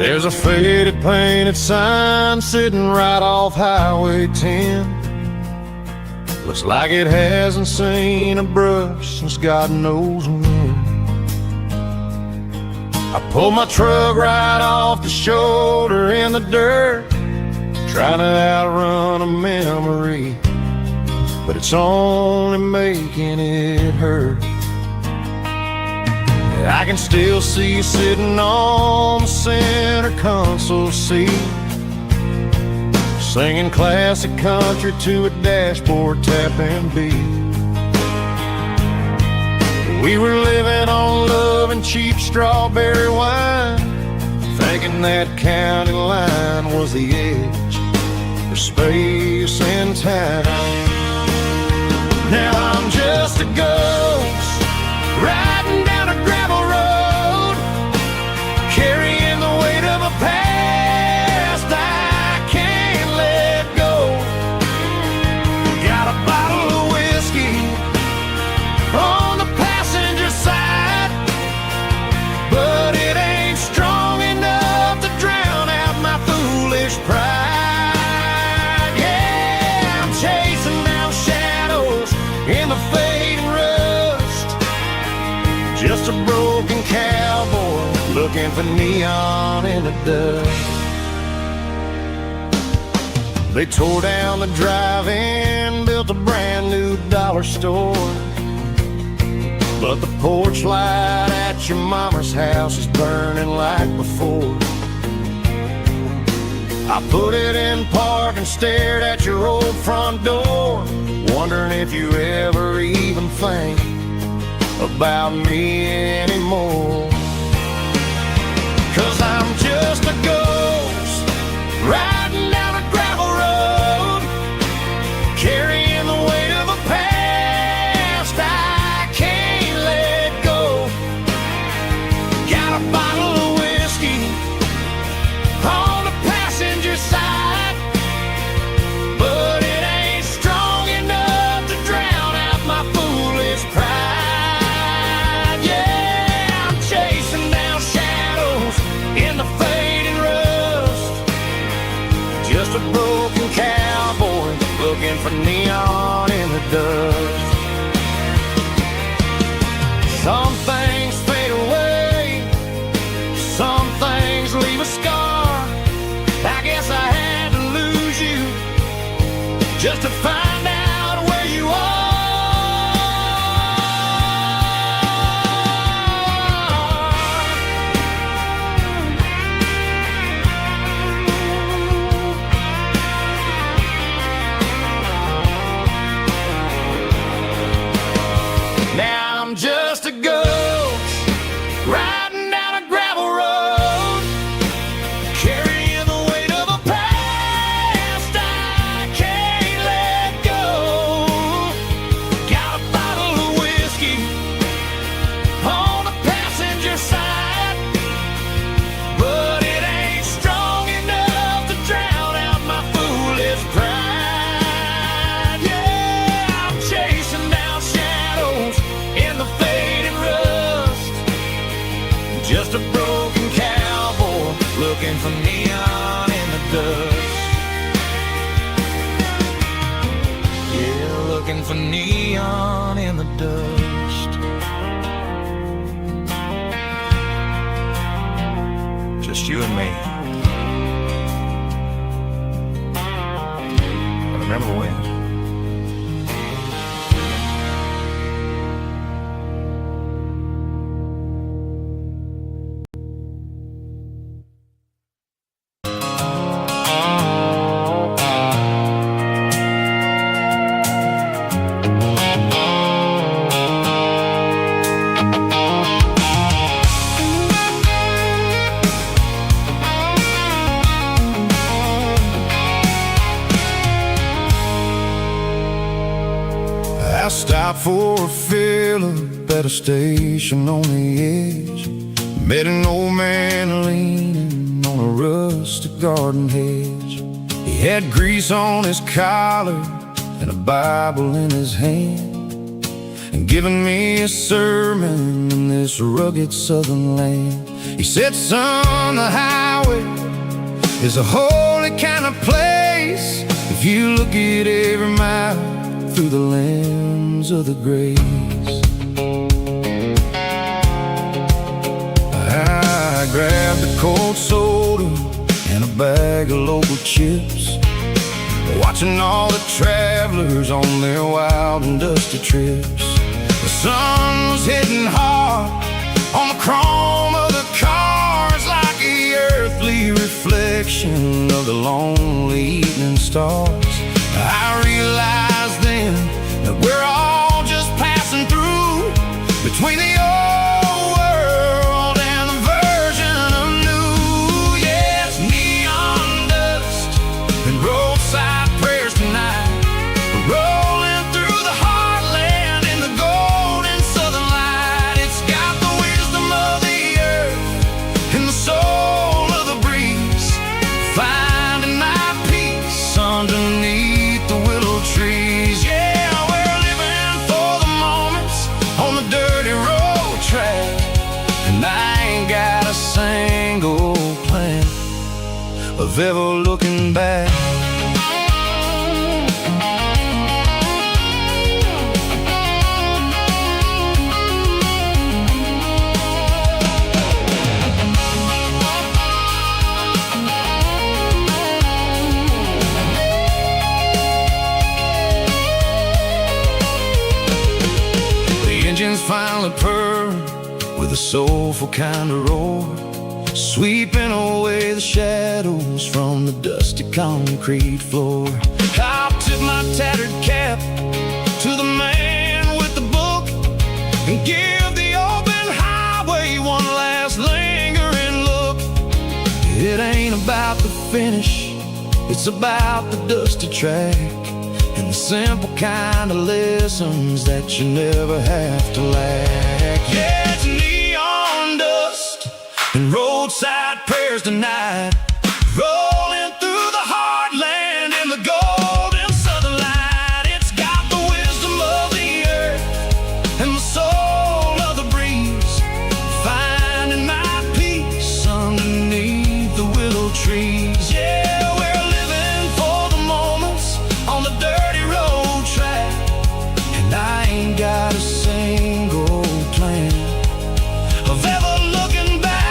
There's a faded painted sign sitting right off Highway 10. Looks like it hasn't seen a brush since God knows when. I pulled my truck right off the shoulder in the dirt, trying to outrun a memory, but it's only making it hurt. I can still see you sitting on the center console seat, singing classic country to a dashboard tapping beat. We were living on love and cheap strawberry wine, thinking that county line was the edge for space and time. Now I'm just a ghost riding down a gravel road, carrying the weight of a past I can't let go. Got a bottle of whiskey on the passenger side, but it ain't strong enough to drown out my foolish pride. Yeah, I'm chasing down shadows in the fading rust, just a broken cowboy looking for neon in the dust. They tore down the drive-in, built a brand new dollar store, but the porch light at your mama's house is burning like before. I put it in park and stared at your old front door, wondering if you ever even think about me anymore. 'Cause I'm just a ghost riding down a gravel road, carrying the weight of a past I can't let go. Got a bottle of whiskey on the passenger side, but it ain't strong enough to drown out my foolish pride. Yeah, I'm chasing down shadows in the fading rust, just a broken cowboy looking for neon in the dust. Some things fade away, some things leave a scar. I guess I had to lose you just to find out where you are. Now I'm just a ghost riding down a gravel road, carrying the weight of a past I can't let go. Got a bottle of whiskey on the passenger side, but it ain't strong enough to drown out my foolish pride. Yeah, I'm chasing down shadows in the fading rust, just a broken cowboy looking for neon in the dust. Yeah, looking for neon in the dust. Just you and me. I remember when. I stopped for a fill-up at a station on the edge. Met an old man leaning on a rustic garden hedge. He had grease on his collar and a Bible in his hand. and giving me a sermon in this rugged southern land. He said, son, the highway is a holy kind of place if you look at every mile through the lens of the grace. I grabbed a cold soda and a bag of local chips, watching all the travelers on their wild and dusty trips. The sun was hitting hard on the chrome of the cars, like the earthly reflection of the lonely evening stars. I realized then that we're all just passing through between the old world and the version of new. Yes, neon dust and roadside prayers tonight, rolling through the heartland in the golden southern light. It's got the wisdom of the earth and the soul of the breeze, finding my peace underneath the willow trees. Yeah, we're living for the moments on the dirty road track, and I ain't got a single plan of ever looking back. Finally purr with a soulful kind of roar, sweeping away the shadows from the dusty concrete floor. I'll tip my tattered cap to the man with the book and give the open highway one last lingering look. It ain't about the finish, it's about the dusty track and the simple kind of lessons that you never have to lack. Yeah, it's neon dust and roadside prayers tonight, rolling through the heartland in the golden southern light. It's got the wisdom of the earth and the soul of the breeze, finding my peace underneath the willow trees. Yeah, we're living for the moments on the dirty road track, and I ain't got a single plan of ever looking back.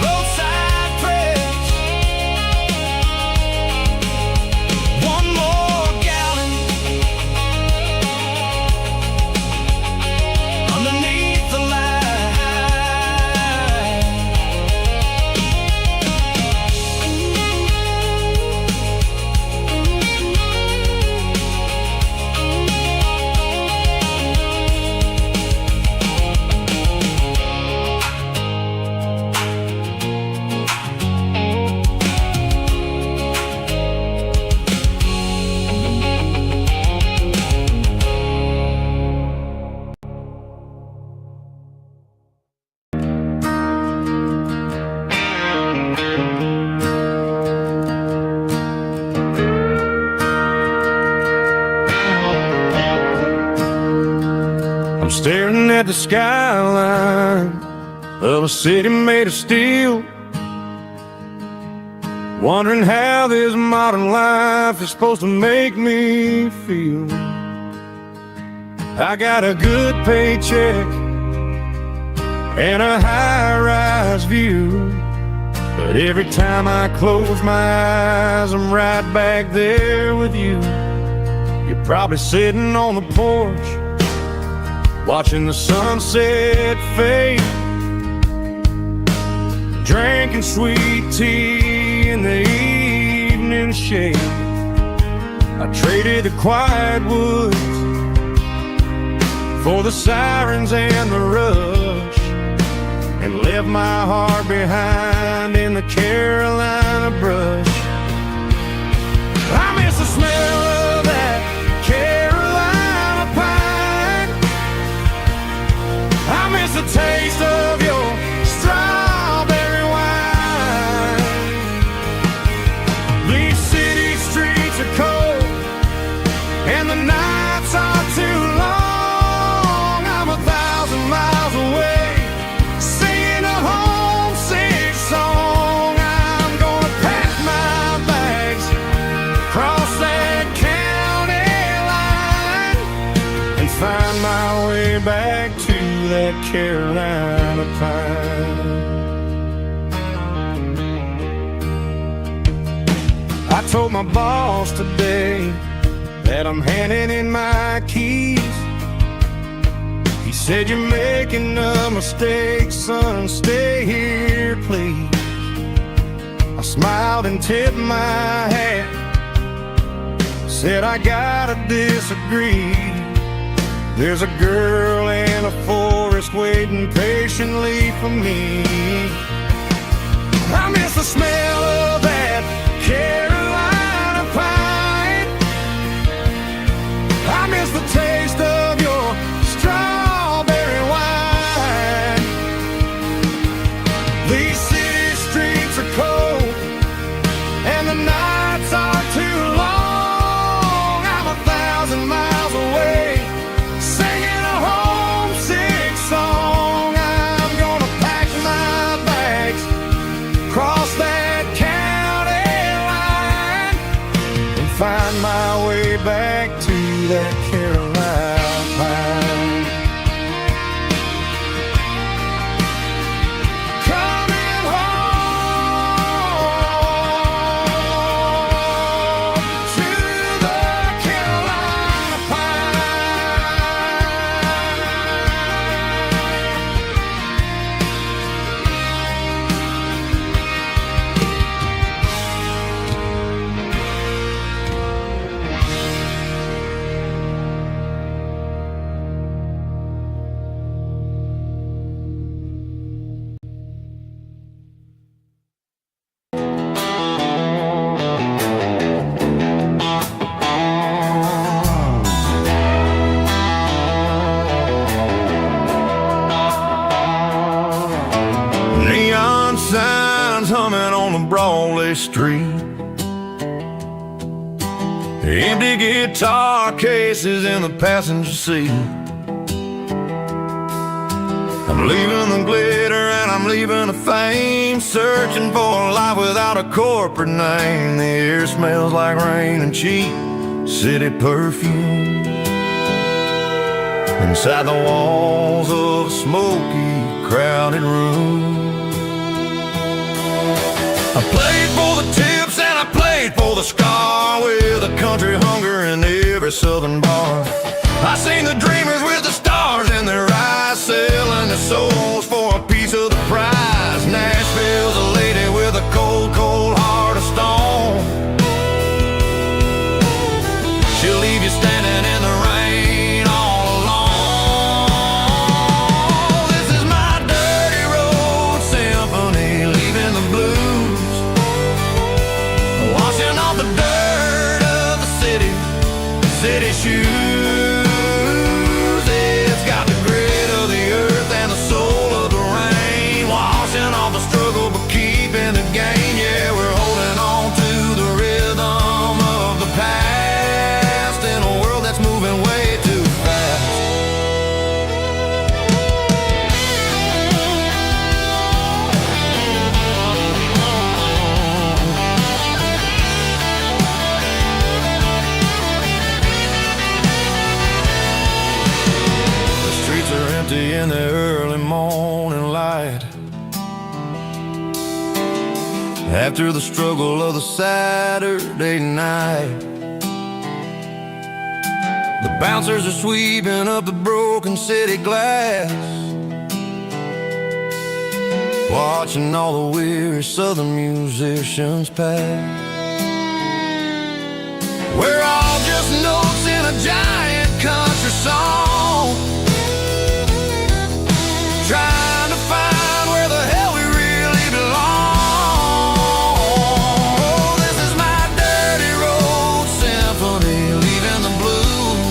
Roadside prayers, one more gallon underneath the light. I'm staring at the skyline of a city made of steel, wondering how this modern life is supposed to make me feel. I got a good paycheck and a high-rise view, but every time I close my eyes, I'm right back there with you. You're probably sitting on the porch, watching the sunset fade, drinking sweet tea in the evening shade. I traded the quiet woods for the sirens and the rush, and left my heart behind in the Carolina brush. I miss the smell of that Carolina pine. I miss the taste of your strawberry wine. These city streets are cold and the nights are too long. I'm 1,000 miles away, singing a homesick song. I'm gonna pack my bags, cross that county line, and find my way back to that Carolina pine. I told my boss today that I'm handing in my keys. He said, "You're making a mistake, son, stay here, please." I smiled and tipped my hat, said, "I gotta disagree. There's a girl in a forest waiting patiently for me. I miss the smell of that Carolina pine. I miss the taste of your strawberry wine. These city streets are cold, and the nights are too long. I'm 1,000 miles away, singing a homesick song. I'm gonna pack my bags, cross that county line, and find my way back to that Carolina pine. Coming home to the Carolina Neon signs humming on the Broadway street, empty guitar cases in the passenger seat. I'm leaving the glitter and I'm leaving the fame, searching for a life without a corporate name. The air smells like rain and cheap city perfume inside the walls of a smoky, crowded room. I played for the tips and I played for the scar, with a country hunger in every southern bar. I seen the dreamers with the stars in their eyes, selling their souls for a piece of the prize. Nashville's a lady with a cold, cold heart of stone. She'll leave you standing in the rain all alone. This is my dirty road symphony, leaving the blues, washing off the dirt of the city shoes. It's got the grit of the earth and the soul of the rain, washing off the struggle but keeping the gain. Yeah, we're holding on to the rhythm of the past in a world that's moving way too fast. In the early morning light, after the struggle of the Saturday night, the bouncers are sweeping up the broken city glass, watching all the weary southern musicians pass. We're all just notes in a giant country song, trying to find where the hell we really belong. Oh, this is my dirty road symphony, leaving the blues,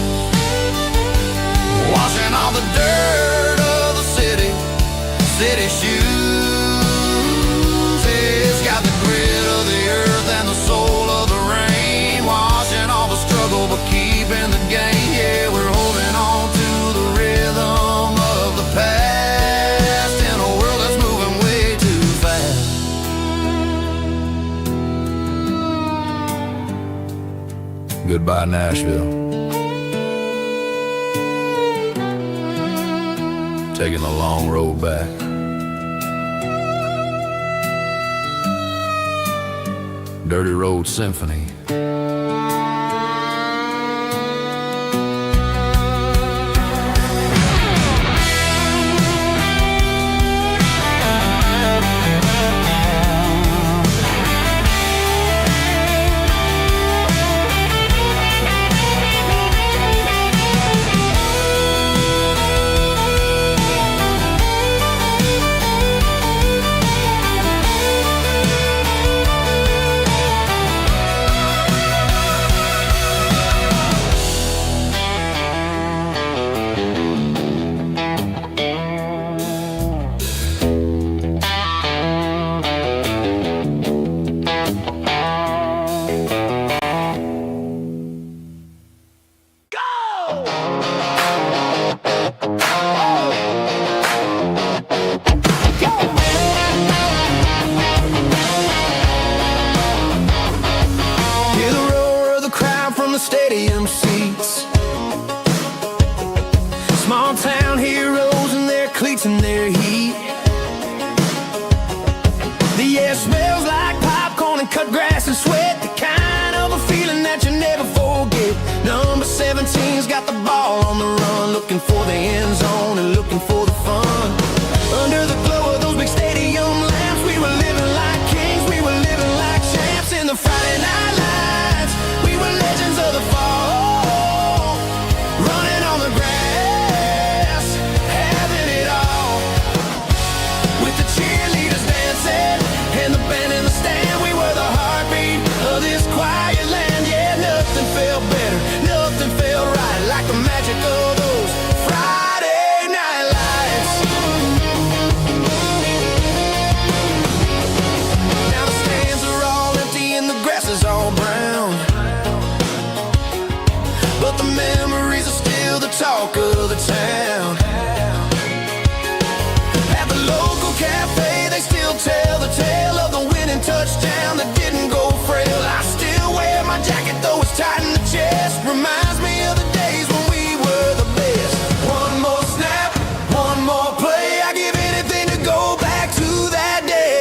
washing all the dirt of the city shoes. It's got the grit of the earth and the soul of the rain, washing all the struggle but keep Goodbye, Nashville. Taking the long road back. Dirty Road Symphony. Stadium seats, small town heroes in their cleats and their heat. The air smells like popcorn and cut grass and sweat, the kind of a feeling that you never forget. Number 17's got the ball on the run, looking for the end zone and looking for the fun. Under the glow of those big stadium lamps, we were living like kings, we were living like champs in the Friday night lights. We were legends of the fall, running on the grass, having it all. With the cheerleaders dancing and the band in the stand, we were the heartbeat of this quiet land. Yeah, nothing felt better, nothing felt right like the magic of those Friday night lights. Now the stands are all empty and the grass is all brown, but the memories are still the talk of the town. At the local cafe, they still tell the tale of the winning touchdown that didn't go frail. I still wear my jacket, though it's tight in the chest. Reminds me of the days when we were the best. One more snap, one more play, I give anything to go back to that day.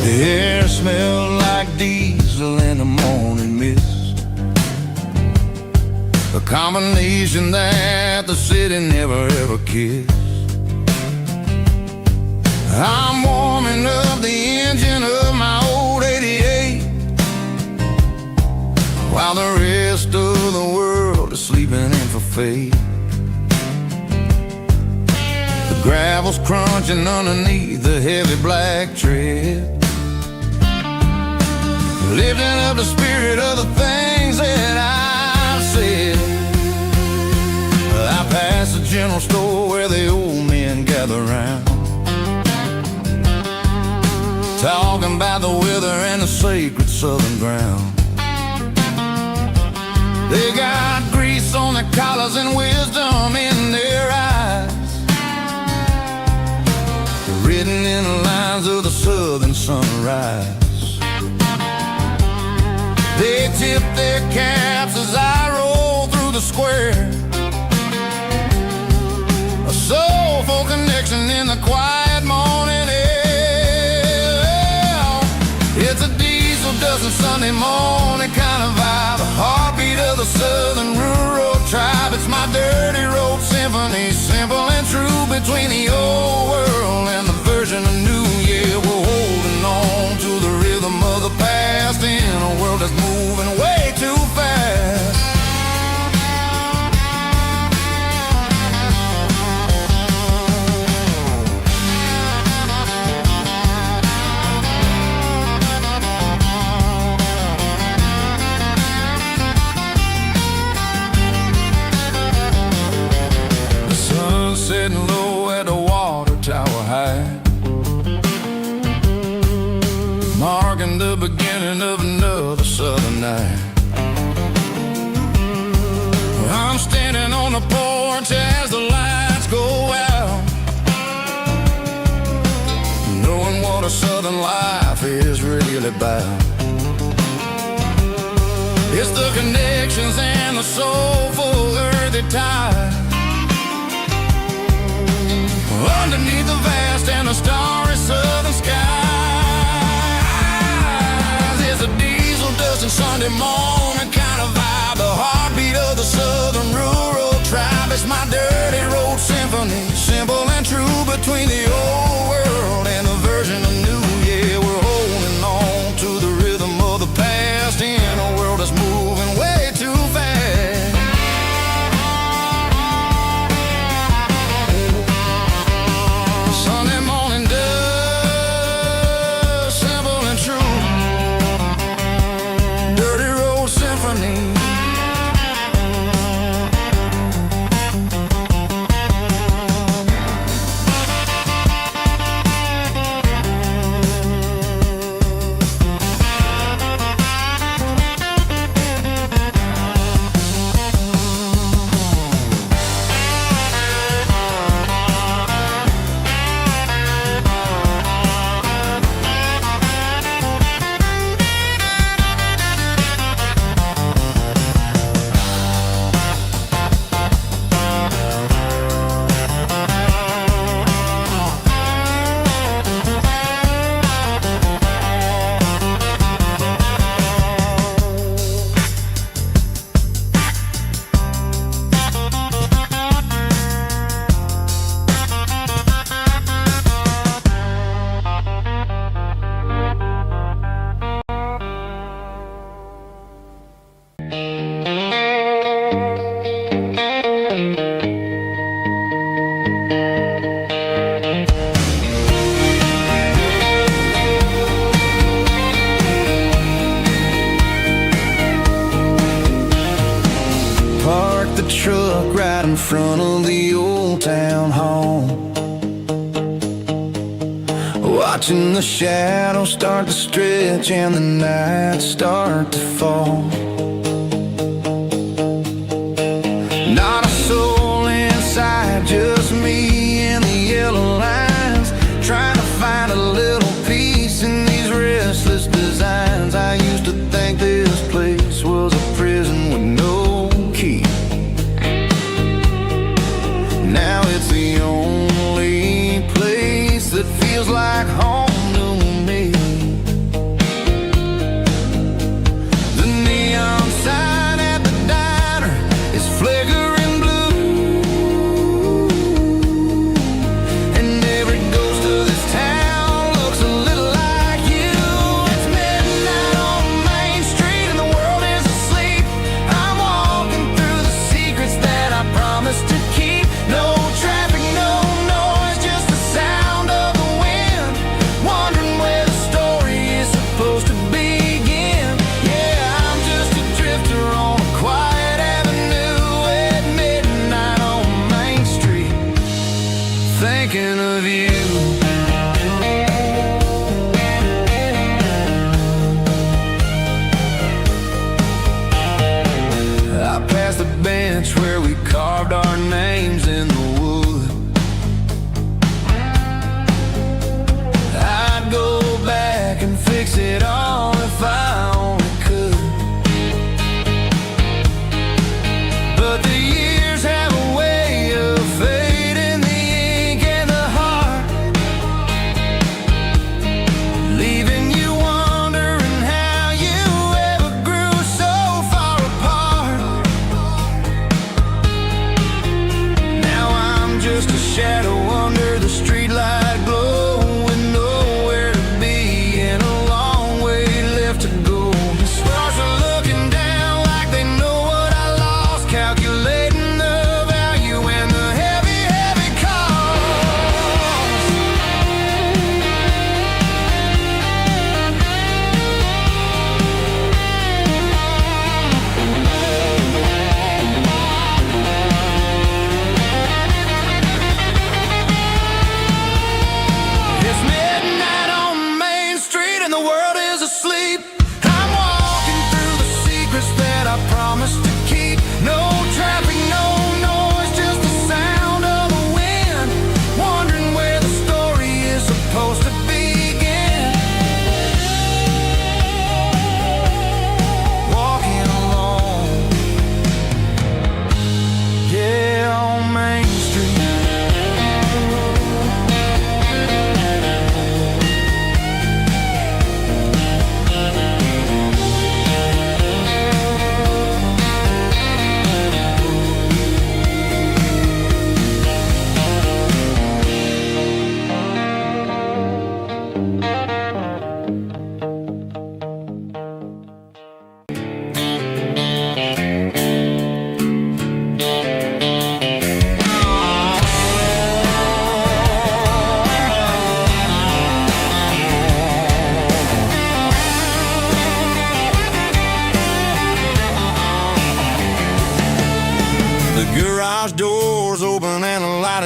The air smelled like diesel in the morning mist, a combination that the city never ever kissed. I'm warming up the engine of my old 88, while the rest of the world is sleeping in for fate. The gravel pebbles crunching underneath the heavy black tread, lifting up the spirit of the things that I've said. I passed the general store where the old men gather round, talking about the weather and the sacred southern ground. They got grease on their collars and wisdom in their eyes, written in the lines of the southern sunrise. They tip their caps as I roll through the square, a soulful connection in the quiet morning air. It's a diesel dozen Sunday morning kind of vibe, a heartbeat of the southern rural tribe. It's my dirty road symphony, simple and true, between the old world and the version of new. Yeah, we're holding on to the rhythm of the past in a world that's moving way too fast. Sitting low at the water tower high, marking the beginning of another southern night. I'm standing on the porch as the lights go out, knowing what a southern life is really about. It's the connections and the soulful earthy ties, underneath the vast and the starry southern skies. It's a diesel dusting Sunday morning kind of vibe, the heartbeat of the southern rural tribe. It's my dirty road symphony, simple and true, between the old world and the version of new. Yeah, we're holding on to the rhythm of the past in a world that's moving way too fast. Sunday morning dust, simple and true, dirty road symphony. The truck right in front of the old town hall, watching the shadows start to stretch and the nights start to fall. Not a soul inside, just me and the yellow lines, trying to find a little peace in these restless designs. I used to think this place was a prison with no key. Now it's the only place that feels like home to me. The neon sign at the diner is flickering blue,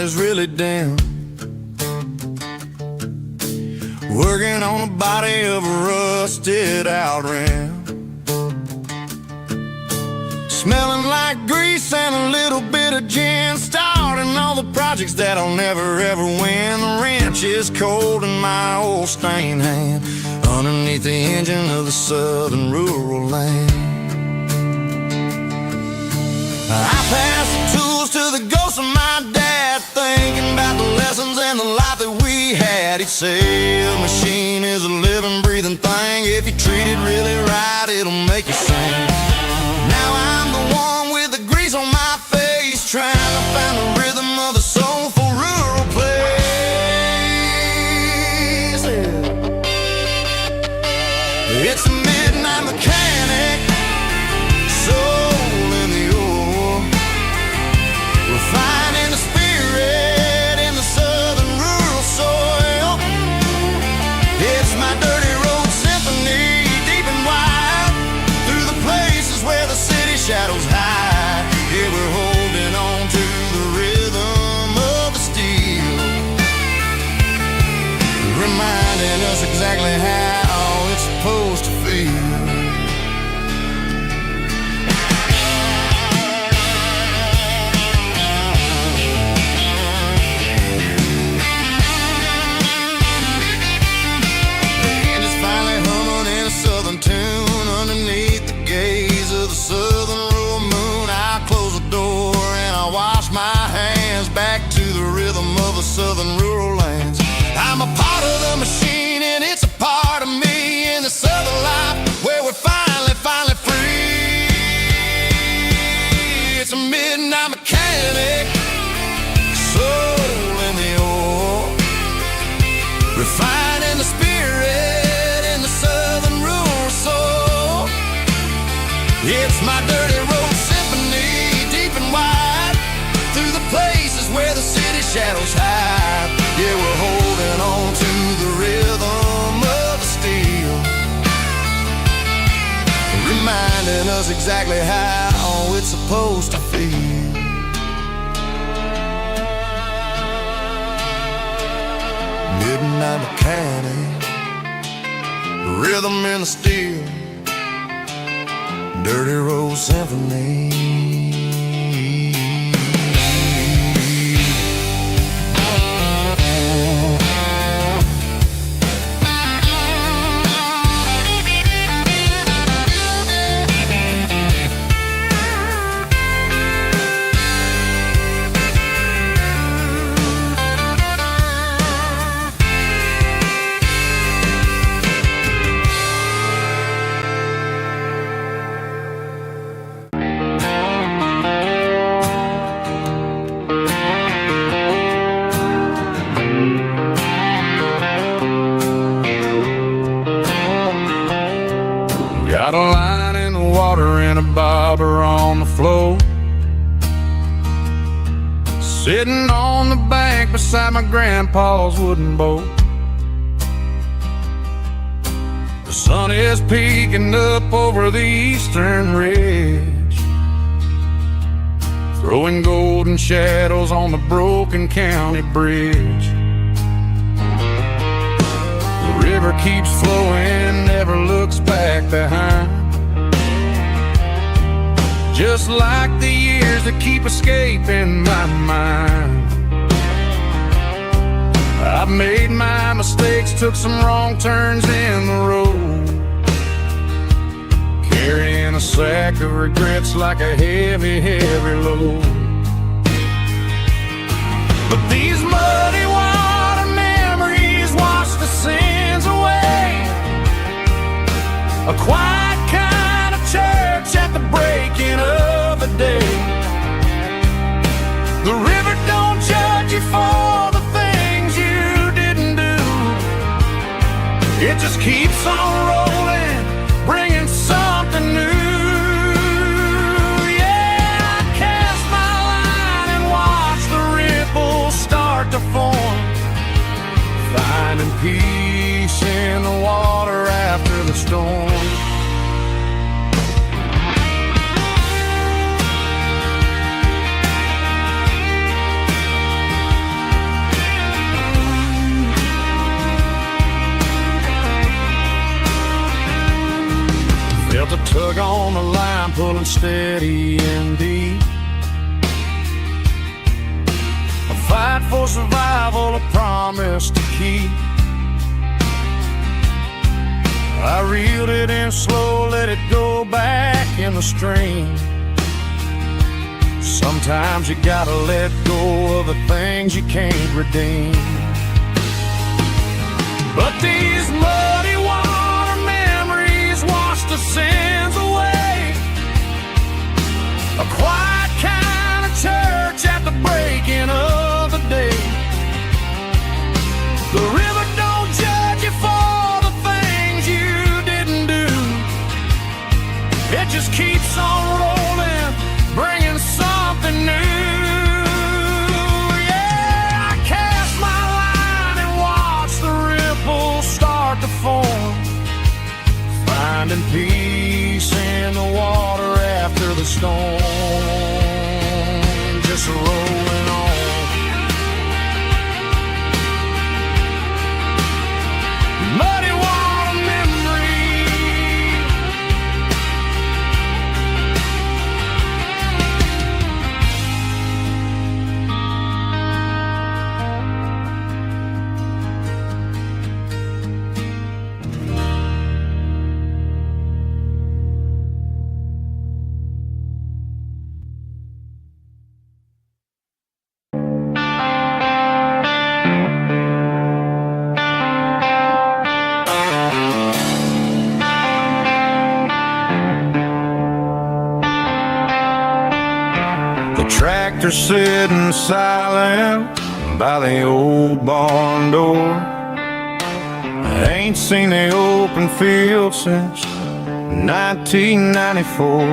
is really dim, working on the body of a rusted out rim, smelling like grease and a little bit of gin, starting all the projects that I'll never ever win. The wrench is cold in my old stained hand, underneath the engine of the southern rural land. I pass the tools to the ghost of my dad, thinking about the lessons and the life that we had. He'd say a machine is a living, breathing thing. If you treat it really right, it'll make you sing. Now I'm the one with the grease on my face, trying to find the rhythm of the soulful rural place. It's a midnight mechanic, soul in the ore, refining the spirit in the southern rural soil. It's my dirty road symphony, deep and wide, through the places where the city shadows hide. Yeah, we're holding on to the rhythm of the steel, reminding us exactly how it's supposed to feel. Tune underneath the gaze of the southern rural moon. I close the door and I wash my hands, back to the rhythm of the southern rural lands. I'm a part of the machine and it's a part of me in the southern life where we're finally free. It's a midnight mechanic, soul in the ore, refining the spirit in the southern rural soul. It's my dirty road symphony, deep and wide, through the places where the city shadows hide. Yeah, we're holding on to the rhythm of the steel, reminding us exactly how it's supposed to feel. Midnight mechanic, rhythm in the steel, dirty road symphony. Got a line in the water and a bobber on the floor, sitting on the bank beside my grandpa's wooden boat. The sun is peeking up over the eastern ridge, throwing golden shadows on the broken county bridge. The river keeps flowing, never looks back behind, just like the years that keep escaping my mind. I've made my mistakes, took some wrong turns in the road, carrying a sack of regrets like a heavy, heavy load. But these muddy water memories wash the sins away, a quiet kind of church at the breaking of the day. The river don't judge you for the things you didn't do, it just keeps on rolling, bringing something new. Yeah, I cast my line and watch the ripples start to form, finding peace in the water after the storm. Tug on the line, pulling steady and deep. A fight for survival, a promise to keep. I reeled it in slow, let it go back in the stream. Sometimes you gotta let go of the things you can't redeem. But these muddy water memories wash the sins away. A quiet kind of church at the breaking of the day. The river don't judge you for the things you didn't do. It just keeps on rolling, bringing something new. Yeah, I cast my line and watch the ripples start to form, finding peace in the water after the storm. Just rolling on. Muddy water memory. Tractor sitting silent by the old barn door. I ain't seen the open field since 1994.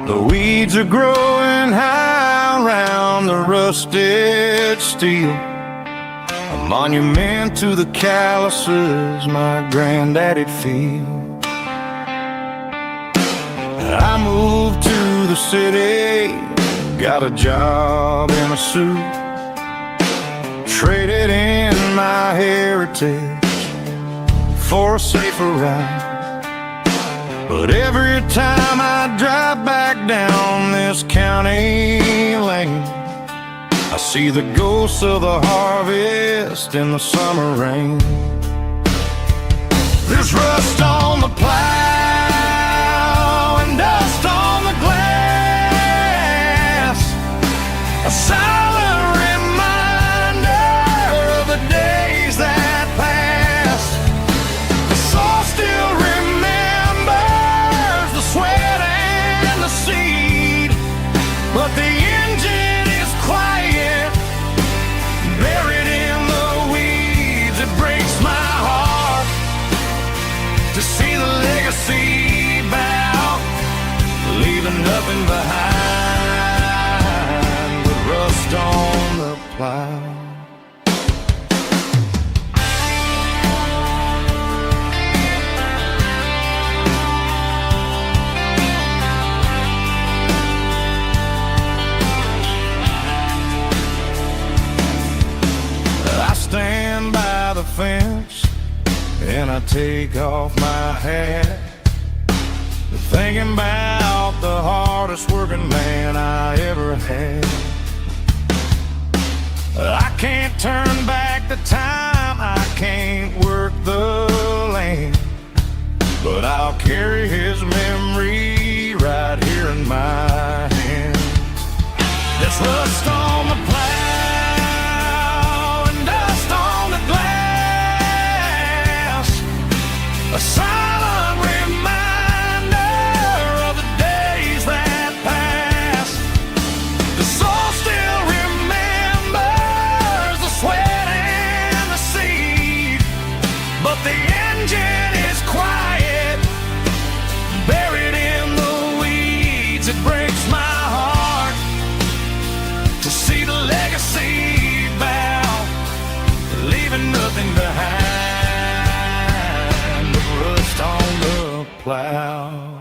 The weeds are growing high around the rusted steel, a monument to the calluses my granddaddy'd feel. I moved to the city, got a job in a suit, traded in my heritage for a safer ride. But every time I drive back down this county lane, I see the ghosts of the harvest in the summer rain. There's rust on the plow and dust on the glass, a silent reminder of the days that passed. The soul still remembers the sweat and the seed, but the engine is quiet, buried in the weeds. It breaks my heart to see the legacy bow, leaving nothing behind but rust on the plow. I stand by the fence and I take off my hat, thinking about the hardest working man I ever had. I can't turn back the time, I can't work the land, but I'll carry his memory right here in my hand. There's rust on the plow and dust on the glass, a silent reminder of the days that passed. The soul still remembers the sweat and the seed, but the engine is quiet, buried in the weeds. It breaks my heart to see the legacy bow, leaving nothing behind but rust on the plow.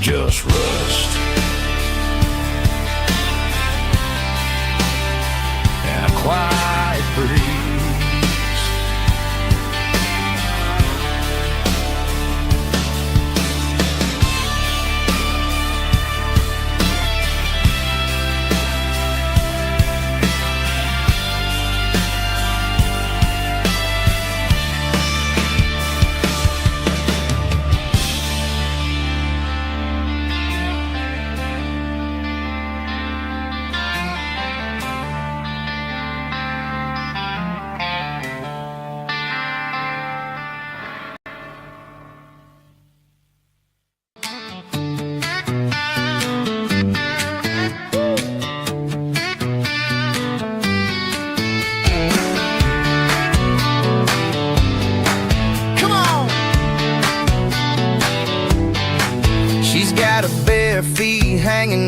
Just rust and a quiet breeze.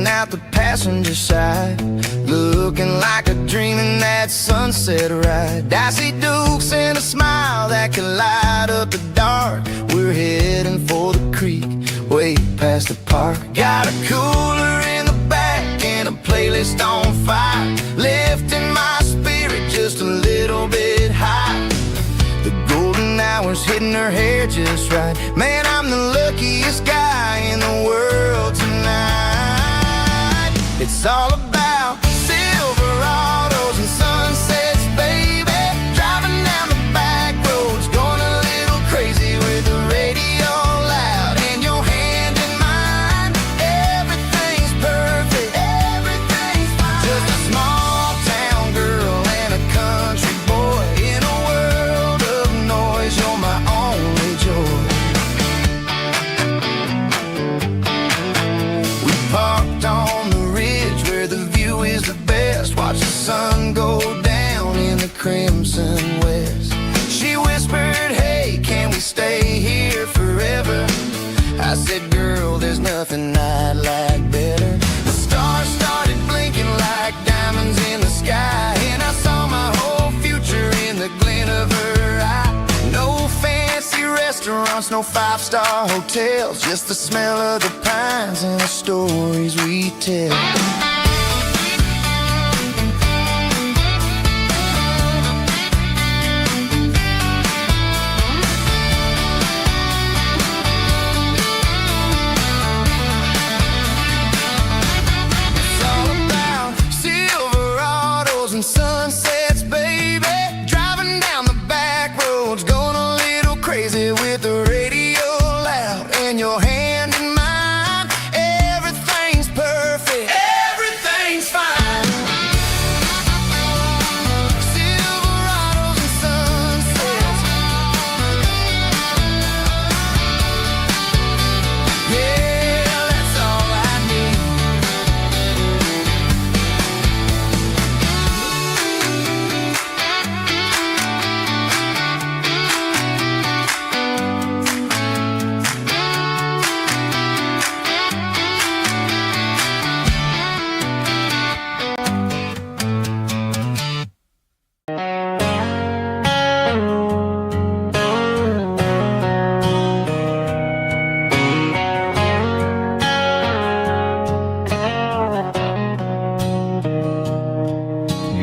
out the passenger side, looking like a dream in that sunset ride. I see Dukes and a smile that can light up the dark. We're heading for the creek, way past the park. Got a cooler in the back and a playlist on fire, lifting my spirit just a little bit high. The golden hour's hitting her hair just right. Man, I'm the luckiest guy in the world tonight. It's all about Silverados and sunsets, baby. Driving down the back roads, going a little crazy with the radio loud and your hand in mine. Everything's perfect, everything's fine. Just a small town girl and a country boy in a world of noise. You're my only joy. We parked on the ridge where the view is the best. Watch the sun go down in the crimson west. She whispered, hey, can we stay here forever? I said, girl, there's nothing I'd like better. The stars started blinking like diamonds in the sky, and I saw my whole future in the glint of her eye. No fancy restaurants, no five-star hotels, just the smell of the pines and the stories we tell. It's all about Silverados and sunsets, baby. Driving down the back roads, going a little crazy with the radio loud and your hand in mine. Everything's perfect, everything's fine. Silverados and sunsets, yeah, that's all I need.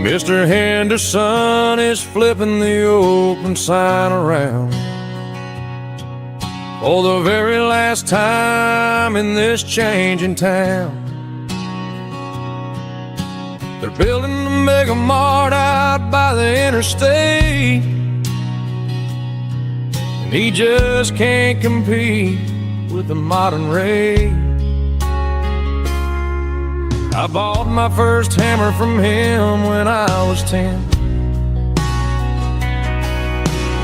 Mr. Henderson is flipping the open sign around for the very last time in this changing town. They're building the mega mart out by the interstate, and he just can't compete with the modern rate. I bought my first hammer from him when I was 10.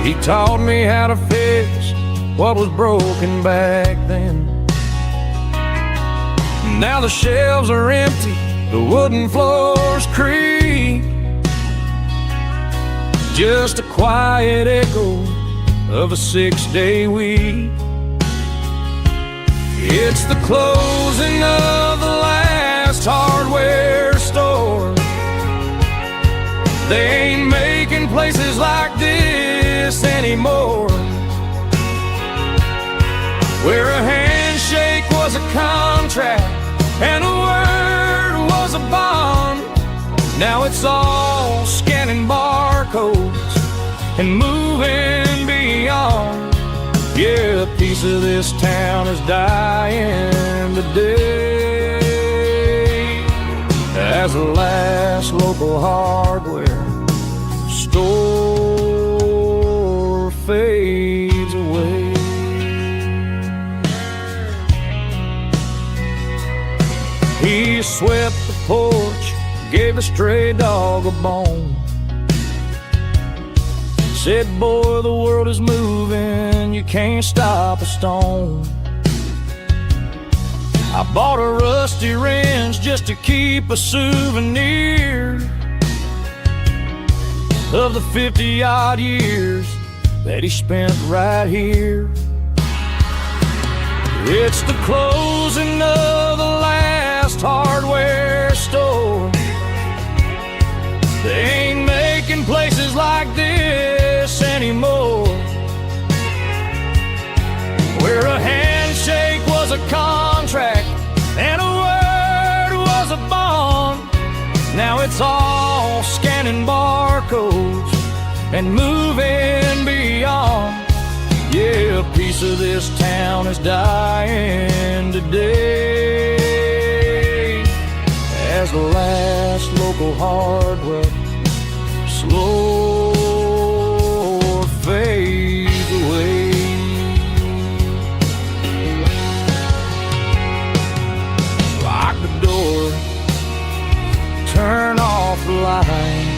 He taught me how to fix what was broken back then. Now the shelves are empty, the wooden floors creak, just a quiet echo of a 6-day week. It's the closing of the last hardware store. They ain't making places like this anymore, where a handshake was a contract and a word was a bond. Now it's all scanning barcodes and moving beyond. Yeah, a piece of this town is dying today as the last local hardware store fades away. He swept the porch, gave a stray dog a bone, said, boy, the world is moving, you can't stop a stone. I bought a rusty wrench just to keep a souvenir of the 50-odd years that he spent right here. It's the closing of the last Midwest hardware store. They ain't making places like this anymore, where a handshake was a contract and a word was a bond. Now it's all scanning barcodes and moving beyond. Yeah, a piece of this town is dying today, as the last local hardware slow fades away. Lock the door, turn off the light.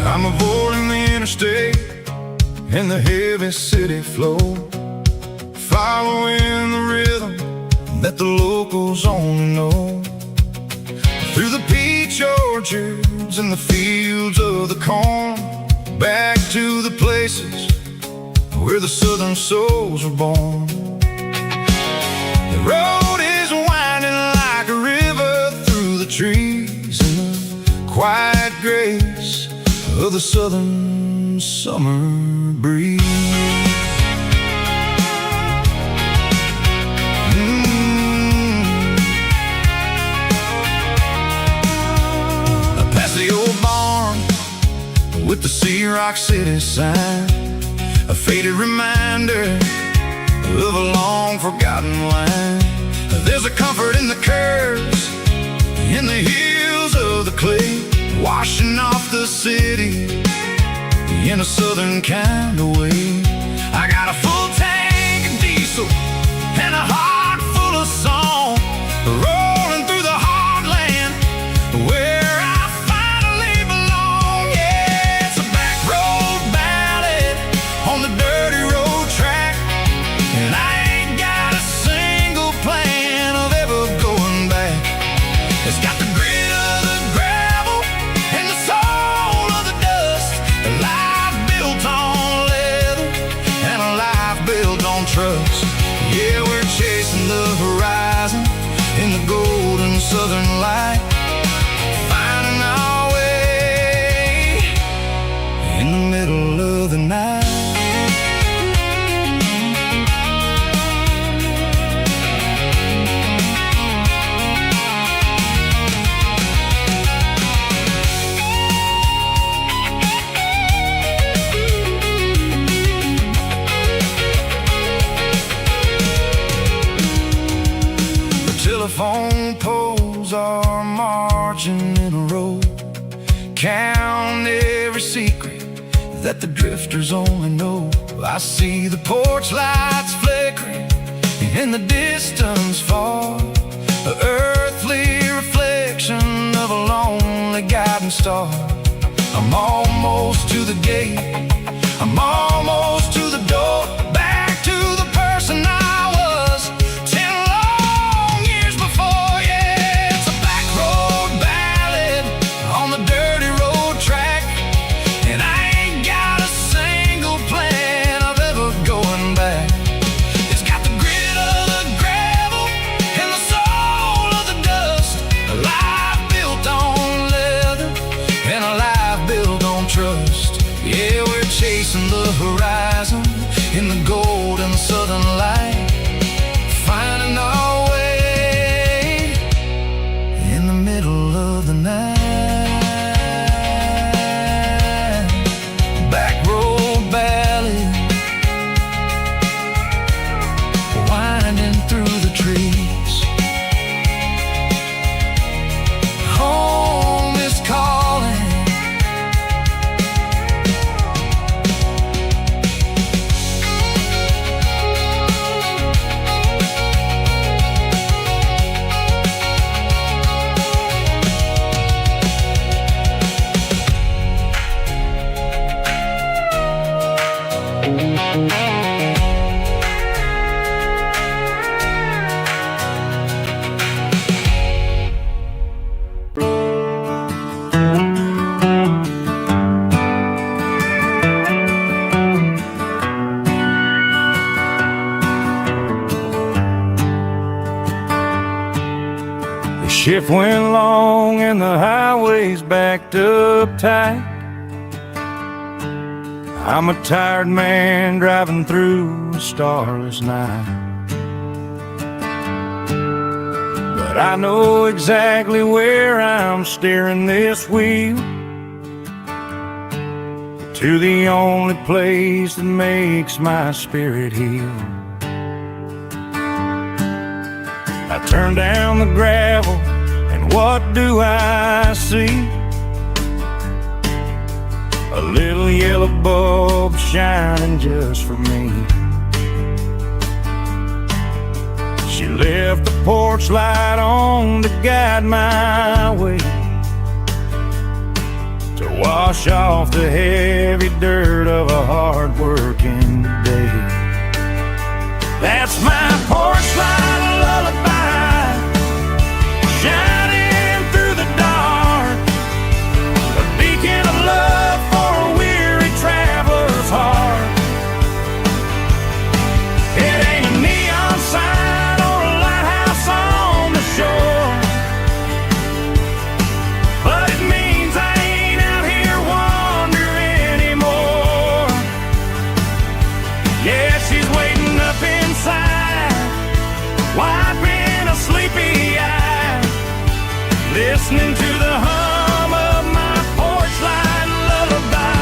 I'm avoiding the interstate and the heavy city flow, following the rhythm that the locals only know. Through the peach orchards and the fields of the corn, back to the places where the southern souls were born. The road is winding like a river through the trees in the quiet grace of the southern summer breeze. Past the old barn with the Sea Rock City sign, a faded reminder of a long forgotten line. There's a comfort in the curves, in the hills of the clay, washing off the city in a southern kind of way. I got a full tank of diesel and a heart full of song, rolling through the heartland where I finally belong. Yeah, it's a back road ballad on the dirty road track, and I ain't got a single plan of ever going back. It's got the grit of the gravel and the soul of the dust, a life built on leather and a life built on trust. Yeah, we're chasing the horizon in the golden southern light, finding our way in the middle of the night. Telephone poles are marching in a row, count every secret that the drifters only know. I see the porch lights flickering in the distance far, an earthly reflection of a lonely guiding star. I'm almost to the gate, I'm almost to the door, back to the person I was 10 long years before. Yeah, it's a back road ballad on the dirty road track, and I ain't got a single plan of ever going back. It's got the grit of the gravel and the soul of the dust, a life built on leather and a winding through the trees. Home is calling. The shift went long and the highway's backed up tight. I'm a tired man driving through a starless night. But I know exactly where I'm steering this wheel, to the only place that makes my spirit heal. I turn down the gravel, and what do I see? A little yellow bulb shining just for me. She left the porch light on to guide my way, to wash off the heavy dirt of a hard-working day. That's my porch light lullaby, shining through the dark, a beacon of love for a weary traveler's heart. It ain't a neon sign or a lighthouse on the shore, but it means I ain't out here wandering anymore. Yeah, she's waiting up inside, wiping a sleepy eye, listening to the hum of my porch light lullaby.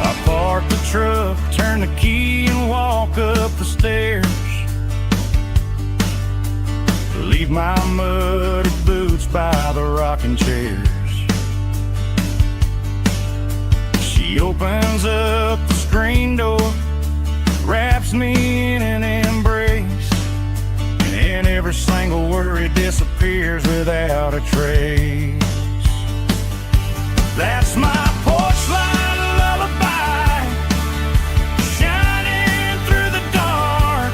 I park the truck, turn the key and walk up the stairs, leave my muddy boots by the rocking chairs. She opens up the screen door, wraps me in an embrace, and every single worry disappears without a trace. That's my porch light lullaby, shining through the dark,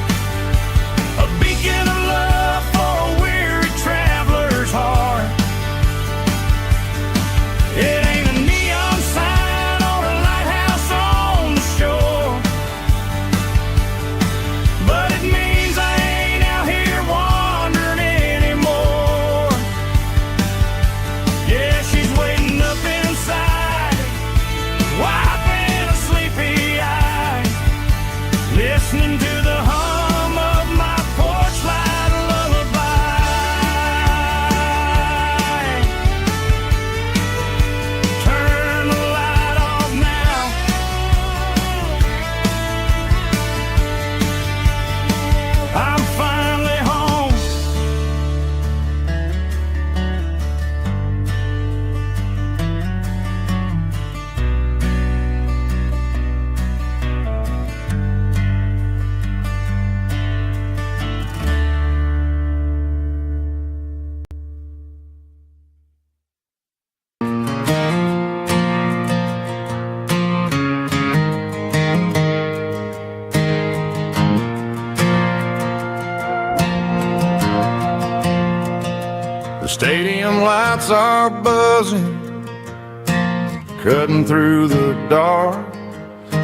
a beacon of love for a weary traveler's heart. It ain't a neon sign or a lighthouse on the shore, but it means I ain't out here wandering anymore. Yeah, she's waiting up inside, wiping a sleepy eye, listening to the hum of my porch light lullaby. Turn the light off now, I'm finally home. The stadium lights are buzzing, cutting through the dark.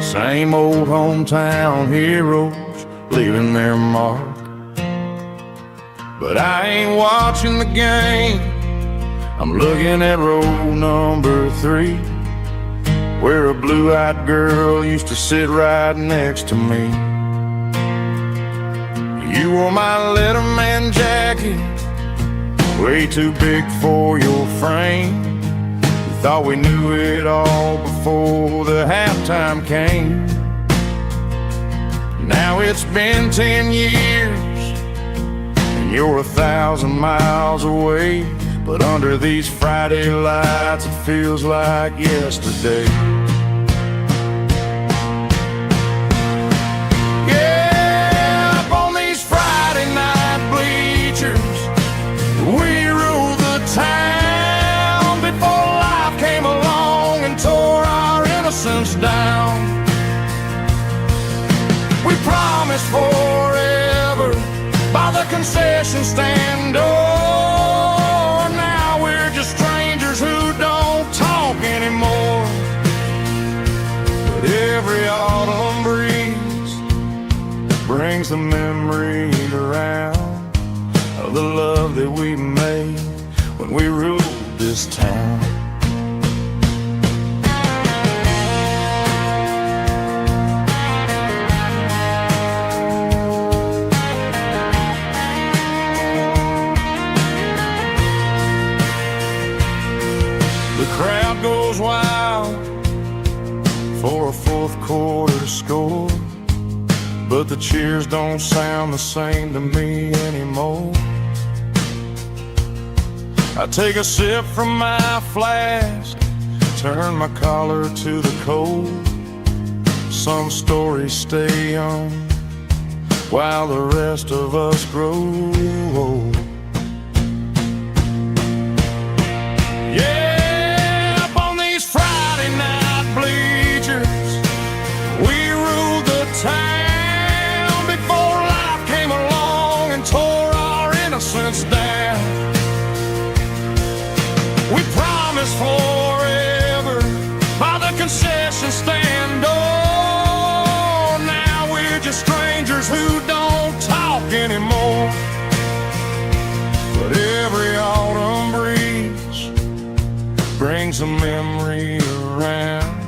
Same old hometown heroes leaving their mark. But I ain't watching the game, I'm looking at row number 3, where a blue-eyed girl used to sit right next to me. You wore my Letterman jacket stadium, way too big for your frame. We thought we knew it all before the halftime came. Now it's been 10 years and you're 1,000 miles away, but under these Friday lights it feels like yesterday. Yeah, up on these Friday night bleachers, we rule the town before life came along and tore our innocence down. We promised forever by the concession stand door. Now we're just strangers who don't talk anymore. But every autumn breeze brings the memories around of the love that we made when we ruled this town. The crowd goes wild for a fourth quarter score, but the cheers don't sound the same to me anymore. I take a sip from my flask, turn my collar to the cold. Some stories stay young while the rest of us grow old. Yeah, up on these Friday night bleachers, we ruled the town before life came along and tore our innocence down. We promised forever by the concession stand door. Now we're just strangers who don't talk anymore. But every autumn breeze brings a memory around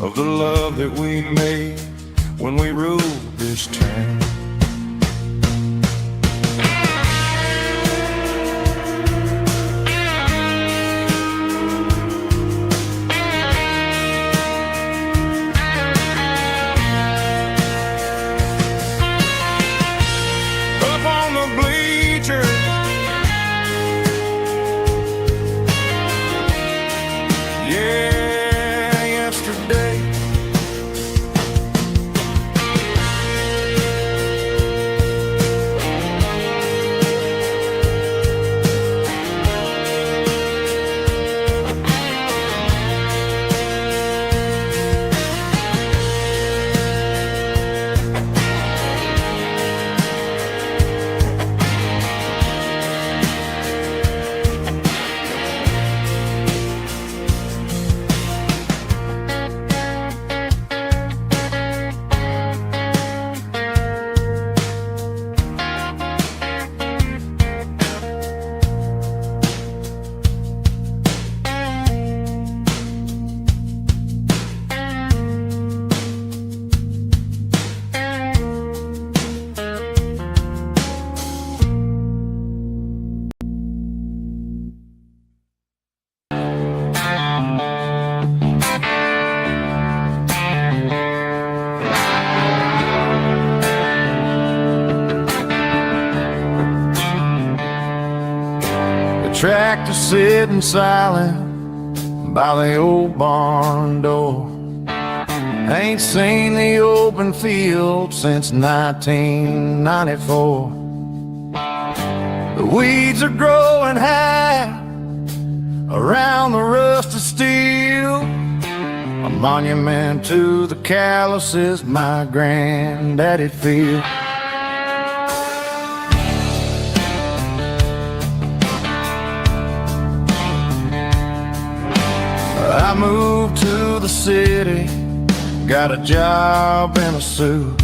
of the love that we made when we ruled this town. Tractor sitting silent by the old barn door. Ain't seen the open field since 1994. The weeds are growing high around the rusted steel, a monument to the calluses my granddaddy'd feel. I moved to the city, got a job in a suit,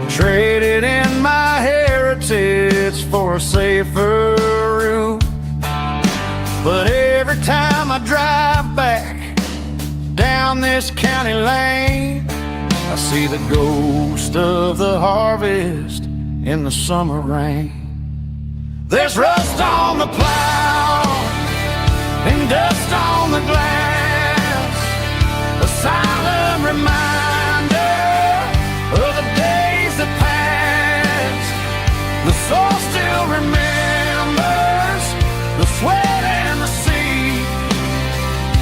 traded in my heritage for a safer route. But every time I drive back down this county lane, I see the ghost of the harvest in the summer rain. There's rust on the plow and dust on the glass, a silent reminder of the days that passed. The soul still remembers the sweat and the sea,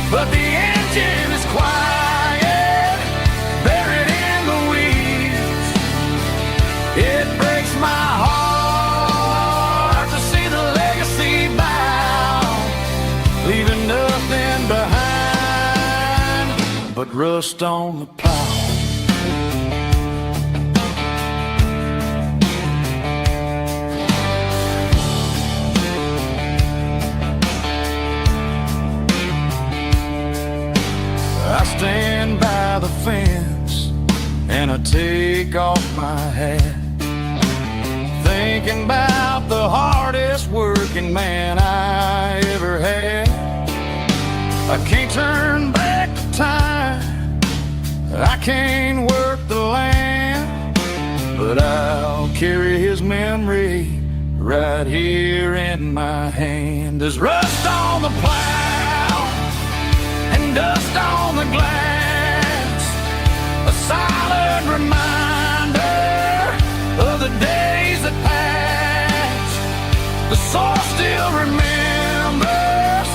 but the engine is quiet, buried in the weeds. It breaks my heart to see the legacy bow, leaving nothing behind but rust on the plow. I stand by the fence and I take off my hat, thinking about the hardest working man I ever had. I can't turn back the time, I can't work the land, but I'll carry his memory right here in my hand. There's rust on the plow and dust on the glass, a silent reminder of the days that passed. The soul still remembers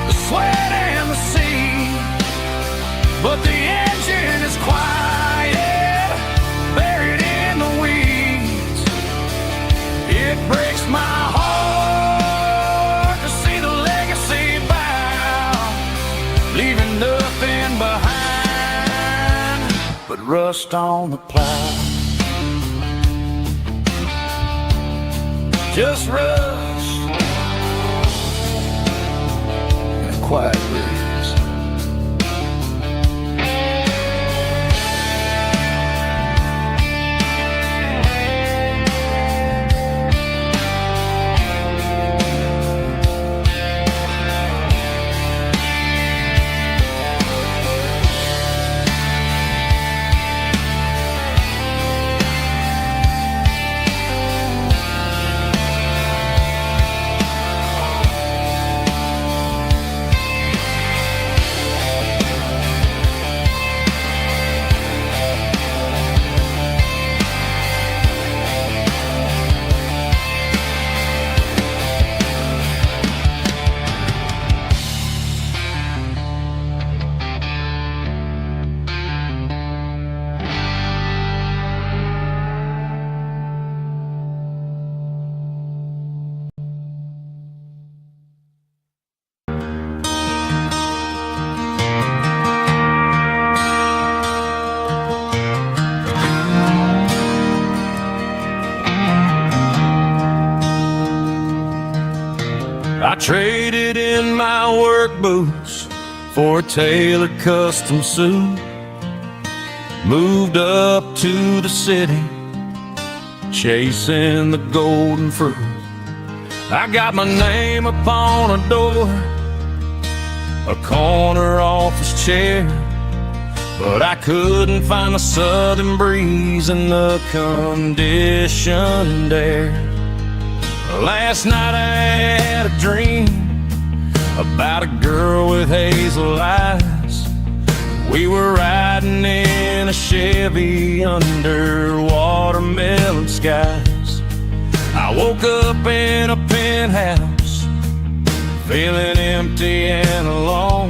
the sweat and the sea, but the engine is quiet, buried in the weeds. It breaks my heart to see the legacy bow, leaving nothing behind but rust on the plow. Just rust and a quiet breeze. I traded in my work boots for a tailored custom suit, moved up to the city, chasing the golden fruit. I got my name upon a door, a corner office chair, but I couldn't find the southern breeze in the conditioned air. Last night I had a dream about a girl with hazel eyes. We were riding in a Chevy under watermelon skies. I woke up in a penthouse, feeling empty and alone.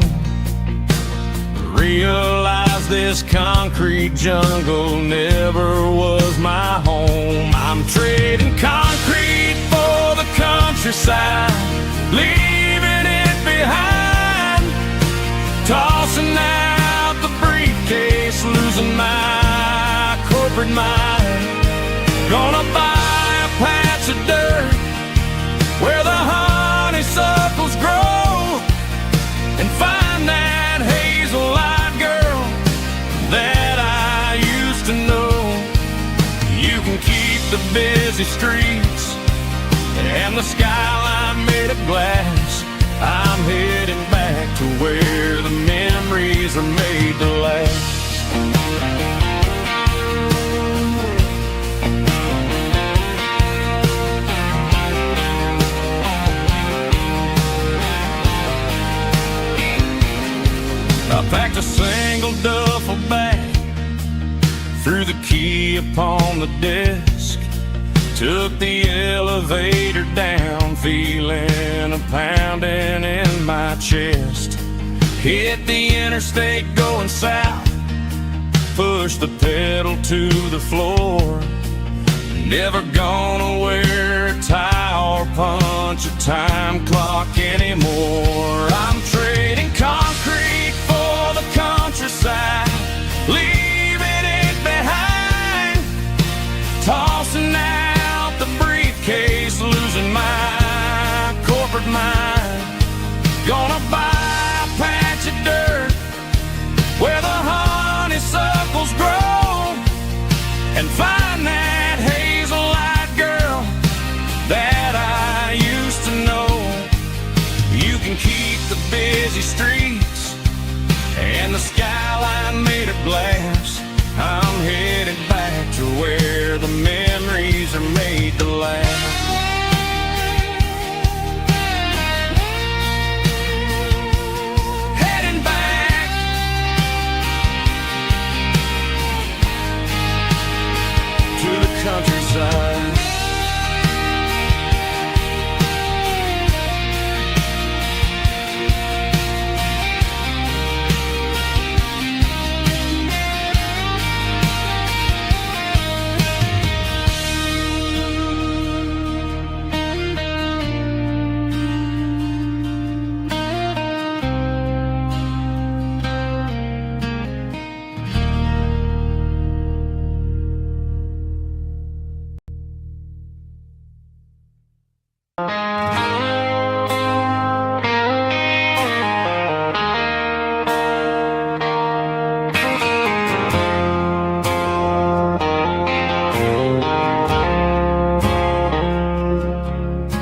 Realized this concrete jungle never was my home. I'm trading concrete for the countryside, leaving it behind, tossing out the briefcase, losing my corporate mind. Gonna buy a patch of dirt where the honeysuckles grow and find that hazel-eyed girl that I used to know. You can keep the busy streets and the skyline made of glass. I'm heading back to where the memories are made to last. a single duffel bag, threw the key upon the desk, took the elevator down, feeling a pounding in my chest. Hit the interstate going south, pushed the pedal to the floor. Never gonna wear a tie or punch a time clock anymore. I'm trading concrete for the countryside, leaving it behind, tossing out the briefcase, losing my corporate mind. Gonna buy a patch of dirt where the honeysuckles grow and find that hazel-eyed girl that I used to know. You can keep the busy streets and the skyline made of glass. I'm headed back to where the memories are made to last. Heading back to the countryside.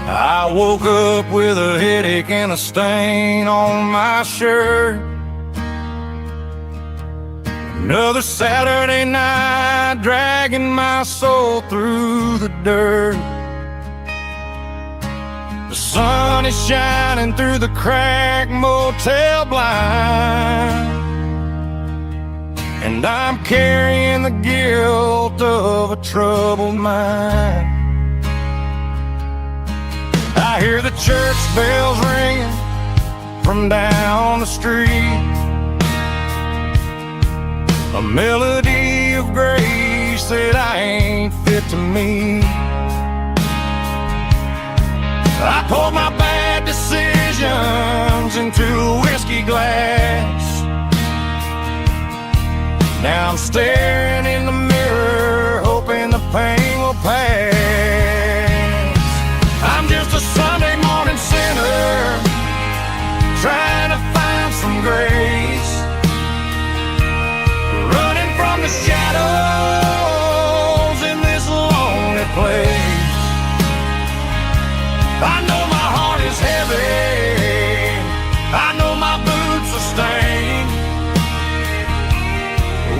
I woke up with a headache and a stain on my shirt. Another Saturday night, dragging my soul through the dirt. The sun is shining through the cracked motel blind, and I'm carrying the guilt of a troubled mind. I hear the church bells ringing from down the street, a melody of grace that I ain't fit to meet. I poured my bad decisions into a whiskey glass. Now I'm staring in the mirror, hoping the pain will pass. I'm just a Sunday morning sinner, trying to find some grace, running from the shadows in this lonely place. I know my heart is heavy, I know my boots are stained,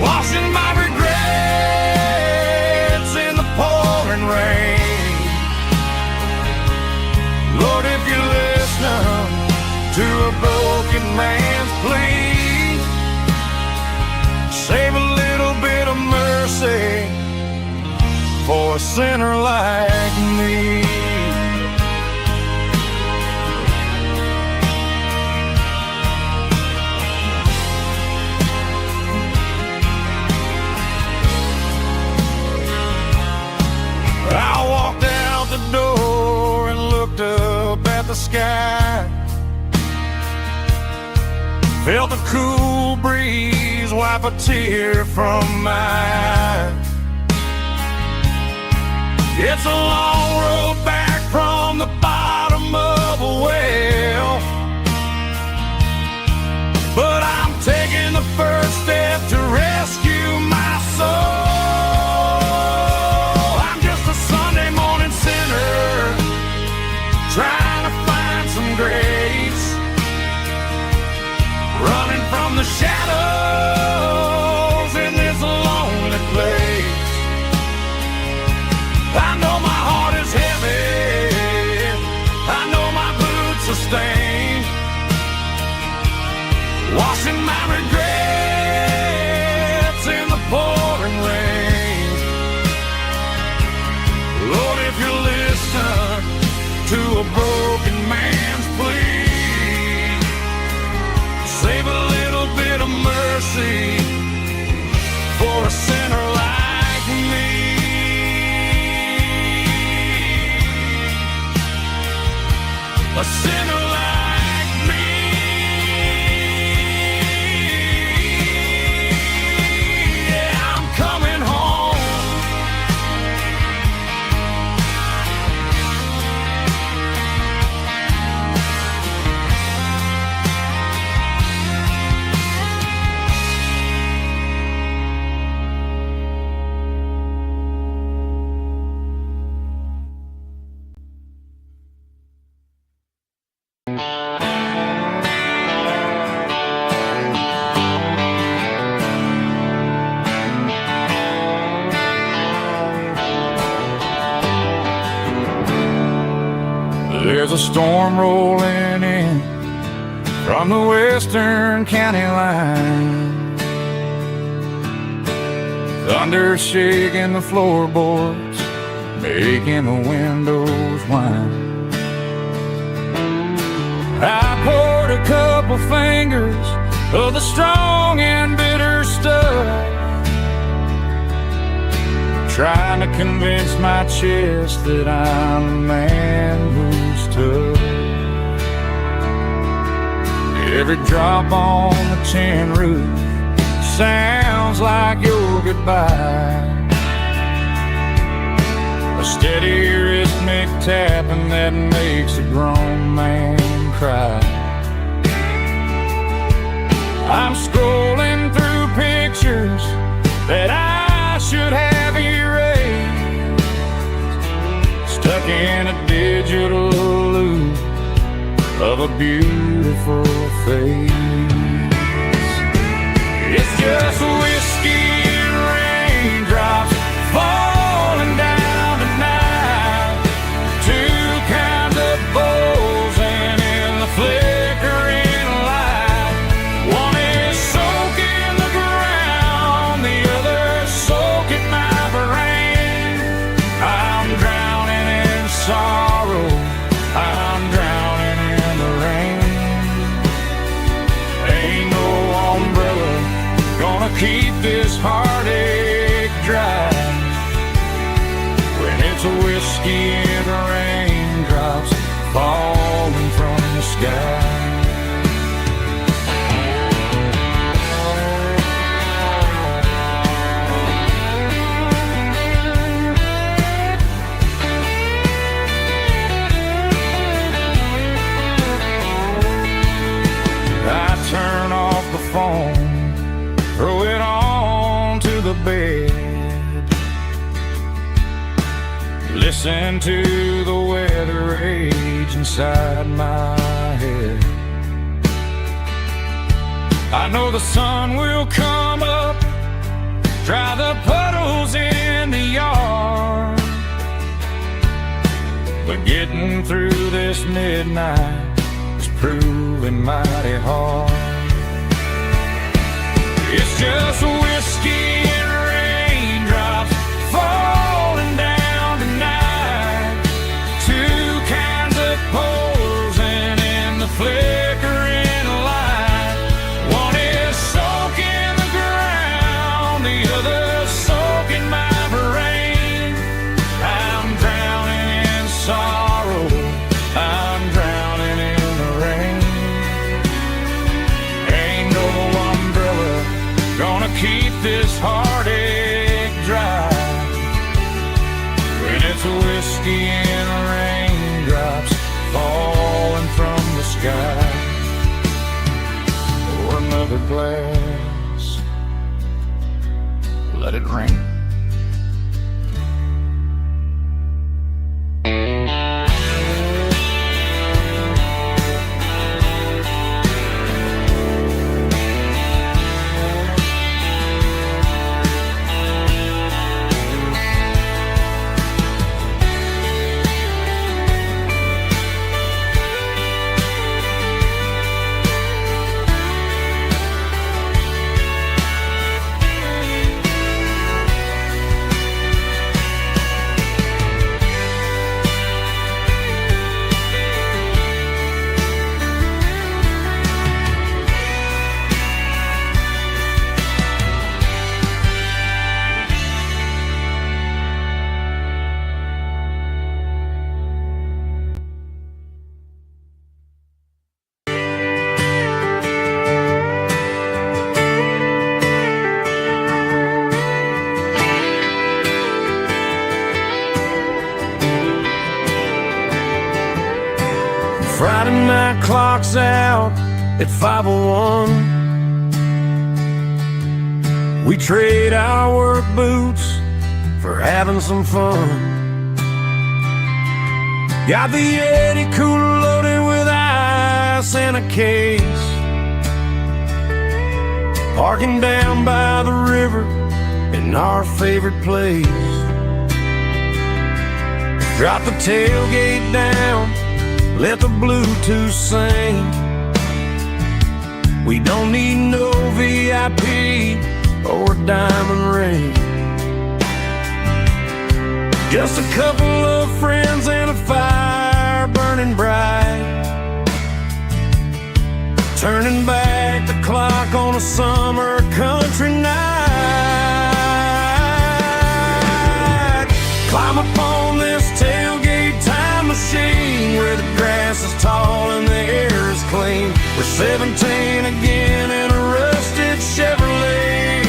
washing my regrets in the pouring rain. Lord, if you're listening to a broken man's plea, save a little bit of mercy for a sinner like me. I walked out the door and looked up at the sky, felt the cool breeze wipe a tear from my eye. It's a long road back from the bottom of a well, but I'm taking the first step to rescue my soul. I'm just a Sunday morning sinner, trying to find some grace, running from the shadows in this lonely place. I know my heart is heavy, I know my boots are stained, washing my regrets a broken man's plea. Save a little bit of mercy for a sinner like me. A sinner like me. Yeah, I'm coming home. There's a storm rolling in from the western county line. Thunder shaking the floorboards, making the windows whine. I poured a couple fingers of the strong and bitter stuff, trying to convince my chest that I'm a man who's tough. Every drop on the tin roof sounds like your goodbye, a steady rhythmic tapping that makes a grown man cry. I'm scrolling through pictures that I should have erased, stuck in a digital loop of a beautiful face. It's just whiskey and raindrops falling down tonight, two kinds of bowls and in the flickering light. One is soaking the ground, the other soaking my brain. I'm drowning in sorrow, I'm drowning in the rain. Ain't no umbrella gonna keep this heartache dry when it's a whiskey and raindrops falling from the sky. I turn off the phone, throw it on to the bed, listen to the weather rage inside my head. I know the sun will come up, dry the puddles in the yard, but getting through this midnight is proving mighty hard. It's just whiskey and raindrops falling down tonight, two kinds of poles and in the flickering light. One is soaking the ground, the other soaking my brain. I'm drowning in sorrow, I'm drowning in the rain. Ain't no umbrella gonna keep this heartache dry when it's a whiskey and raindrops falling from the sky. Pour another glass, let it rain. Friday night clock's out at 5:01. We trade our work boots for having some fun. Got the Yeti cooler loaded with ice in a case, parking down by the river in our favorite place. Drop the tailgate down, let the Bluetooth sing. We don't need no VIP or a diamond ring. Just a couple of friends and a fire burning bright, turning back the clock on a summer country night. Climb up on this tailgate time machine where the grass is tall and the air is clean. We're 17 again in a rusted Chevrolet,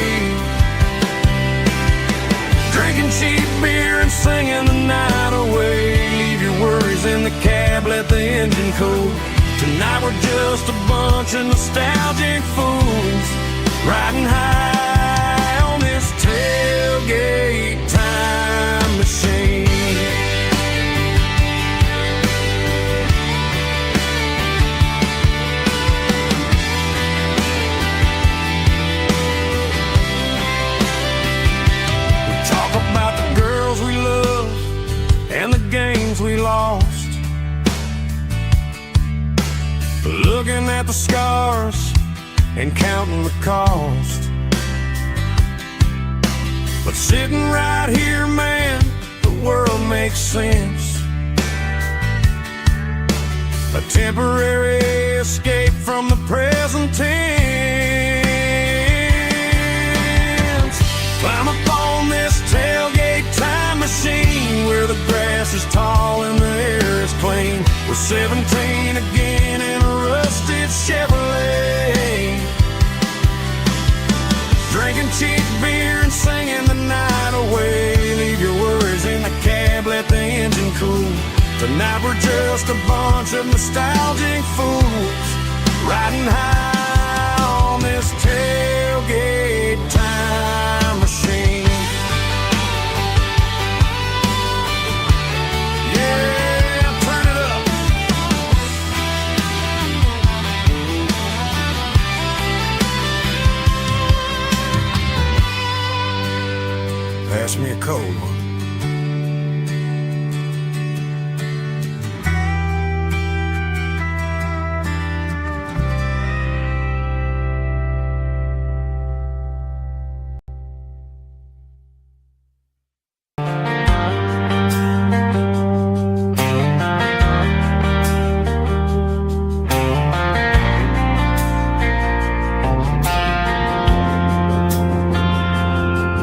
drinking cheap beer and singing the night away. Leave your worries in the cab, let the engine cool. Tonight we're just a bunch of nostalgic fools, riding high on this tailgate time machine. We talk about the girls we love and the games we lost, looking at the scars and counting the cost. But sitting right here, man, the world makes sense. A temporary escape from the present tense. Climb up on this tailgate time machine where the grass is tall and the air is clean. We're 17 again in a rusted Chevrolet, drinking cheap beer and singing the night away. Leave your worries in the cab, let the engine cool. Tonight we're just a bunch of nostalgic fools, riding high on this tailgate time machine. Pass me a cold one.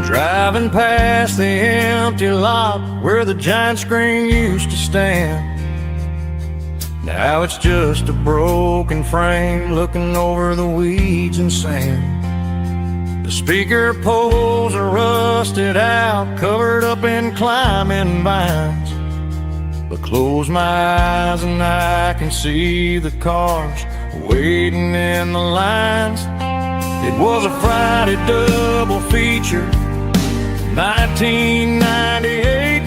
Driving past the empty lot where the giant screen used to stand. Now it's just a broken frame looking over the weeds and sand. The speaker poles are rusted out, covered up in climbing vines. But close my eyes and I can see the cars waiting in the lines. It was a Friday double feature, 1998.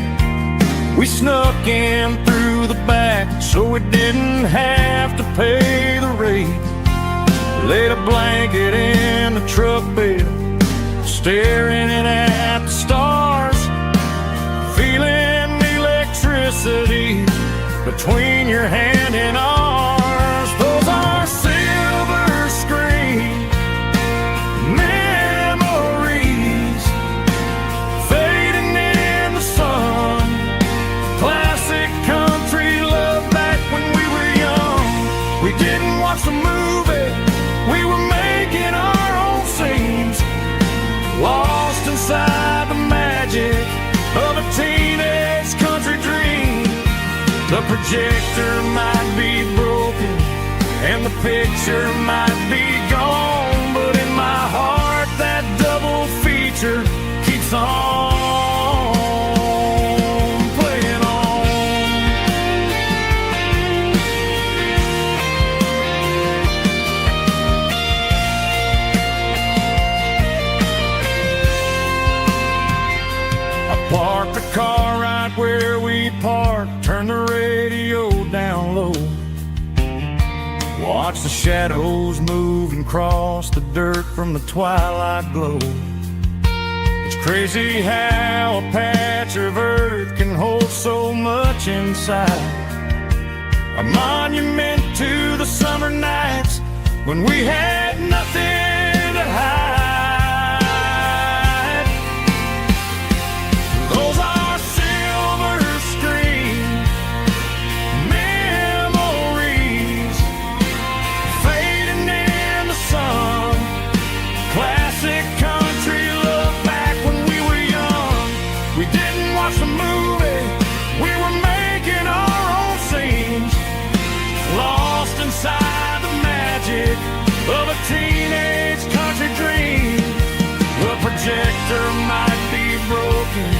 We snuck in through the back so we didn't have to pay the rate. Laid a blanket in the truck bed, staring at the stars, feeling the electricity between your hand and ours. Those are silver screen memories fading in the sun. Classic country love back when we were young. We didn't watch the movie, we were making our own scenes, lost inside the magic of a teenage country dream. The projector might be broken and the picture might be gone, but in my heart that double feature keeps on playing on. watch the shadows move and cross the dirt from the twilight glow. It's crazy how a patch of earth can hold so much inside. A monument to the summer nights when we had nothing to hide. Those are silver screen memories fading in the sun. Classic country look back when we were young. We didn't watch the movie, we were making our own scenes, lost inside the magic of a teenage country dream. The projector might be broken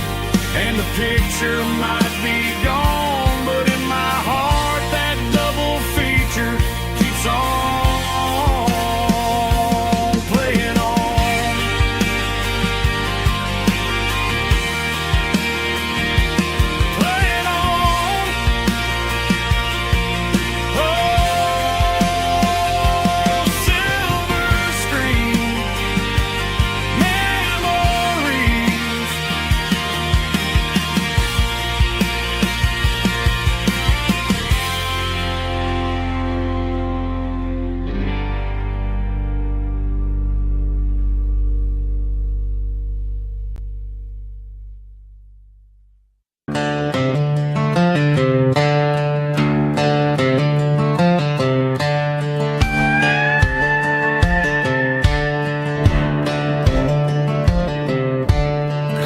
and the picture might be gone, but in my heart that double feature keeps on playing on. Playing on. Oh, silver screen memories.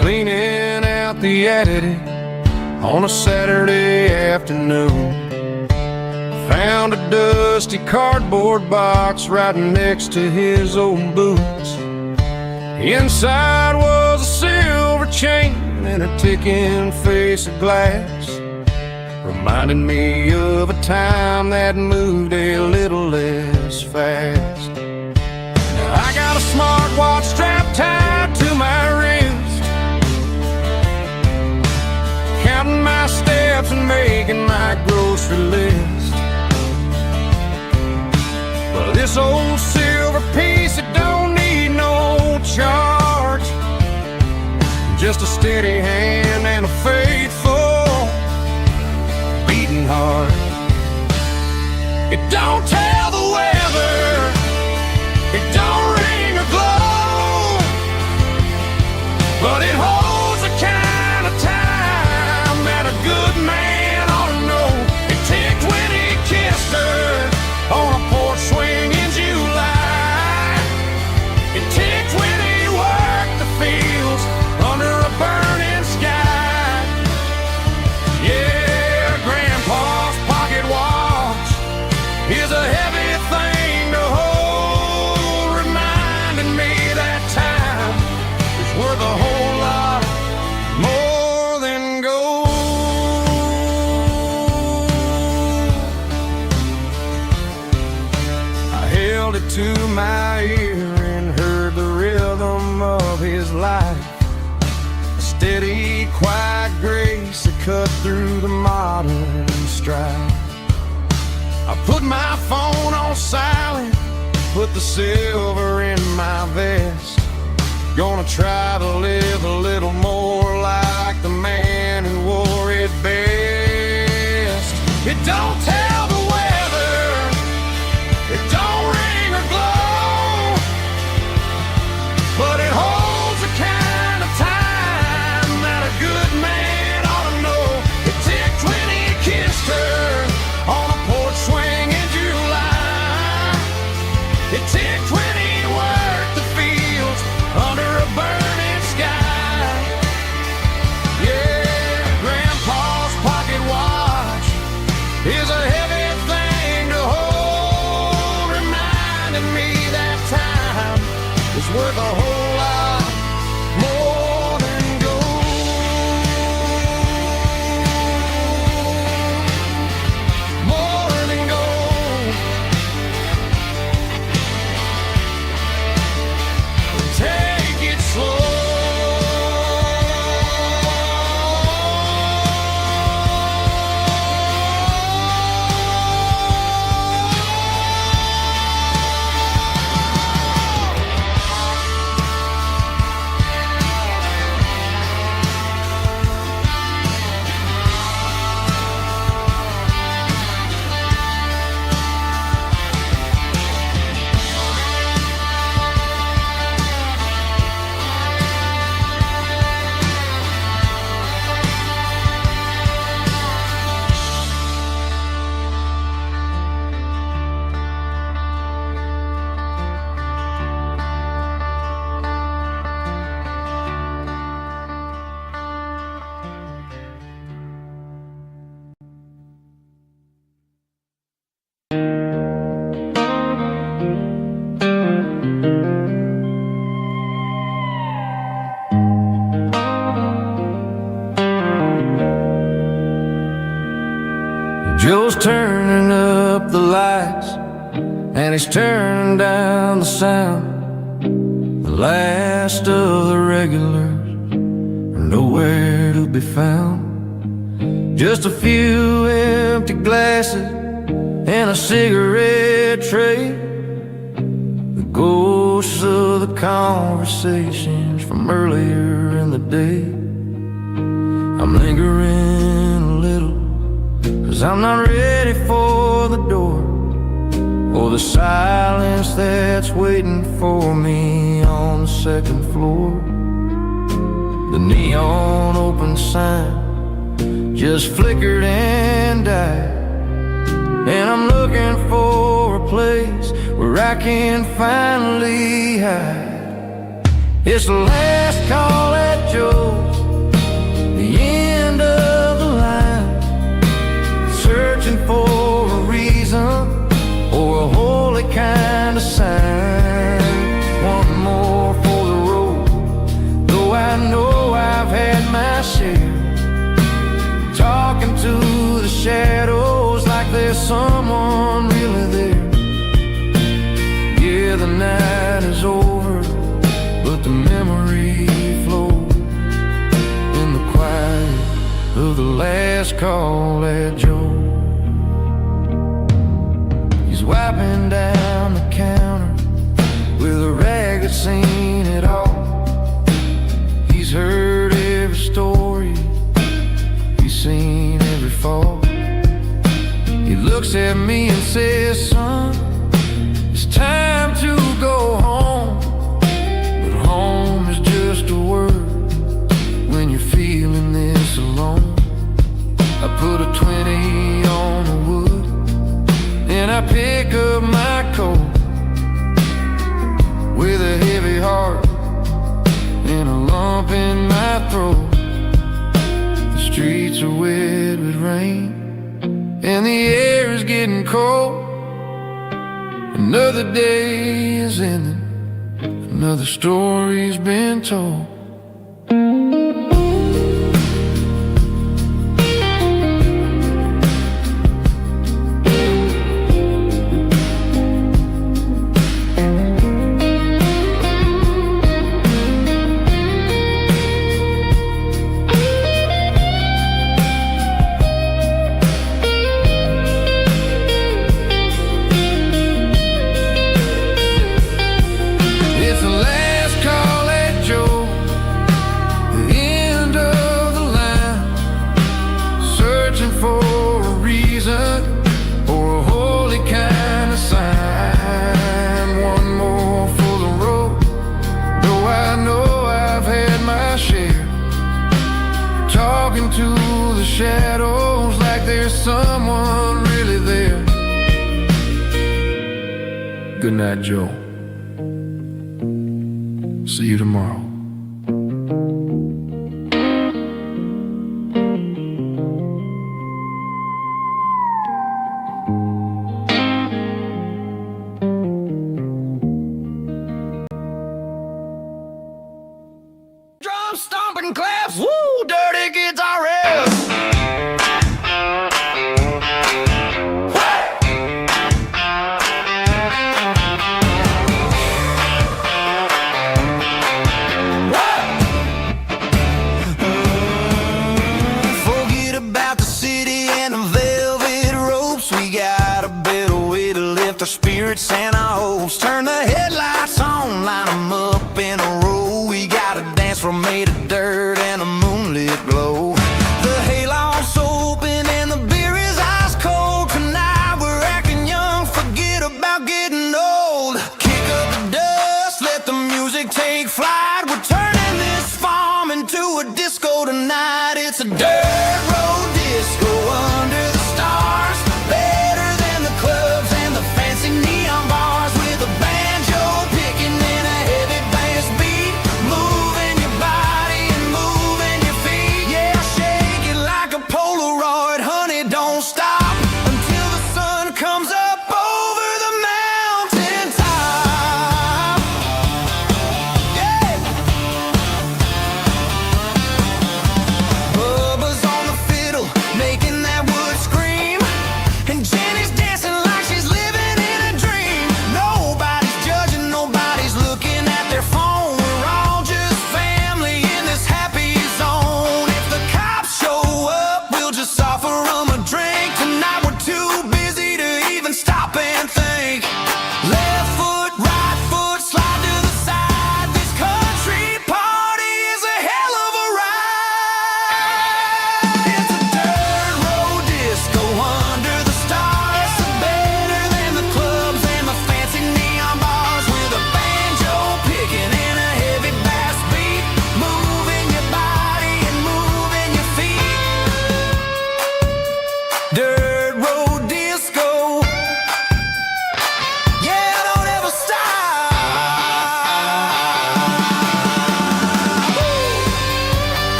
Cleaning out the attic on a Saturday afternoon, found a dusty cardboard box right next to his old boots. Inside was a silver chain and a ticking face of glass, reminding me of a time that moved a little less fast. Now I got a smartwatch strapped tied to my wrist, counting my steps and making my grocery list. But this old silver piece, it don't need no charge, just a steady hand and a faithful beating heart. It don't tell the weather, it don't ring or glow, but it holds the kind of time that a good man ought to know. It ticked when he kissed her on a porch swing in July. It ticked when he worked the fields under a burning sky. Yeah, Grandpa's pocket watch is a heavy thing to hold, reminding me that time is worth a whole lot more than gold. I held it to my ear and heard the rhythm of his life, a steady, quiet grace that cut through the modern strife. I put my phone on silent, put the silver in my vest. Gonna try to live a little more like the man who wore it best. It don't tell the weather, it don't ring or glow, but it holds the kind of time that a good man ought to know. It ticked when he kissed her on a porch swing in July. It ticked when he worked the fields under a burning sky. Yeah, Grandpa's pocket watch is a heavy turning up the lights, and he's turning down the sound. The last of the regulars are nowhere to be found. Just a few empty glasses and a cigarette tray, the ghosts of the conversations from earlier in the day. I'm lingering a little, 'cause I'm not ready for the door, or the silence that's waiting for me on the second floor. The neon open sign just flickered and died, and I'm looking for a place where I can finally hide. It's the last call at Joe's, the end of the line, searching for a reason or a holy kind of sign. One more for the road, though I know I've had my share, talking to the shadows like there's someone really there. Yeah, the night is over, but the memory flows in the quiet of the last call at Joe. He's wiping down the counter with a rag that's seen it all. He's heard every story, he's seen every fall. He looks at me and says, son, it's time to go home. But home is just a word when you're feeling this alone. I put a 20 on the wood, and I pick up my coat with a heavy heart and a lump in my throat. The streets are wet with rain, and the air is getting cold. Another day is ending, another story's been told. To the shadows like there's someone really there. Good night, Joe. See you tomorrow. Drum stomping claps, woo, dirty guitar riffs. Forget about the city and the velvet ropes. We got a better way to lift our spirits and our hopes. Turn the headlights on, line them up in a row. We got a dance floor made of dirt and a moonlit glow. The halo's open and the beer is ice cold. Tonight we're acting young, forget about getting old. Kick up the dust, let the music take flight. We're turning this farm into a disco tonight. It's a dirt road disco under the stars, better than the clubs and the fancy neon bars, with a banjo picking and a heavy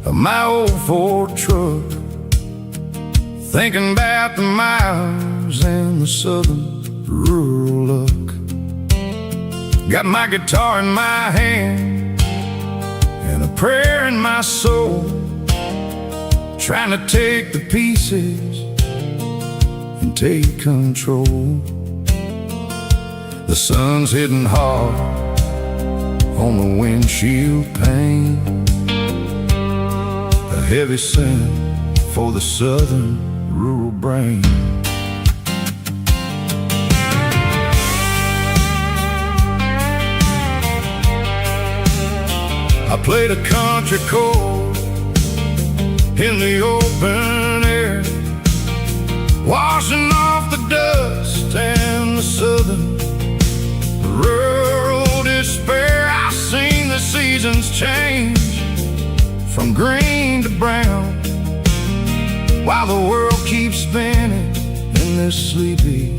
of my old Ford truck, thinking about the miles and the southern rural look. Got my guitar in my hand and a prayer in my soul, trying to take the pieces and take control. The sun's hitting hard on the windshield pane, a heavy scent for the southern rural brain. I played a country chord in the open air, washing off the dust and the southern rural despair. I've seen the seasons change from green to brown, while the world keeps spinning in this sleepy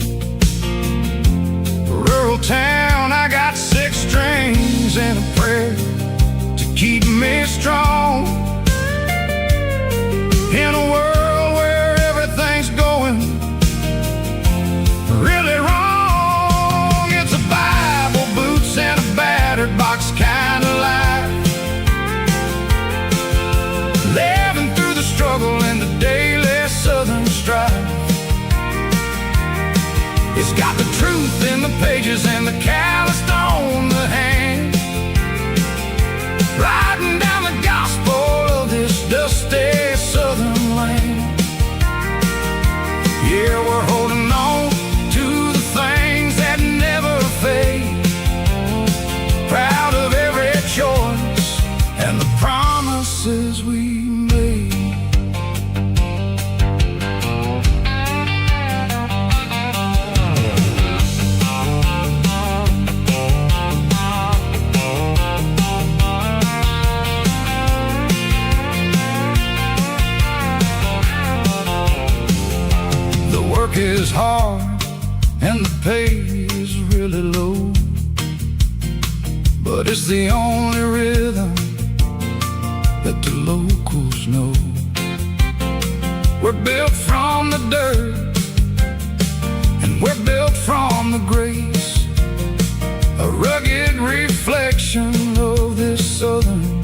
rural town. I got 6 strings and a prayer to keep me strong in a world where everything's going really wrong. It's a Bible, boots, and a battered box kind of life, living through the struggle and the daily southern strife. It's got the truth in the pages and the calloused on the hand, riding down the gospel of this dusty southern land. Yeah, we're holding on to the things that never fade, proud of every choice and the promises we made. Work is hard and the pay is really low, but it's the only rhythm that the locals know. We're built from the dirt and we're built from the grace, a rugged reflection of this southern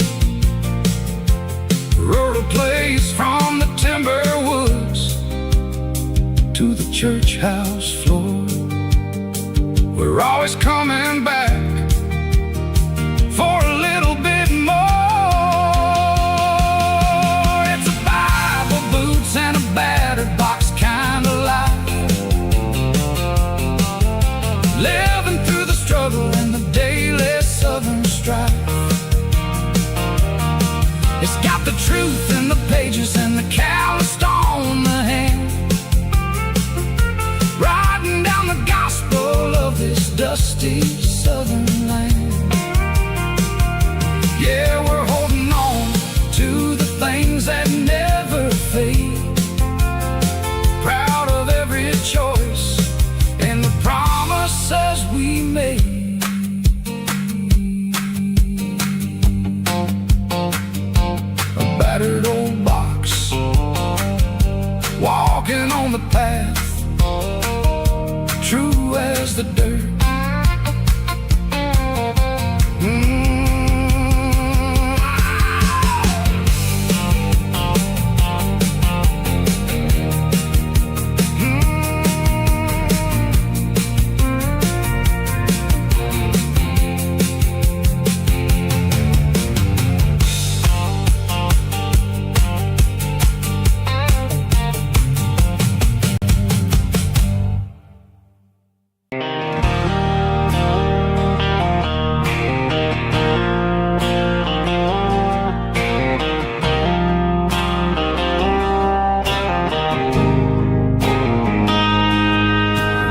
rural place. From the timber woods to the church house floor, we're always coming back for a little bit more. It's a Bible, boots, and a battered box kind of life, living through the struggle and the daily southern strife. It's got the truth in the pages and the calloused on the hand, riding down the gospel of this dusty southern land. Yeah, we're holding on to the things that never fade, proud of every choice and the promises we made. A battered old box, walking on the path, true as the dirt.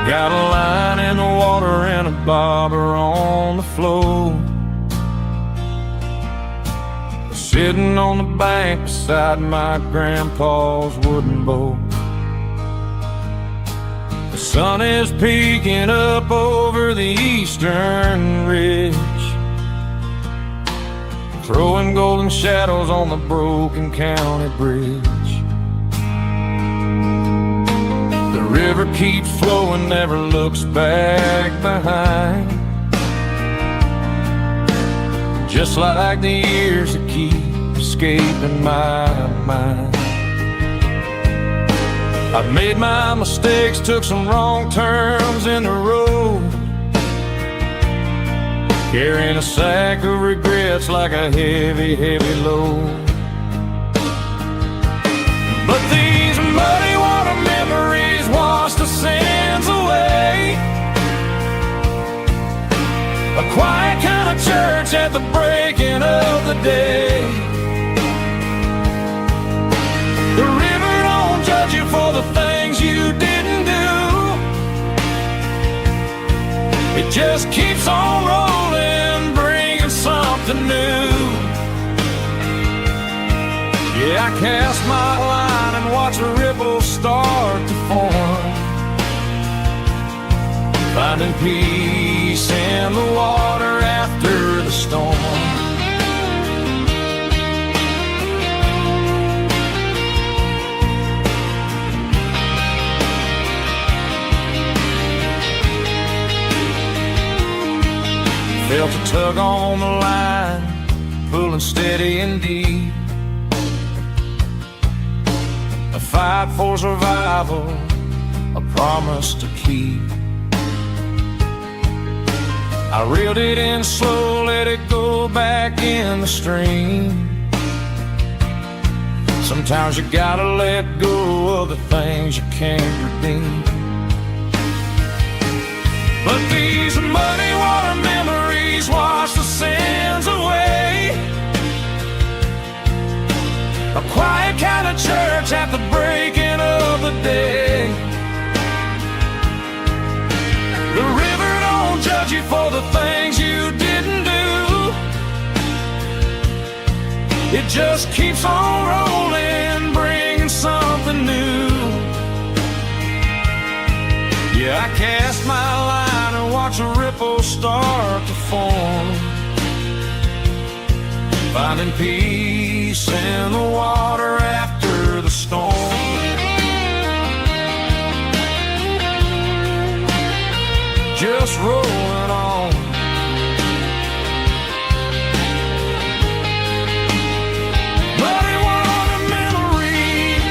Got a line in the water and a bobber on the floor, sitting on the bank beside my grandpa's wooden boat. The sun is peeking up over the eastern ridge, throwing golden shadows on the broken county bridge. The river keeps flowing, never looks back behind, just like the years that keep escaping my mind. I've made my mistakes, took some wrong turns in the road, carrying a sack of regrets like a heavy, heavy load. But these muddy water memories wash the sins away. A quiet kind of church at the breaking of the day. The river don't judge you for the things you didn't do. It just keeps on rolling, bringing something new. Yeah, I cast my line and watch the ripples start to form, finding peace in the water after the storm. Felt a tug on the line, pulling steady and deep. A fight for survival, a promise to keep. I reeled it in slow, let it go back in the stream. Sometimes you gotta let go of the things you can't redeem. But these muddy water memories wash the sins away. A quiet kind of church at the breaking of the day. The river don't judge you for the things you didn't do. It just keeps on rolling, bringing something new. Yeah, I cast my line and watch the ripples start to form, finding peace in the water after the storm. Just rolling on. Muddy water memories.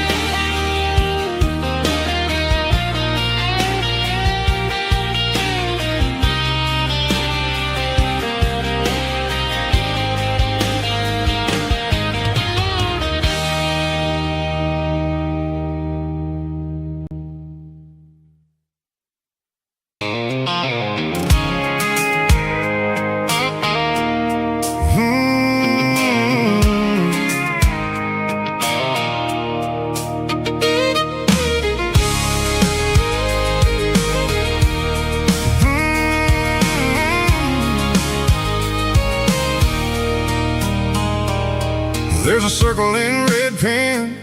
There's a circle in red pen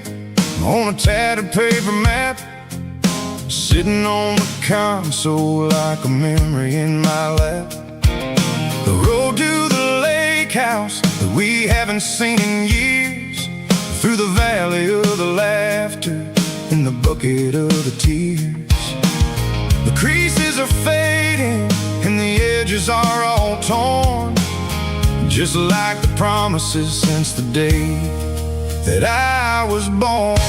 on a tattered paper map, sitting on the console like a memory in my lap. The road to the lake house that we haven't seen in years, through the valley of the laughter in the bucket of the tears. The creases are fading and the edges are all torn, just like the promises since the day that I was born.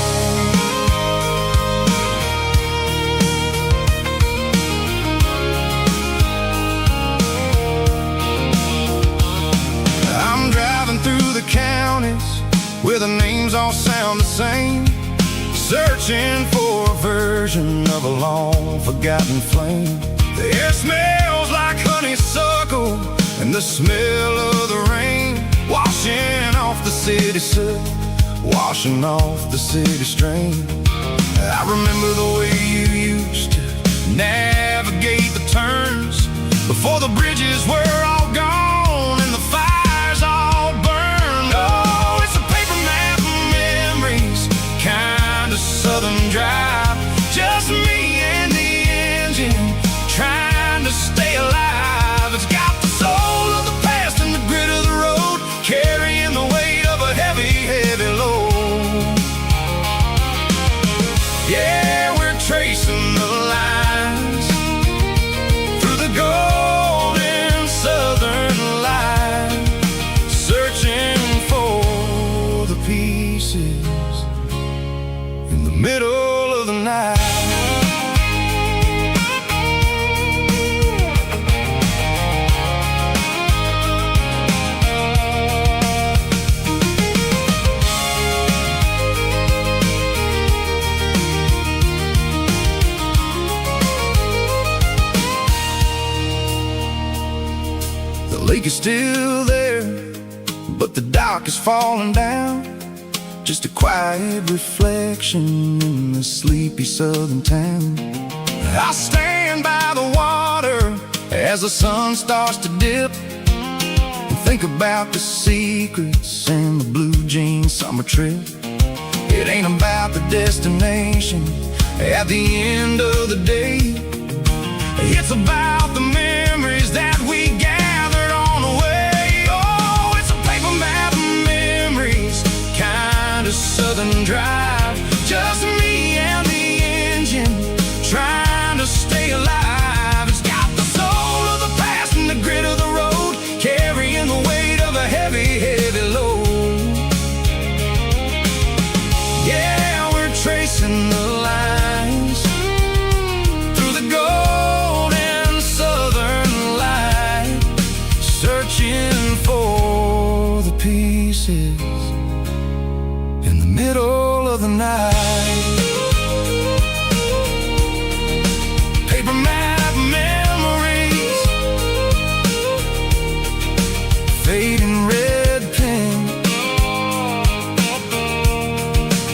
I'm driving through the counties where the names all sound the same, searching for a version of a long forgotten flame. The air smells like honeysuckle and the smell of the rain, washing off the city soot, washing off the city strain. I remember the way you used to navigate the turns before the bridges were all gone and the fires all burned. Oh, it's a paper map of memories, kind of southern drive, just me and the engine trying to stay alive. It's got the soul of the past and the grit of the road, carrying pieces in the middle of the night. The lake is still there, but the dock is falling down. Just a quiet reflection in the sleepy southern town. I stand by the water as the sun starts to dip, and think about the secrets and the blue jean summer trip. It ain't about the destination at the end of the day. It's about the memories that we gathered on the way. Oh, it's a paper map of memories, kind of southern drive. Just me and the engine, trying to stay alive. It's got the soul of the past and the grit of the road, carrying the weight of a heavy, heavy load. Yeah, we're tracing the lines through the golden southern light, searching for the pieces in the middle of the night. Paper map memories, fading red pen,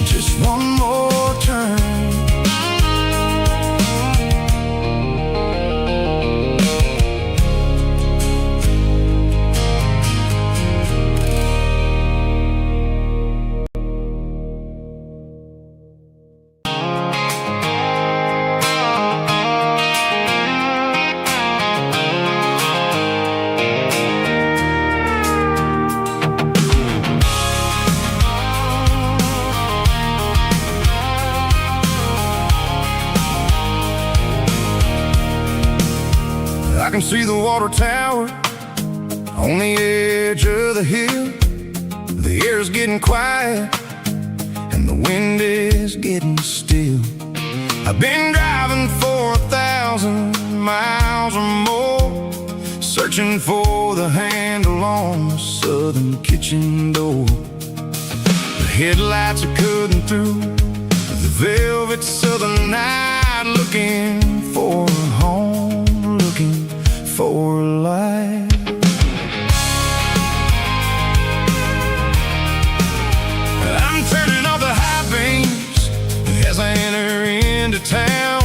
just one more turn. I can see the water tower on the edge of the hill. The air's getting quiet and the wind is getting still. I've been driving for 1,000 miles or more, searching for the handle on the southern kitchen door. The headlights are cutting through the velvet southern night, looking for a home, looking for a life. I'm turning off the high beams as I enter into town,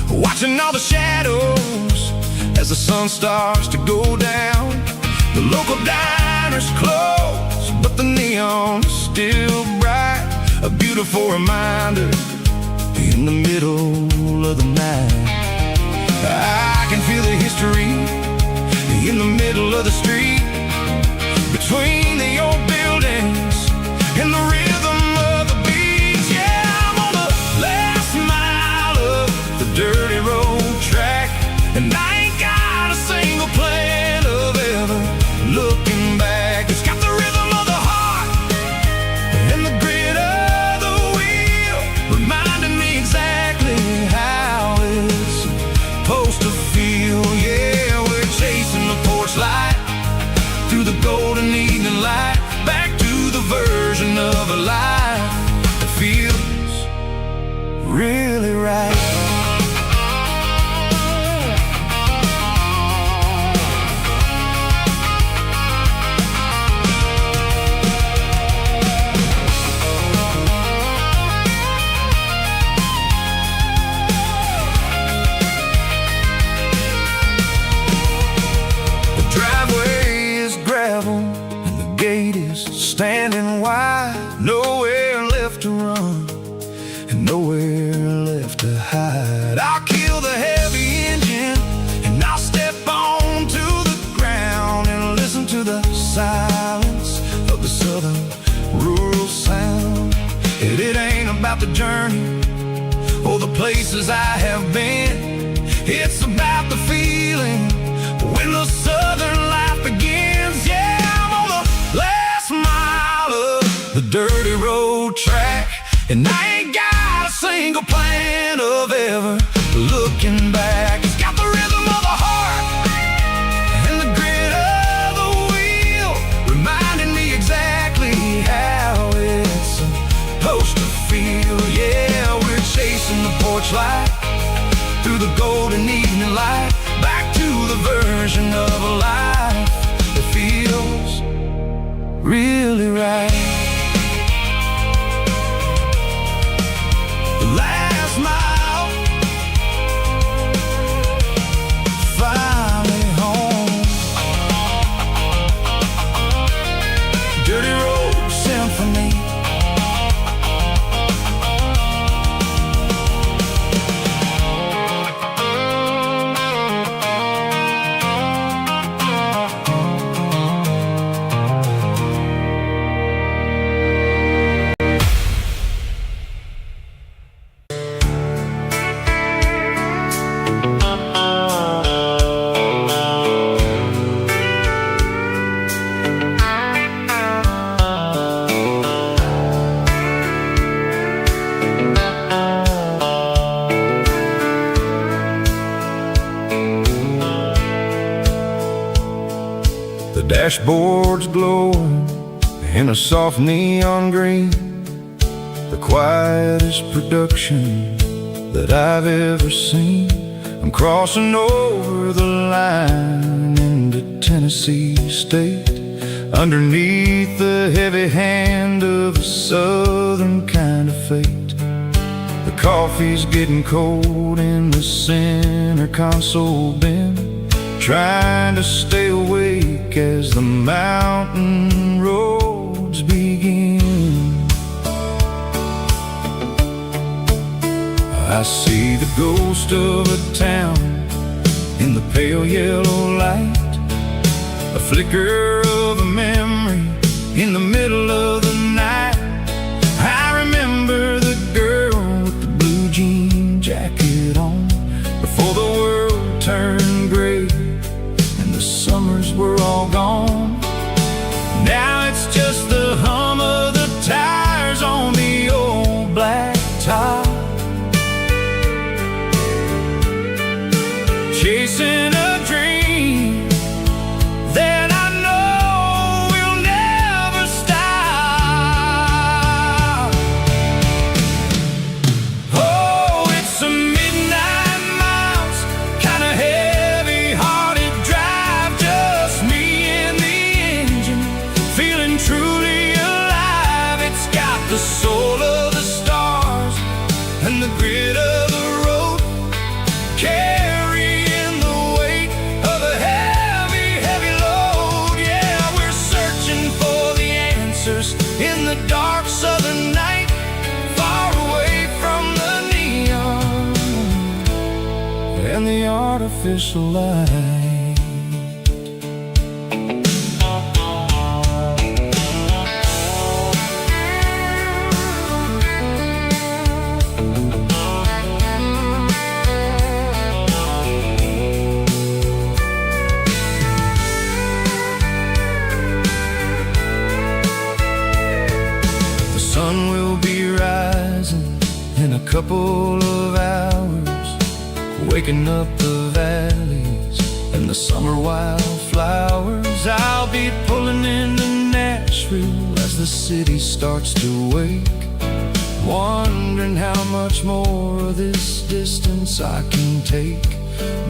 watching all the shadows as the sun starts to go down. The local diner's closed, but the neon is still bright, a beautiful reminder in the middle of the night. I can feel the history in the middle of the street, between the old buildings and the rhythm of the beat. Yeah, I'm on the last mile of the dirty road track, and I ain't got a single plan of ever looking back. It's got the rhythm of the heart and the grit of the wheel, reminding me exactly how it's supposed to feel. Yeah, we're chasing the porch light through the golden evening light, back to the version of a life that feels really right. Standing wide, nowhere left to run and nowhere left to hide. I'll kill the heavy engine and I'll step onto the ground and listen to the silence of the southern rural sound. It ain't about the journey or the places I have been, it's about the feeling when the southern life begins. Yeah, I'm on the last mile of the dirty road track. And I ain't got a single plan of ever looking back. It's got the rhythm of a heart and the grit of the wheel, reminding me exactly how it's supposed to feel. Yeah, we're chasing the porch light through the golden evening light, back to the version of a life that feels really right. The last mile, finally home. Dirty road symphony. Dashboard's glowing in a soft neon green, the quietest production that I've ever seen. I'm crossing over the line into Tennessee State, underneath the heavy hand of a southern kind of fate. The coffee's getting cold in the center console bin, trying to stay awake as the mountain roads begin. I see the ghost of a town in the pale yellow light, a flicker of a memory in the middle of the night. I remember the girl with the blue jean jacket on, before the world turned gray and the summers were all gone. Now it's just the hum of the tires on the old black top, chasing a dream that I know will never stop. Oh, it's a midnight miles, kind of heavy-hearted drive, just me and the engine, feeling truly alive. It's got the soul of the stars and the grit of the road, carrying the weight of a heavy, heavy load. Yeah, we're searching for the answers in the dark southern night, far away from the neon and the artificial light. The sun will be rising in a couple of hours, waking up the valleys and the summer wildflowers. I'll be pulling into Nashville as the city starts to wake, wondering how much more of this distance I can take.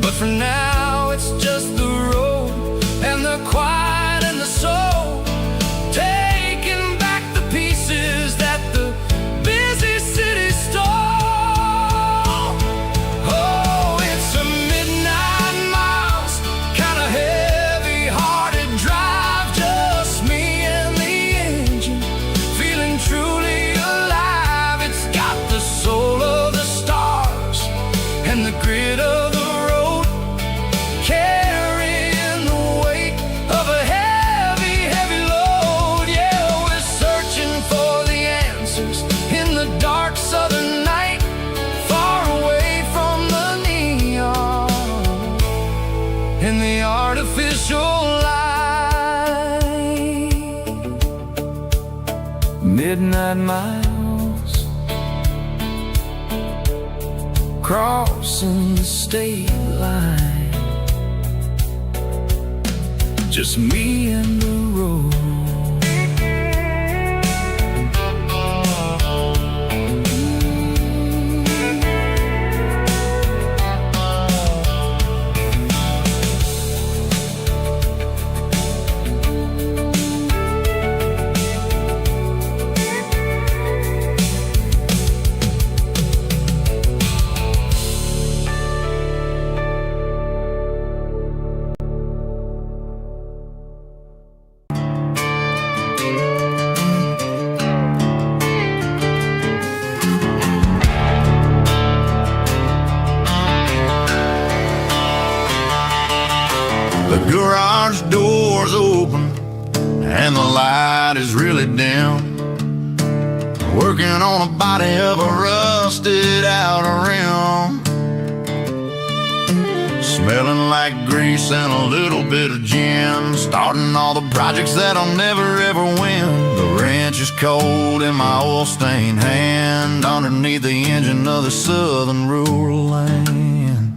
But for now it's just the road and the quiet and the soul, taking back the pieces that the busy city stole. Oh, it's a midnight miles, kind of heavy-hearted drive, just me and the engine, feeling truly alive. It's got the soul of the stars and the grit of the road, carrying the weight of a heavy, heavy midnight miles, crossing the state line, just me and the road. The garage door's open and the light is really dim. Working on a body of a rusted out rim, smelling like grease and a little bit of gin. Starting all the projects that I'll never ever win. The wrench is cold in my oil-stained hand, underneath the engine of the southern rural land.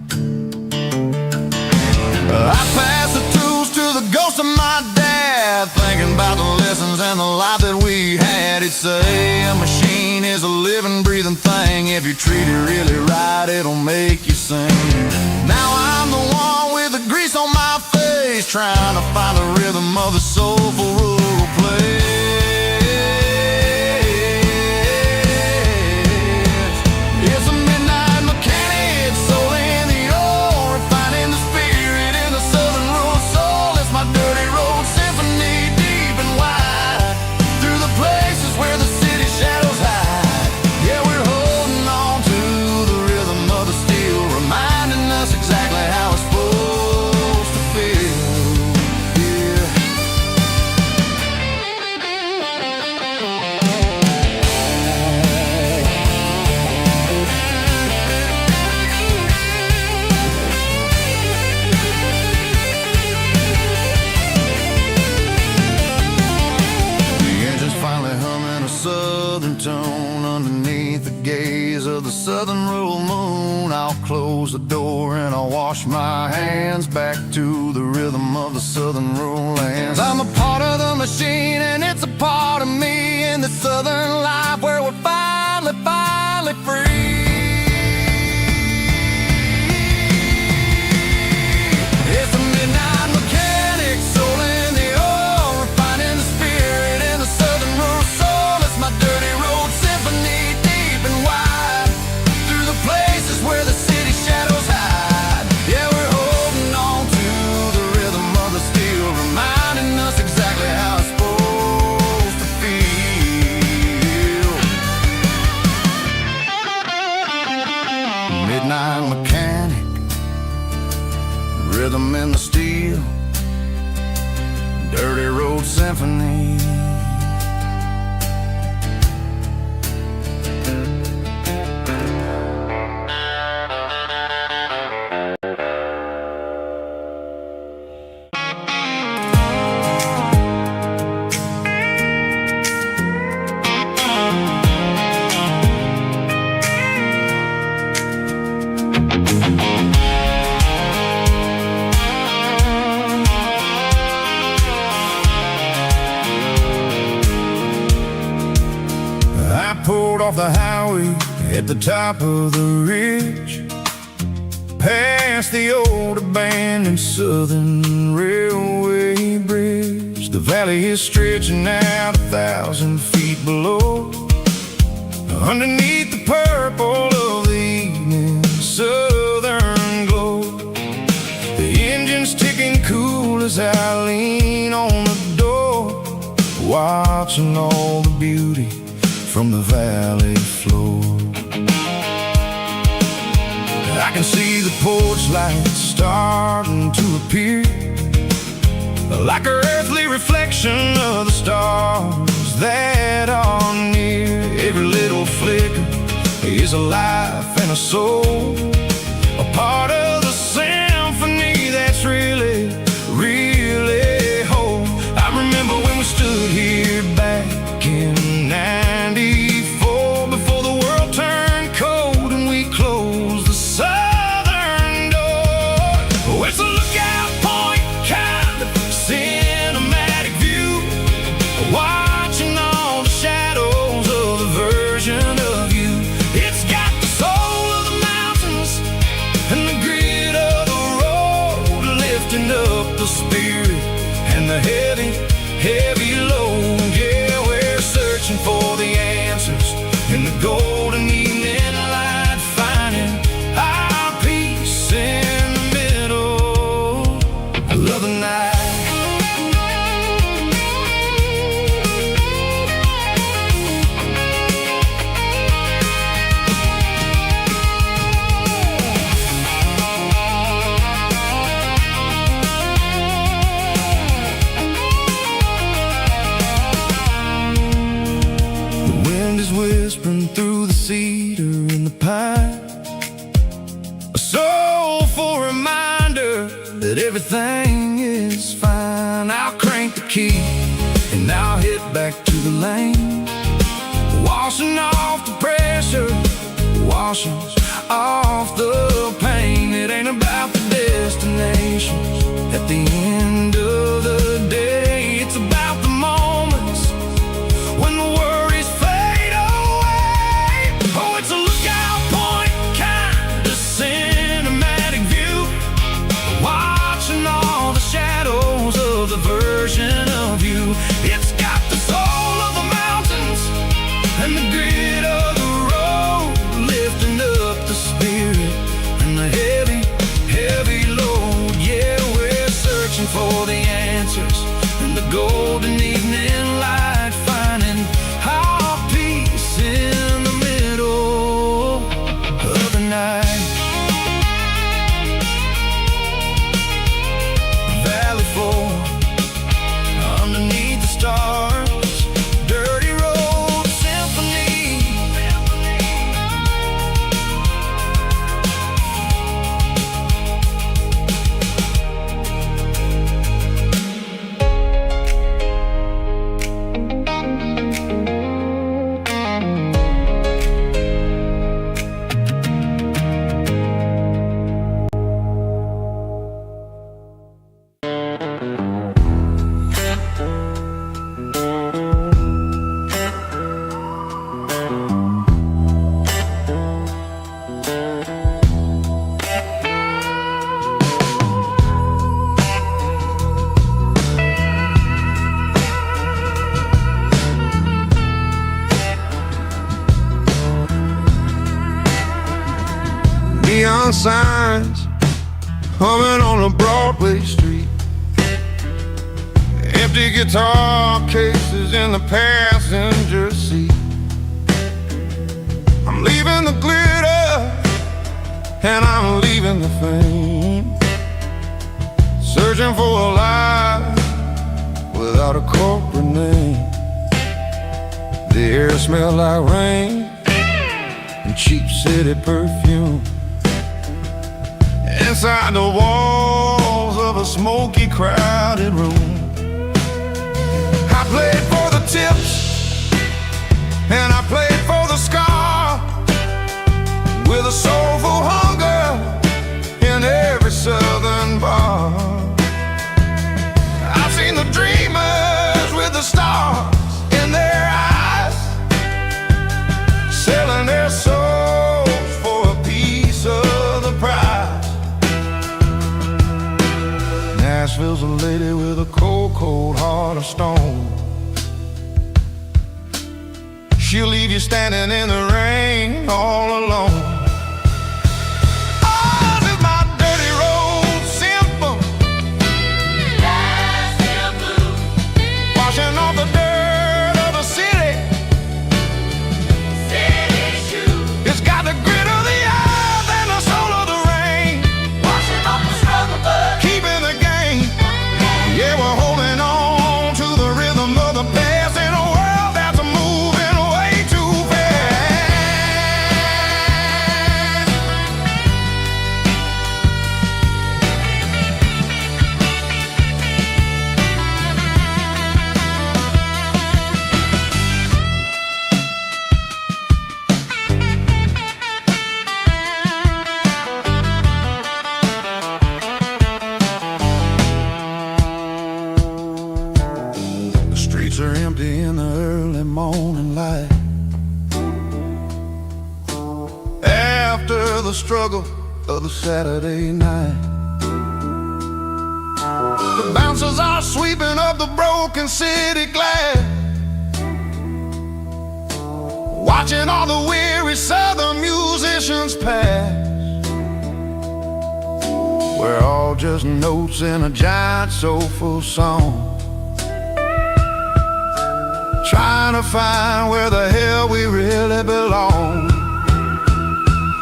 I pass the tools to the ghost of my dad, thinking about the lessons and the life that we had. He'd say a machine is a living, breathing thing. If you treat it really right, it'll make you sing. Now I'm the one with the grease on my face, trying to find the rhythm of the soulful rural place. It's a midnight mechanic, soul in the ore, refining the spirit in the southern rural soul. It's my dirty road symphony, deep and wide, through the places where the city shadows hide. Yeah, we're holding on to the rhythm of the steel, reminding us exactly how it's supposed to feel. Yeah. The engine's finally humming a southern tone underneath the gaze of the southern rural moon. I'll close the door and I'll wash my hands, back to the rhythm of the southern rural lands. I'm a part of the machine and it's a part of me, in the southern life where we're finally free. It's a midnight mechanic, soul in the ore, refining the spirit in the southern rural soul. It's my dirty road symphony, deep and wide, through the places where the city shadows hide. Yeah, we're holding on to the rhythm of the steel, reminding us exactly how it's supposed to feel. Midnight mechanic, rhythm in the steel, dirty road symphony. I pulled off the highway at the top of the ridge, past the old abandoned southern railway bridge. The valley is stretching out 1,000 feet below, underneath the purple of the evening southern glow. The engine's ticking cool as I lean on the door, watching all the beauty from the valley floor. I can see the porch lights starting to appear, like an earthly reflection of the stars that are near. Every little flicker is a life and a soul, a part of the symphony that's really whole. I remember when we stood here back in 9 whispering through the cedar and the pine. A soulful reminder that everything is fine. I'll crank the key and I'll hit back to the lane, washing off the pressure, washing off the pain. It ain't about the destinations at the end of the day. It's about the moments when the worries fade away. Oh, it's a lookout point, kind of cinematic view, watching all the shadows of the version of you. It's got the soul of the mountains and the grit of the road, lifting up the spirit and the heavy, heavy load. Yeah, we're searching for the answers in the golden evening light, finding our peace in the middle of the night. Valley floor, underneath the stars, dirty road symphony. Neon signs humming on a Broadway street, empty guitar cases in the passenger seat. I'm leaving the glitter and I'm leaving the fame, searching for a life without a corporate name. The air smells like rain and cheap city perfume. Inside the walls of a smoky, crowded room, I played for the tips and I played for the scar, with a soulful hunger in every southern bar. I've seen the dreamers with the stars in their eyes, selling their souls for a piece of the prize. Nashville's a lady with a cold, cold heart of stone. She'll leave you standing in the rain all alone. Oh, this is my dirty road symphony, Nashville blues, washing off the dirt of the city, city shoes. It's got the grit of the earth and the soul of the rain, washing off the struggle but keeping the game. Yeah, we're holding on to the rhythm of the past in a world that's moving way too fast. The streets are empty in the early morning light, after the struggle of the Saturday night. The bouncers are sweeping up the broken city glass, watching all the weary southern musicians pass. We're all just notes in a giant soulful song, trying to find where the hell we really belong.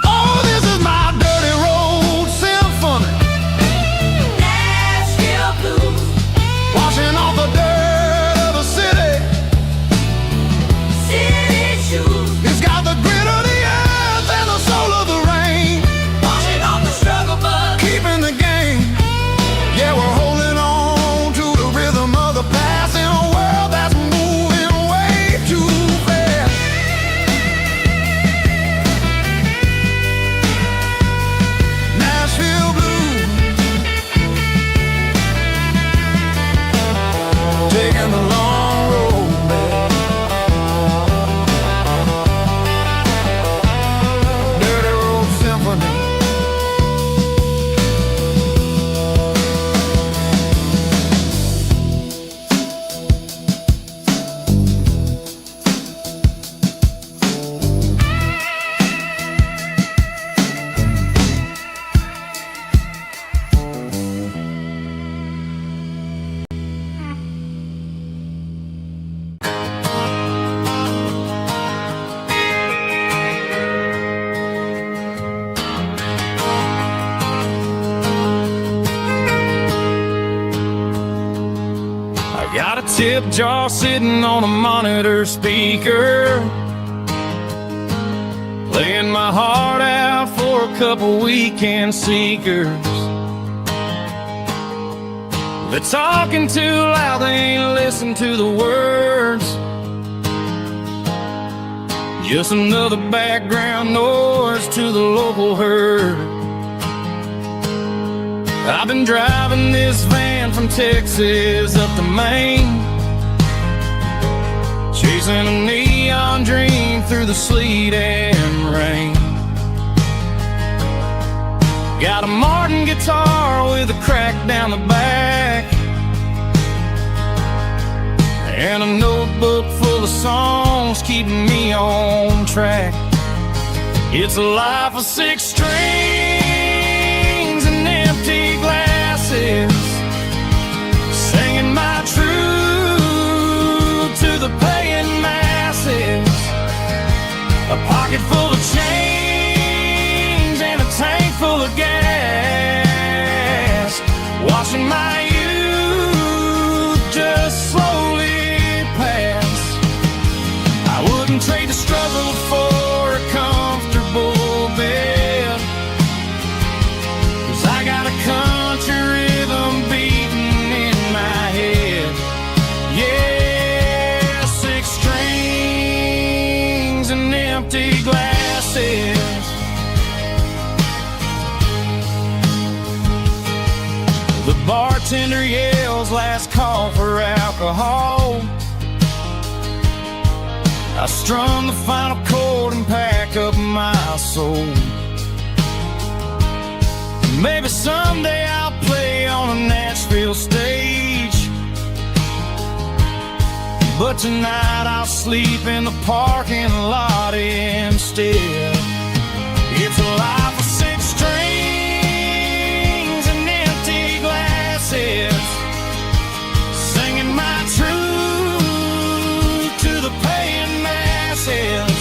Oh, this is my dirty road symphony, Nashville blues, washing off the dirt of the city, city shoes. tip jar sitting on a monitor speaker, laying my heart out for a couple weekend seekers. They're talking too loud, they ain't listen to the words. Just another background noise to the local herd. I've been driving this van from Texas up to Maine, chasing a neon dream through the sleet and rain. Got a Martin guitar with a crack down the back, and a notebook full of songs keeping me on track. It's a life of 6 strings and empty glasses, singing my truth to the paying masses. A pocket full of change and a tank full of gas, watching my youth just slowly pass. I wouldn't trade the struggle for a comfortable bed, 'cause I got a country rhythm beating in my head. Yeah, 6 strings and empty glasses. The bartender yells last call for alcohol. I strum the final chord and pack up my soul. Maybe someday I'll play on a Nashville stage, but tonight I'll sleep in the parking lot instead. It's a life of 6 strings and empty glasses, singing my truth to the paying masses.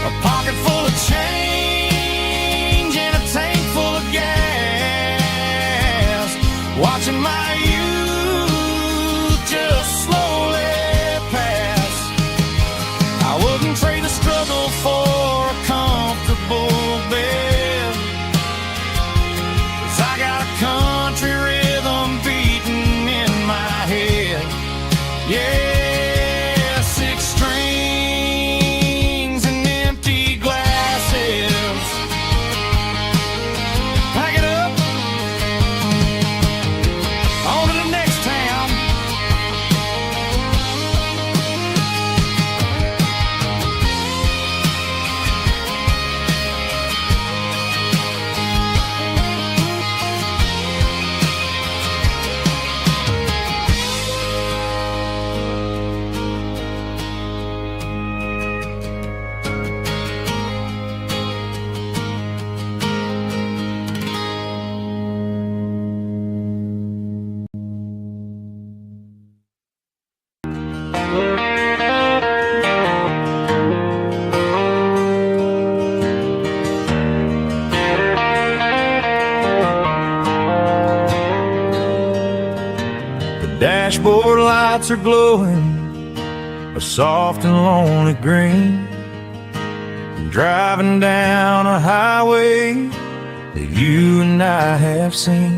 A pocket full of change and a tank full of gas, watching my youth just slowly pass. I wouldn't trade the struggle for a comfortable bed, 'cause I got a country rhythm beating in my head. Yeah, 6 strings and empty glasses. Pack it up, on to the next town. Dashboard lights are glowing a soft and lonely green, driving down a highway that you and I have seen.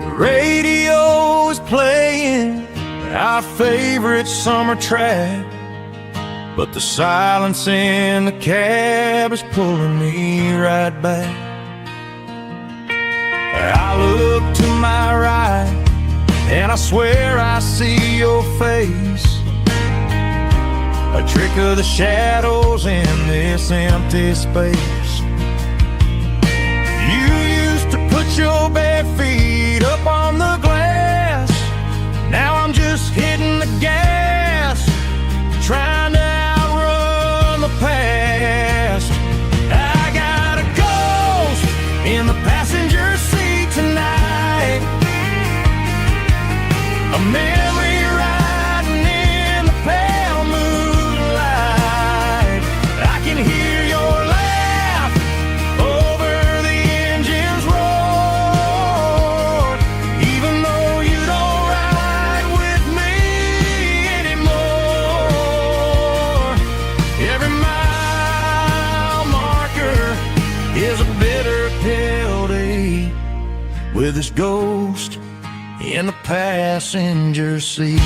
The radio is playing our favorite summer track, but the silence in the cab is pulling me right back. I look to my right and I swear I see your face, a trick of the shadows in this empty space. You used to put your bare feet up on the glass, now I'm just hitting the gas, trying to outrun the past. I got a ghost in the passenger seat tonight, a memory riding in the pale moonlight. I can hear your laugh over the engine's roar, even though with his ghost in the passenger seat.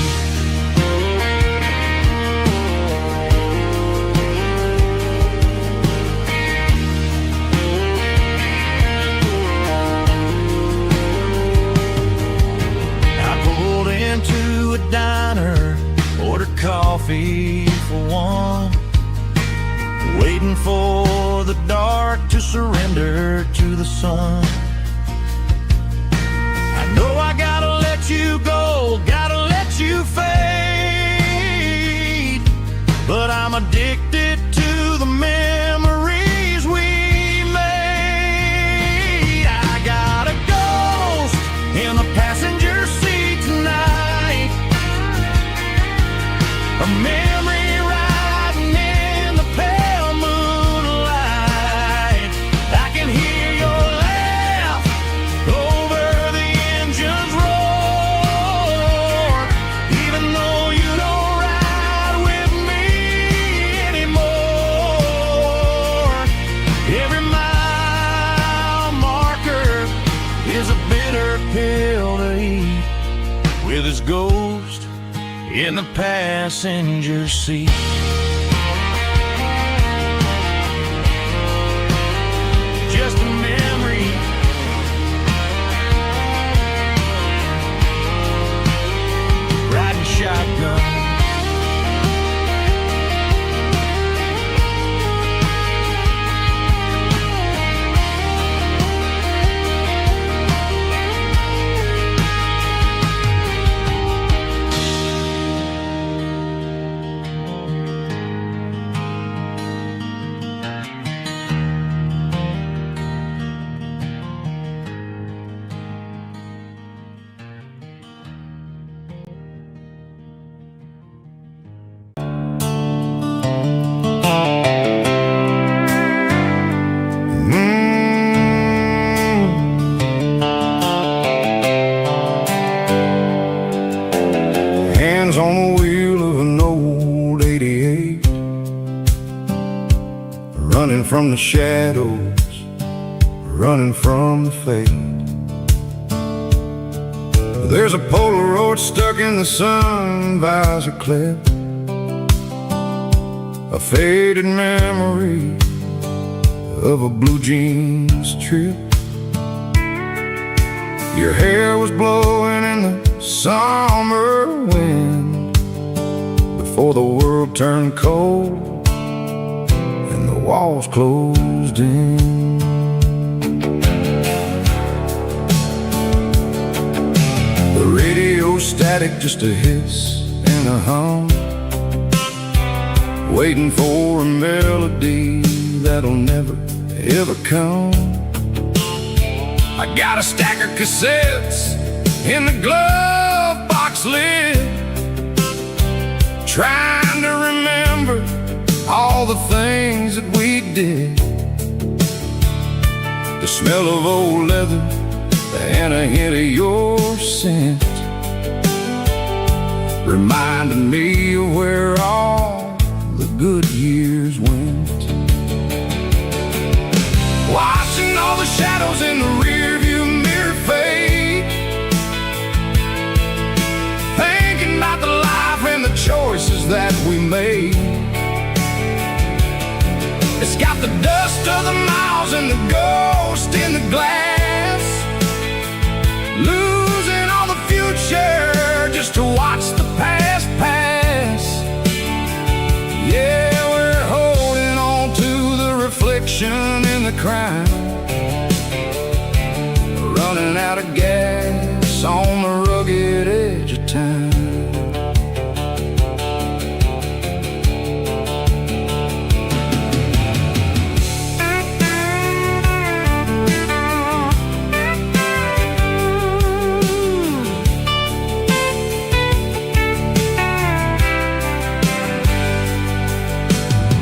I pulled into a diner, ordered coffee for one, waiting for the dark to surrender to the sun. I know I gotta let you go, gotta let you fade, but I'm addicted to the memories we made. I got a ghost in the passenger seat tonight, a memory riding in the pale moonlight. I can hear your laugh over the engine's roar, even though you don't ride with me anymore. Every mile marker is a bitter pill to eat, with his ghost in the passenger seat. Just a memory, riding shotgun. Hands on the wheel of an old 88, running from the shadows, running from the fate. There's a Polaroid stuck in the sun visor clip, a faded memory of a blue jeans trip. Your hair was blowing in the summer wind before the world turned cold and the walls closed in. The radio static, just a hiss and a hum, waiting for a melody that'll never ever come. I got a stack of cassettes in the glove box lid, trying to remember all the things that we did. The smell of old leather and a hint of your scent reminded me of where all the good years went. Watching all the shadows in the rearview mirror fade, thinking about the life and the choices that we made. It's got the dust of the miles and the ghost in the glass, losing all the future just to watch the past pass. Yeah, we're holding on to the reflection in the crime, running out of gas on the rugged edge of time.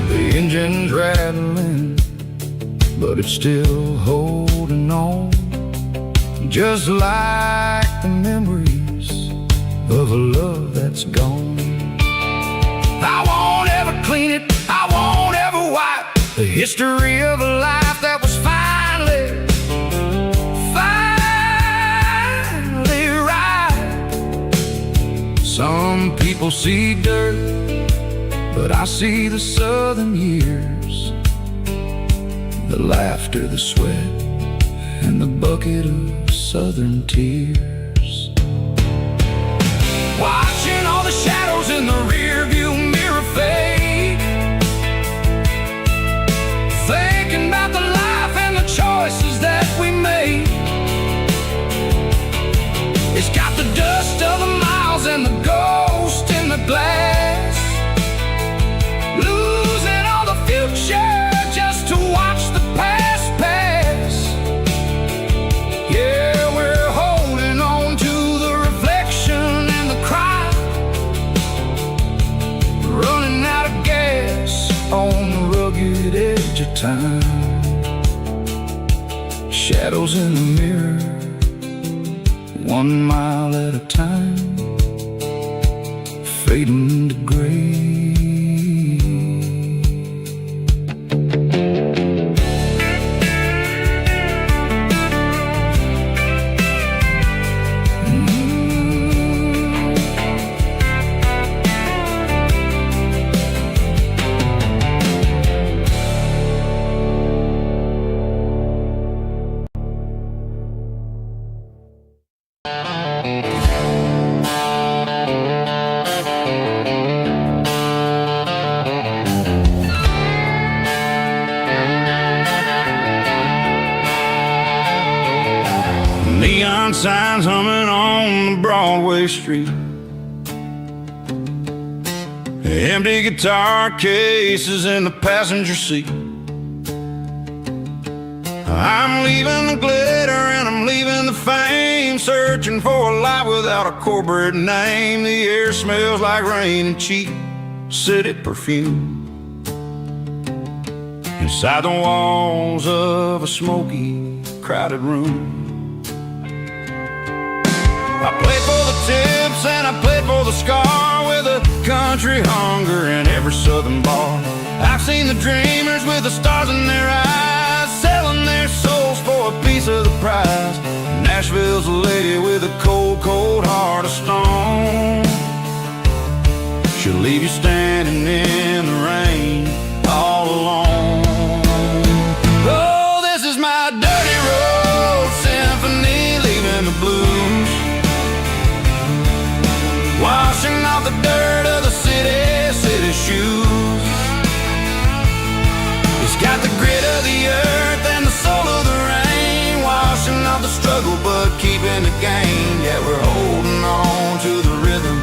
The engine's rattling, but it's still holding on, just like the memories of a love that's gone. I won't ever clean it, I won't ever wipe the history of a life that was finally Some people see dirt, but I see the southern years, the laughter, the sweat, and the bucket of southern tears. Watching all the shadows in the rearview mirror fade, thinking about the life and the choices that we made. It's got the dust of the miles and the ghost in the glass, losing all the future just to watch the past pass. Yeah, we're holding on to the reflection and the cry, running out of gas on the rugged edge of time. Shadows in the mirror, 1 mile at a time, fading to gray. Neon signs humming on the Broadway street, empty guitar cases in the passenger seat. I'm leaving the glitter and I'm leaving the fame, searching for a life without a corporate name. The air smells like rain and cheap city perfume inside the walls of a smoky, crowded room. I played for the tips and I played for the scar, with a country hunger in every southern bar. I've seen the dreamers with the stars in their eyes, selling their souls for a piece of the prize. Nashville's a lady with a cold, cold heart of stone. She'll leave you standing in the rain all alone. Oh, this is my dirty road symphony, leaving the blues, washing off the dirt of the city shoes. It's got the grit of the earth and the soul of the rain, washing off the struggle but keeping the gain. Yeah, we're holding on to the rhythm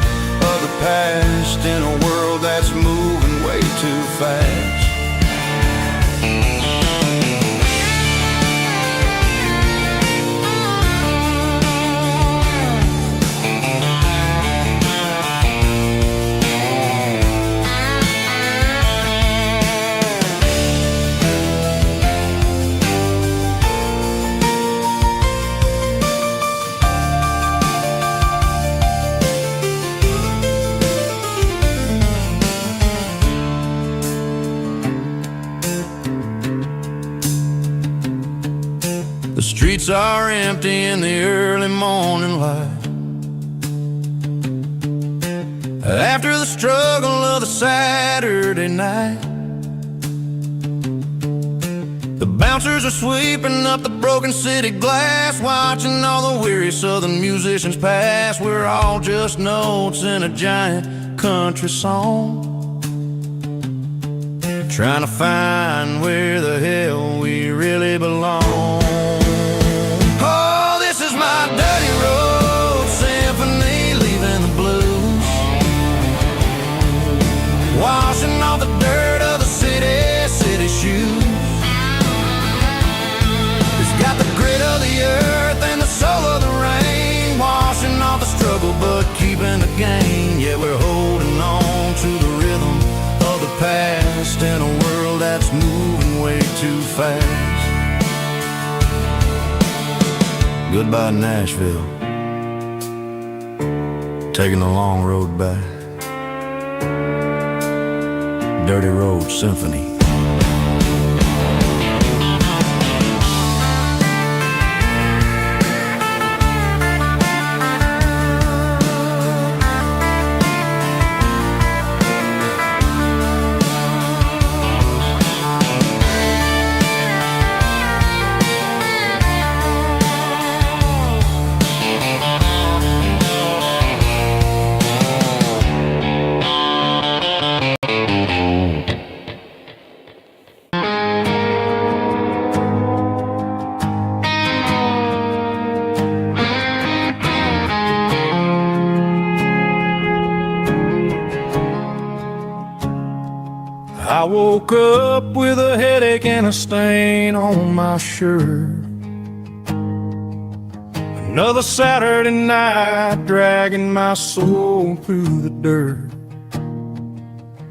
of the past in a world that's moving way too fast. The streets are empty in the early morning light, after the struggle of the Saturday night. The bouncers are sweeping up the broken city glass, watching all the weary southern musicians pass. We're all just notes in a giant country song, trying to find where the hell we really belong. Oh, this is my dirty road symphony, leaving the blues, washing off the dirt of the city shoes. It's got the grit of the earth and the soul of the rain, washing off the struggle but keeping the gain. Yeah, we're holding on to the rhythm of the past in a world that's moving way too fast. Goodbye, Nashville, taking the long road back. Dirty Road Symphony. I woke up with a headache and a stain on my shirt. Another Saturday night dragging my soul through the dirt.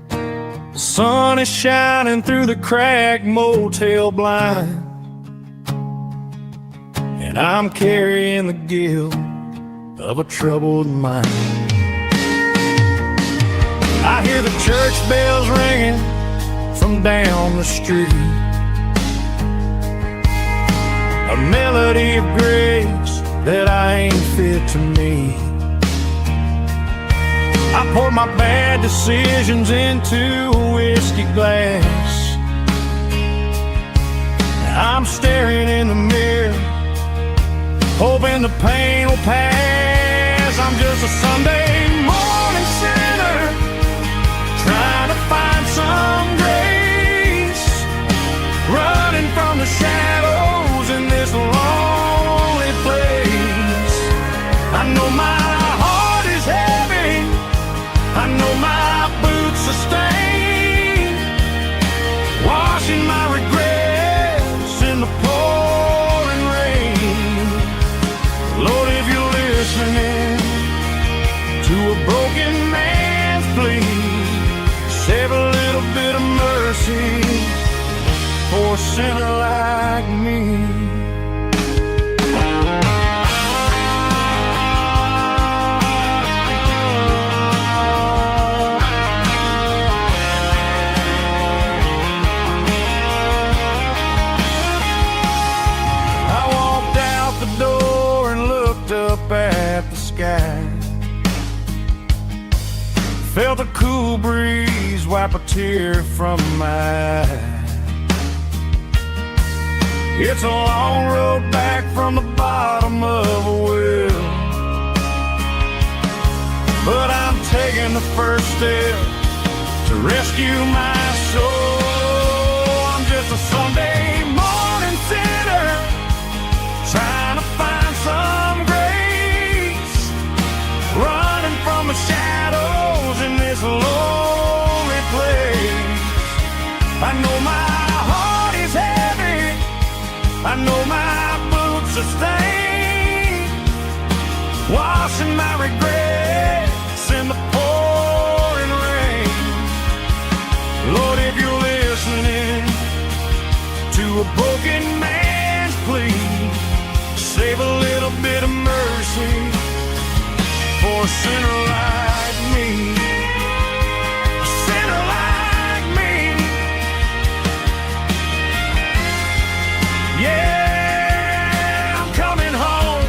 The sun is shining through the cracked motel blind, and I'm carrying the guilt of a troubled mind. I hear the church bells ringing from down the street, a melody of grace that I ain't fit to meet. I poured my bad decisions into a whiskey glass. I'm staring in the mirror, hoping the pain will pass. I'm just a Sunday morning sinner, trying to find some grace, running from the shadows in this lonely place. I know my heart is heavy, I know my boots are stained, washing my regrets in the pouring rain. Lord, if you're listening to a broken man's plea, save a little bit of mercy for a sinner like me. I walked out the door and looked up at the sky, felt a cool breeze wipe a tear from my eye. It's a long road back from the bottom of a well, but I'm taking the first step to rescue my soul. I'm just a Sunday morning sinner, trying to find some grace, running from the shadows in this lonely place. I know my heart is heavy, I know my boots are stained, washing my regrets in the pouring rain. Lord, if you're listening to a broken man's plea, save a little bit of mercy for a sinner like me. A sinner like me. Yeah, I'm coming home.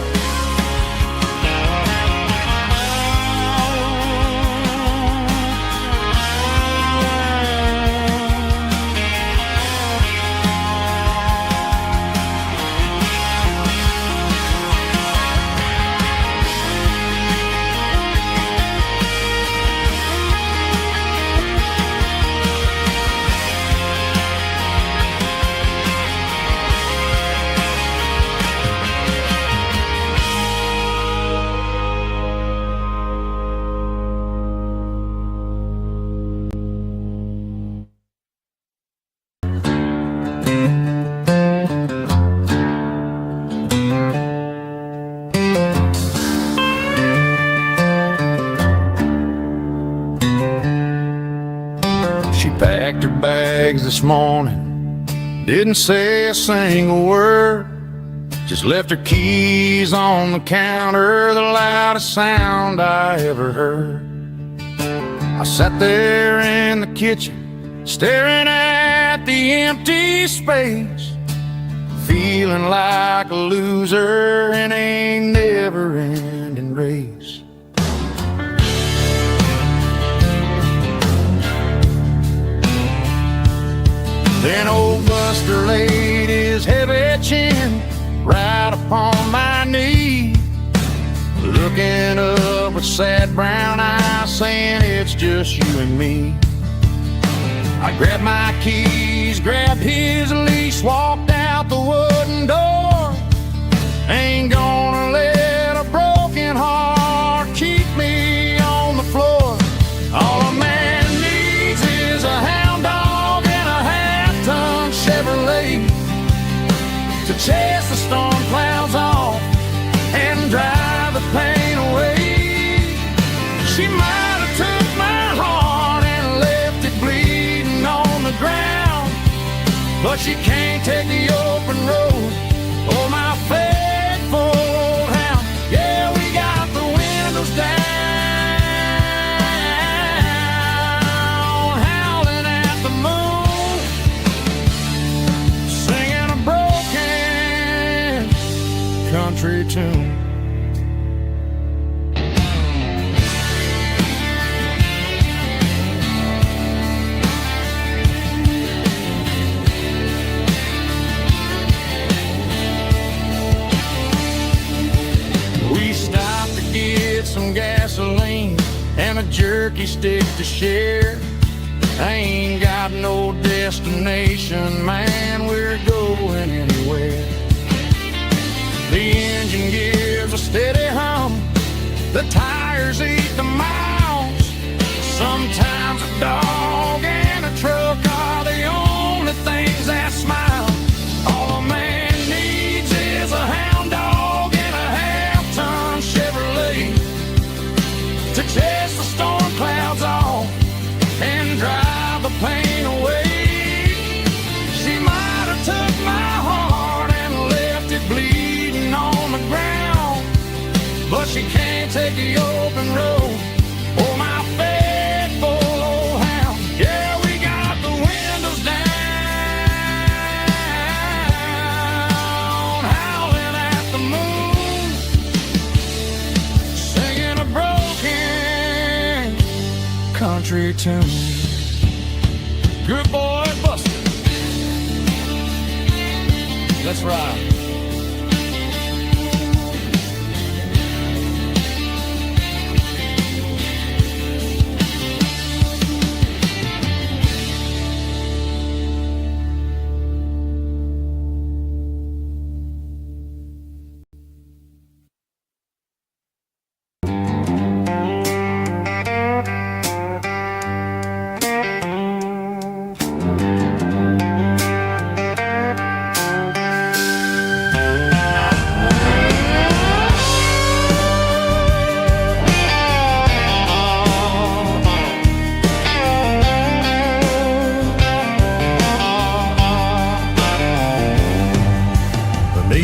She packed her bags this morning, didn't say a single word, just left her keys on the counter, the loudest sound I ever heard. I sat there in the kitchen, staring at the empty space, feeling like a loser in a never-ending race. Then old Buster laid his heavy chin right upon my knee, looking up with sad brown eyes, saying it's just you and me. I grabbed my keys, grabbed his leash, walked out the wooden door. Ain't gonna let a broken heart keep me on the floor. All a man needs is a hound dog to chase the storm clouds off and drive the pain away. She might have took my heart and left it bleeding on the ground, but she can't take the open road or my faithful old hound. Yeah, we got the windows down, howling at the moon, singing a broken country tune. Some gasoline and a jerky stick to share. I ain't got no destination, man, we're going anywhere. The engine gives a steady hum, the tires eat the miles. Sometimes a dog and a truck are the only things that smile. All a man needs is a hound dog and a half-ton Chevrolet to chase the storm clouds off and drive the pain away. She might have took my heart and left it bleeding on the ground, but she can't take the open road or my faithful old hound. Yeah, we got the windows down, howling at the moon, singing a broken country tune. Good boy, Buster. Let's ride.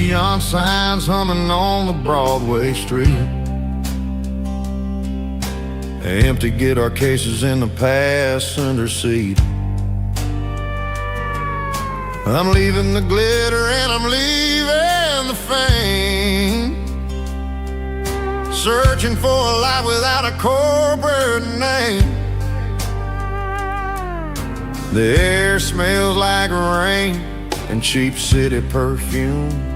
Neon signs humming on the Broadway street. Empty guitar cases in the passenger seat. I'm leaving the glitter and I'm leaving the fame, searching for a life without a corporate name. The air smells like rain and cheap city perfume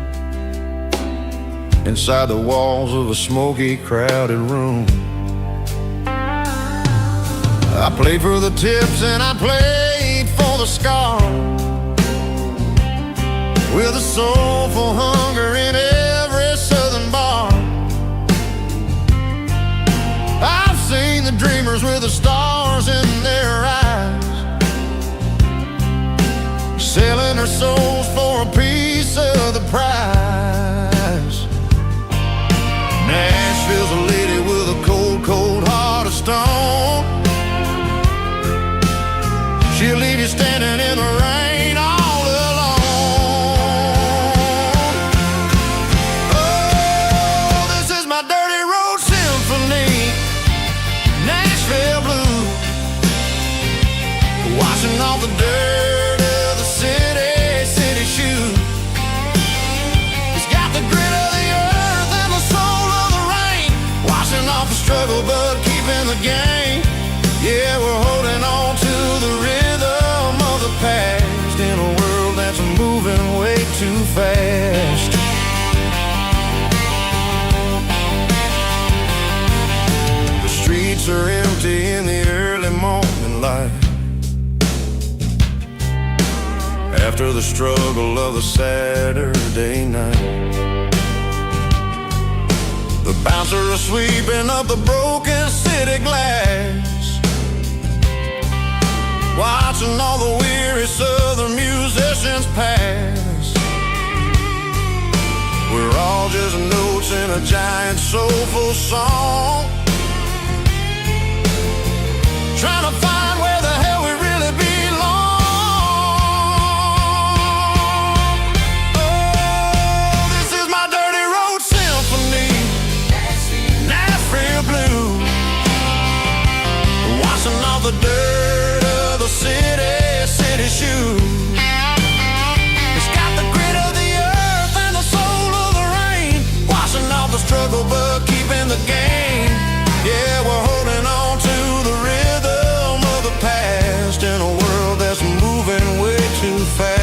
inside the walls of a smoky, crowded room. I played for the tips and I played for the scars, with a soulful hunger in every southern bar. I've seen the dreamers with the stars in their eyes, selling their souls for a piece of the prize. Nashville's a lady with a cold, cold heart of stone. She'll leave you standing in the rain all alone. Oh, this is my dirty road symphony, Nashville blue, washing off the dirt of the city shoe. It's got the grit of the earth and the soul of the rain, washing off the struggle but keeping the game. Yeah, we're holding on to the rhythm of the past in a world that's moving way too fast. The streets are empty in the early morning light, after the struggle of the Saturday night. The bouncers are sweeping up the broken city glass, watching all the weary southern musicians pass. just notes in a giant soulful song. Trying to find where the hell we really belong. Oh, this is my dirty road symphony, Nashville blues, washing off the dirt of the city shoes. It's got the grit of the earth and the soul of the rain, washing off the struggle but keeping the game. Yeah, we're holding on to the rhythm of the past in a world that's moving way too fast.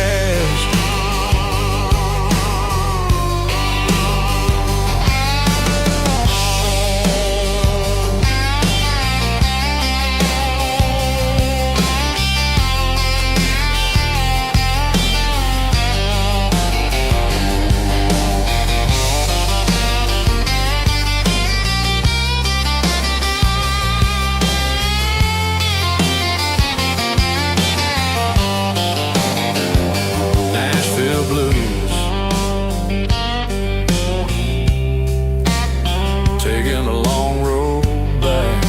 Taking a long road back,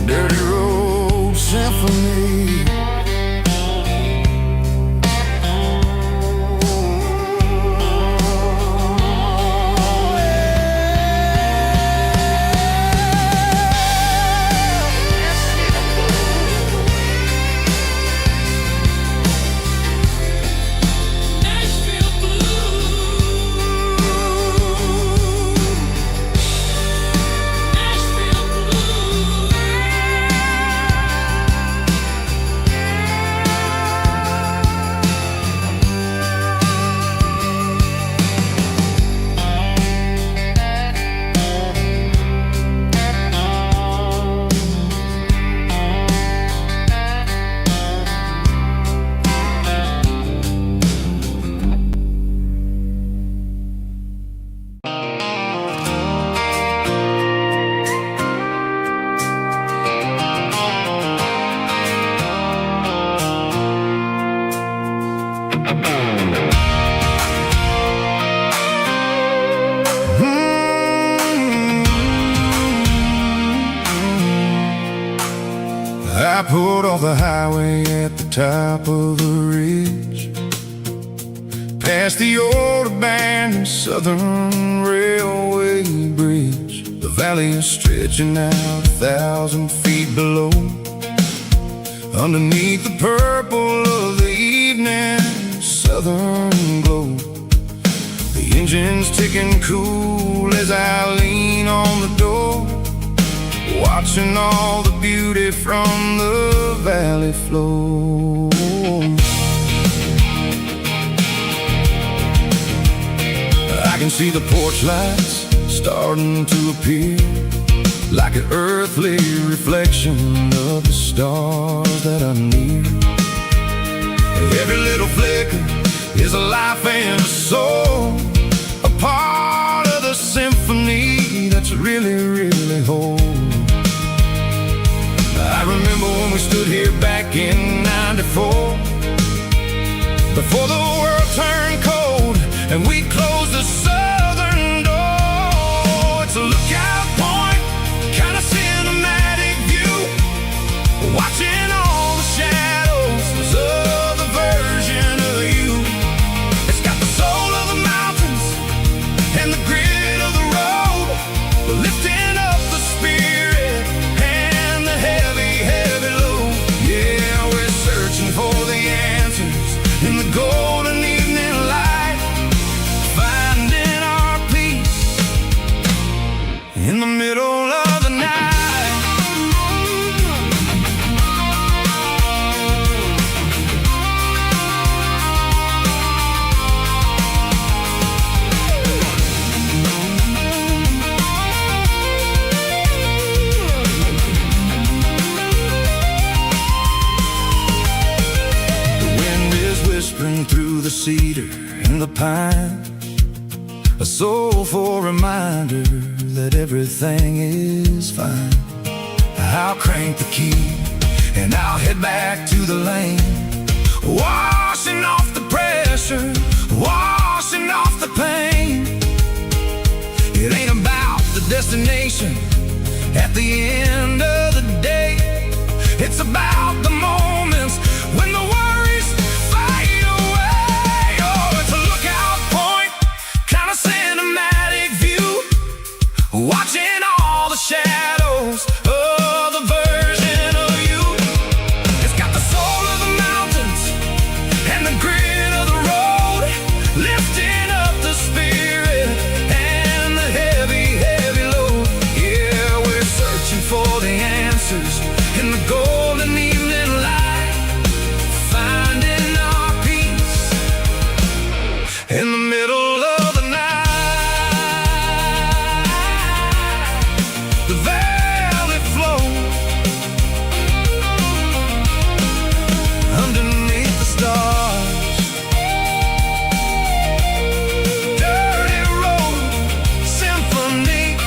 dirty road symphony. I pulled off the highway at the top of the ridge, past the old abandoned Southern Railway bridge. The valley is stretching out 1,000 feet below, underneath the purple of the evening southern glow. The engine's ticking cool as I lean on the door, watching all the beauty from the valley flow. I can see the porch lights starting to appear, like an earthly reflection of the stars that are near. Every little flicker is a life and a soul, a part of the symphony that's really, really whole. I remember when we stood here back in '94, before the world turned cold and we closed the southern door. It's a lookout point, kind of cinematic view, watching all the shadows of the version of you. It's got the soul of the mountains and the grit of the road, lifting up the spirit and the heavy, heavy load. Yeah, we're searching for the answers in the golden evening light, finding our peace in the middle of the night. Whispering through the cedar and the pine, a soulful reminder that everything is fine. I'll crank the key and I'll head back to the lane, washing off the pressure pressure, washing off the pain. It ain't about the destination at the end of the day. It's about the moments when the worries fade away. Oh, it's a lookout point, kind of cinematic view, watching all the shadows of the version of you. It's got the soul of the mountains and the grit of the road, lifting up the spirit and the heavy, heavy load. Yeah, we're searching for the answers in the golden evening light, finding our peace in the middle of the night. The valley flows underneath the stars. Dirty road symphony.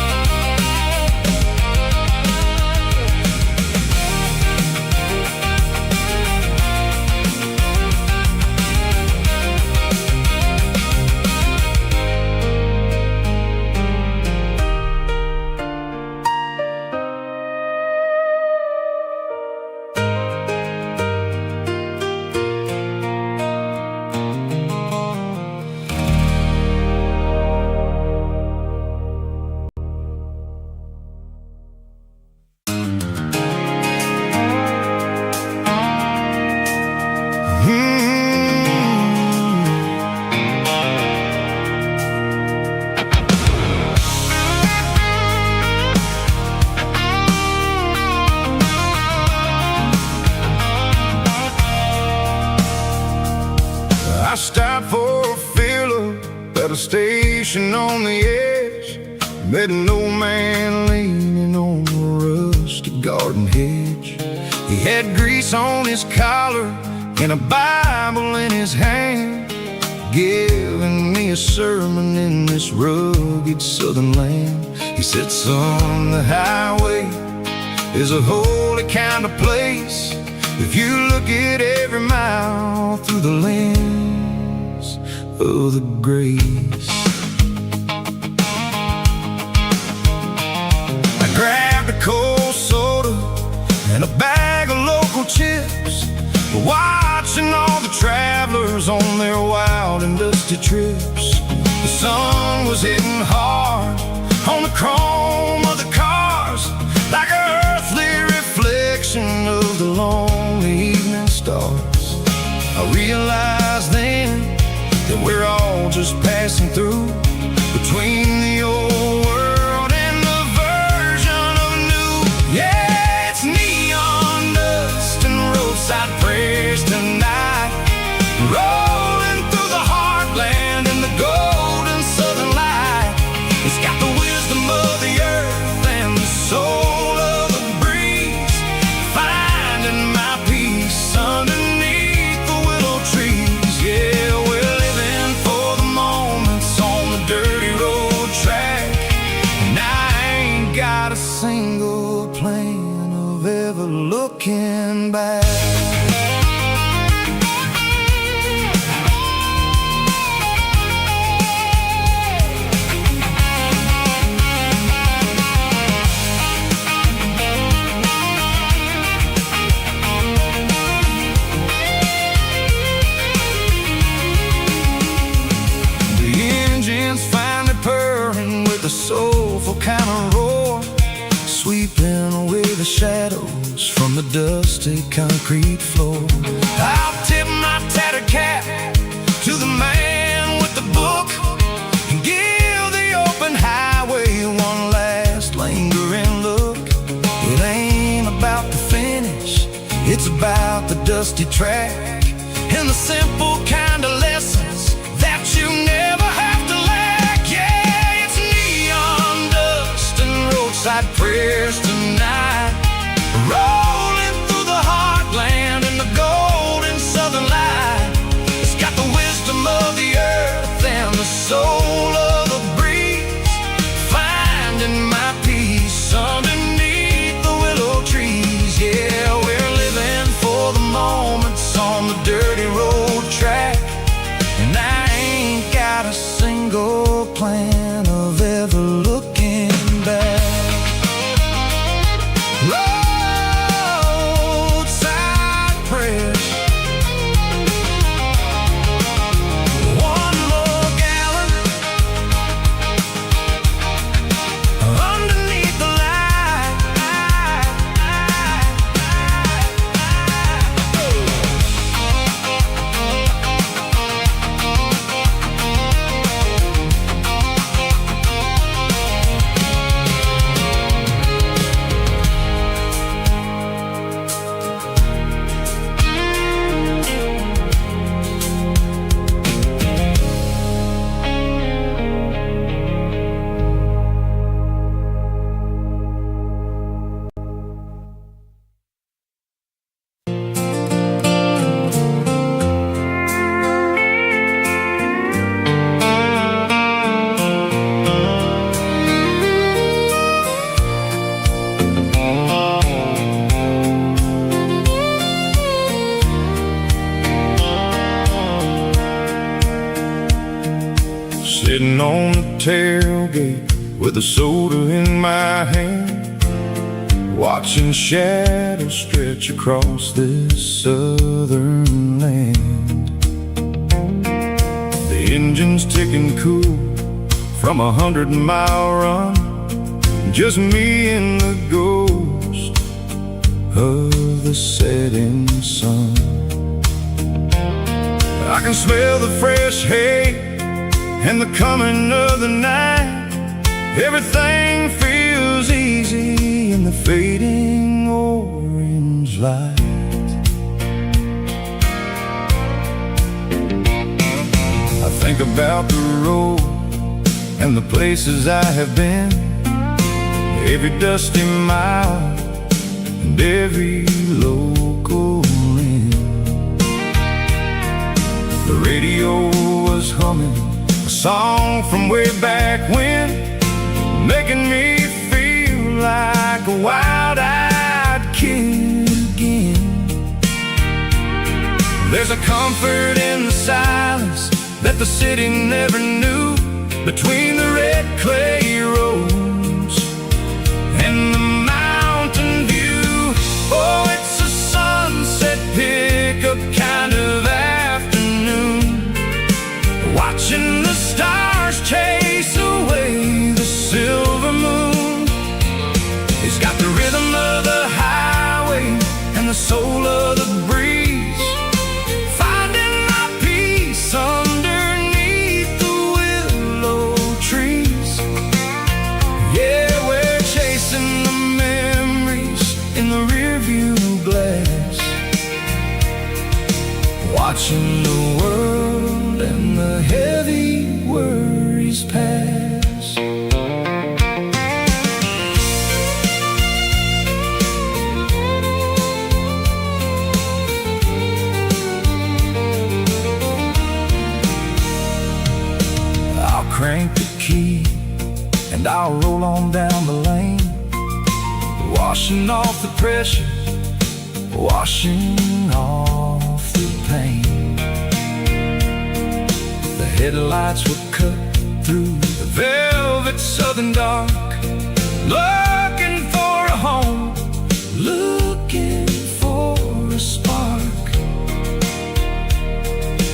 I stopped for a fill-up at a station on the edge. Met an old man leaning on a rusty garden hedge. He had grease on his collar and a Bible in his hand, giving me a sermon in this rugged southern land. He said, son, the highway is a holy kind of place if you look at every mile through the lens of the grace. I grabbed a cold soda and a bag of local chips, watching all the travelers on their wild and dusty trips. The sun was hitting hard on the chrome of the cars, like an earthly reflection of the lonely evening stars. I realized then that we're all just passing through between the old world and the version of new. Yeah, it's neon dust and roadside prayers tonight, rolling through the heartland in the golden southern light. It's got the wisdom of the earth and the soul of the breeze, finding my peace underneath the willow trees. Yeah, we're living for the moments on the dirty road track, and I ain't got a single plan of ever looking back. Finally purring with a soulful kind of roar, sweeping away the shadows from the dusty concrete floor. I'll tip my tattered cap to the man with the book and give the open highway one last lingering look. It ain't about the finish, it's about the dusty track and the simple kind of lessons that you never have to lack. Yeah, it's neon dust and roadside prayers tonight, rolling through the heartland in the golden southern light. It's got the wisdom of the earth and the soul of the breeze, finding my peace underneath the willow trees. Yeah, we're living for the moments on the dirty road track, Sitting on the tailgate with a soda in my hand, watching shadows stretch across this southern land. The engine's ticking cool from 100-mile run, just me and the ghost of the setting sun. I can smell the fresh hay and the coming of the night. Everything feels easy in the fading orange light. I think about the road and the places I have been, every dusty mile and every local inn. The radio was humming a song from way back when, making me feel like a wild-eyed kid again. There's a comfort in the silence that the city never knew, between the red clay roads and the mountain view. Oh, it's a sunset pickup kind of afternoon, watching the stars chase away the silver moon. It's got the rhythm of the highway and the soul of the breeze, finding my peace underneath the willow trees. Yeah, we're chasing the memories in the rearview glass, watching the world and the heavy worries pass. I'll crank the key and I'll roll on down the lane, washing off the pressure, washing off the pain. The headlights were cut through the velvet southern dark, looking for a home, looking for a spark.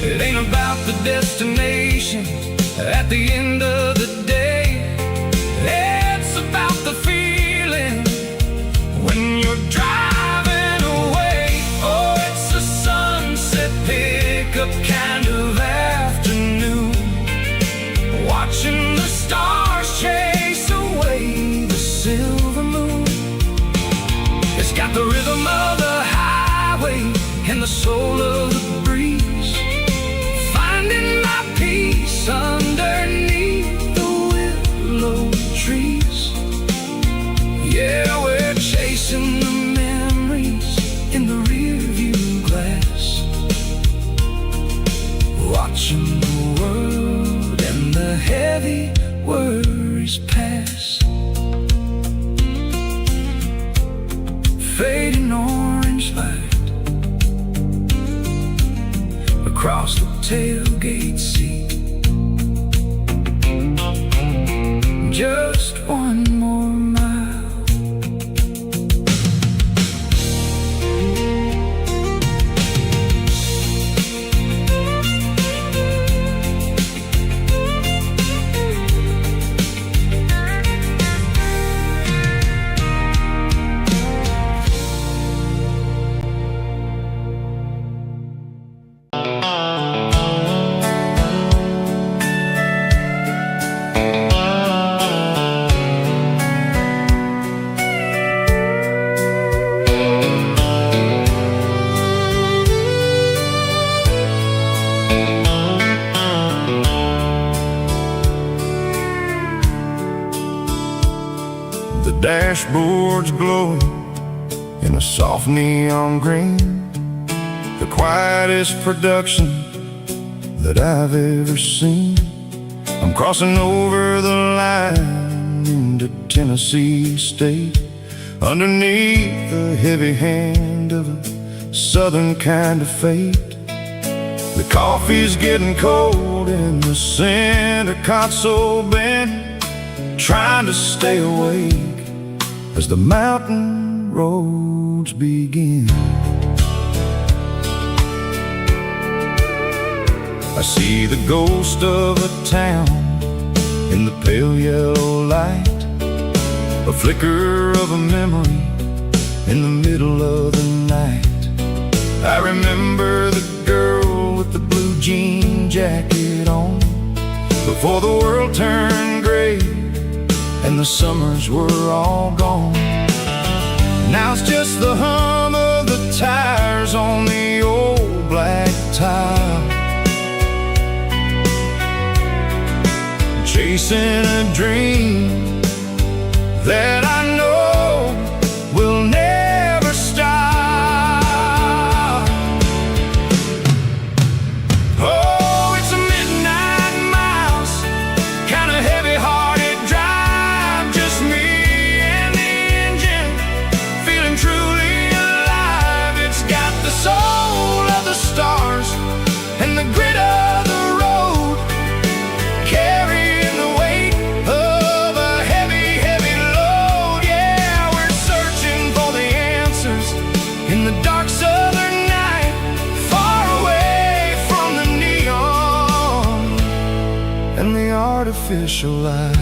It ain't about the destination at the end of the day, it's about the feeling when you're driving away. Oh, it's a sunset pickup kind of afternoon, watching the stars chase away the silver moon. It's got the rhythm of the highway and the soul of the breeze, finding my peace underneath the willow trees. Yeah, we're chasing the memories in the rearview glass, watching the world and the heavy worries pass. Fading orange light across the tailgate seat, just one more mile. Dashboard's glowing in a soft neon green, the quietest production that I've ever seen. I'm crossing over the line into Tennessee State, underneath the heavy hand of a southern kind of fate. The coffee's getting cold in the center console bin, trying to stay awake as the mountain roads begin. I see the ghost of a town in the pale yellow light, a flicker of a memory in the middle of the night. I remember the girl with the blue jean jacket on, before the world turned gray and the summers were all gone. Now it's just the hum of the tires on the old black tile, chasing a dream that I know will never stop. Oh, it's a midnight mouse, kinda heavy-hearted drive, just me and the engine, feeling truly alive. It's got the soul of the stars and the grit of the road, carrying the weight of a heavy, heavy load. Yeah, we're searching for the answers in the dark southern night, far away from the neon and the artificial light.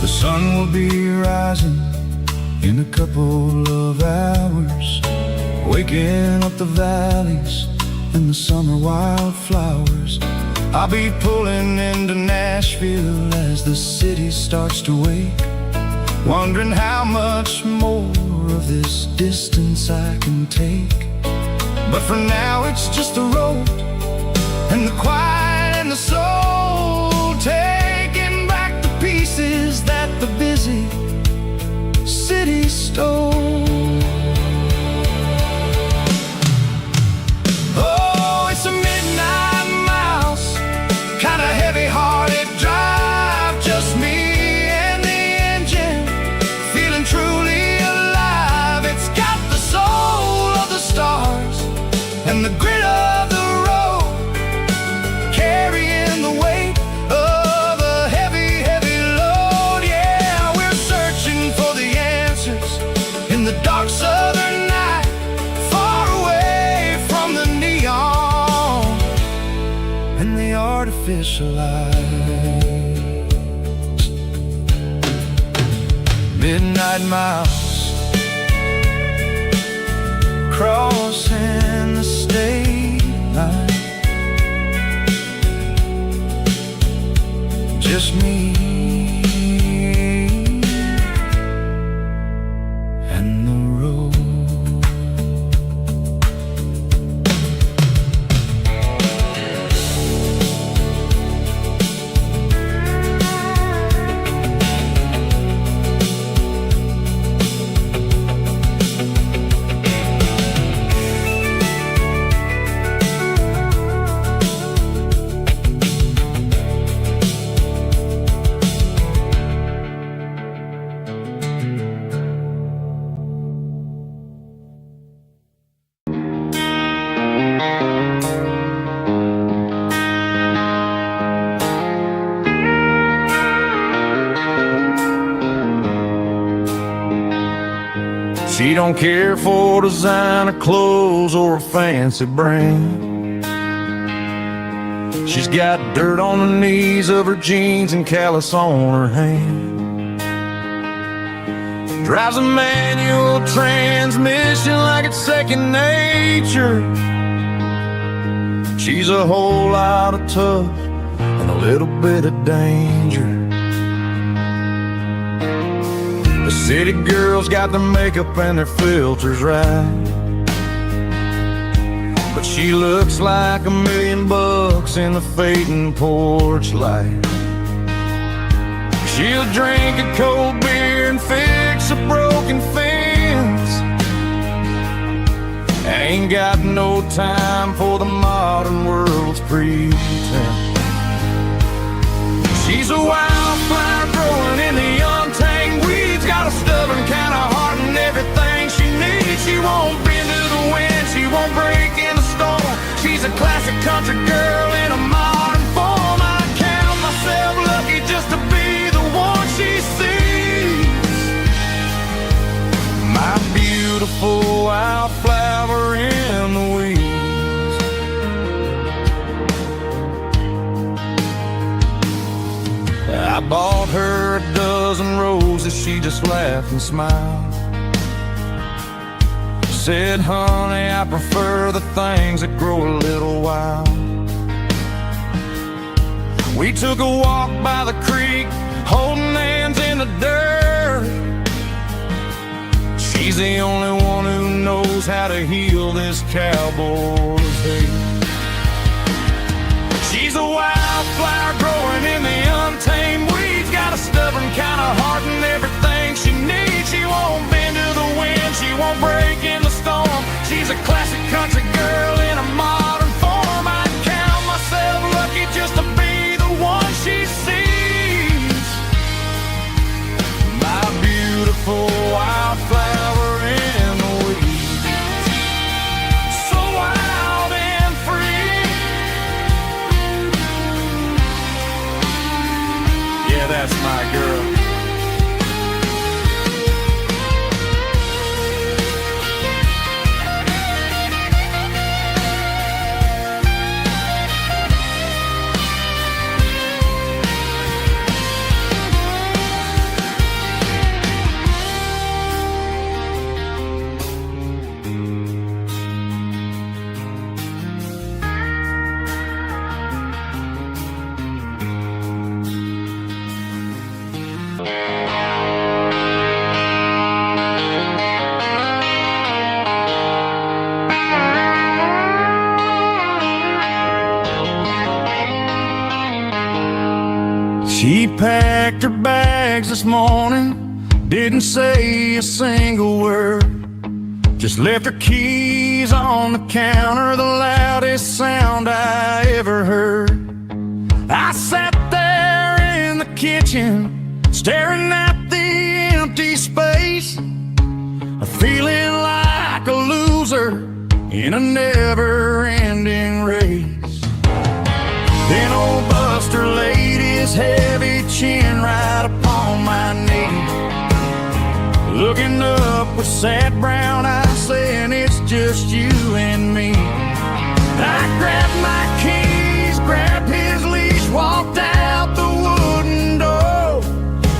The sun will be rising in a couple of hours, waking up the valleys and the summer wildflowers. I'll be pulling into Nashville as the city starts to wake, wondering how much more of this distance I can take. But for now it's just the road and the quiet and the soul, taking back the pieces that the busy city stole. Oh, it's a midnight mouse, kinda heavy-hearted drive, just me and the engine, feeling truly alive. It's got the soul of the stars and the grit of the road, carrying the weight of a heavy, heavy load. Yeah, we're searching for the answers in the dark southern night, far away from the neon and the artificial lights. Midnight mouse, crossing the state line, just me and the road. She don't care for designer clothes or a fancy brand. She's got dirt on the knees of her jeans and callus on her hand. Drives a manual transmission like it's second nature. She's a whole lot of tough and a little bit of danger. The city girls got their makeup and their filters right, but she looks like $1,000,000 in the fading porch light. She'll drink a cold beer and fix a broken fence. Ain't got no time for the modern world's pretense. She's a wildflower growing in the untamed weeds. Got a stubborn kind of heart and everything she needs. She won't bend to the wind, she won't break in the storm. She's a classic country girl in a modern form. I count myself lucky just to be the one she sees. My beautiful wildflower in the weeds. I bought her a dozen roses, she just laughed and smiled. Said, honey, I prefer the things that grow a little wild. We took a walk by the creek, holding hands in the dirt. She's the only one who knows how to heal this cowboy's hate. She's a wildflower growing in the untamed weeds. Got a stubborn kind of heart and everything she needs. She won't bend to the wind, she won't break in the storm. She's a classic country girl in a modern form. I count myself lucky just to be the one she sees. My beautiful wildflower in the weeds. So wild and free. Yeah, that's my girl. She packed her bags this morning, didn't say a single word. Just left her keys on the counter, the loudest sound I ever heard. I sat there in the kitchen, staring at the empty space, feeling like a loser in a never-ending race. Then old Buster laid his heavy chin right upon my knee, looking up with sad brown eyes, saying it's just you and me. I grabbed my keys, grabbed his leash, walked out the wooden door.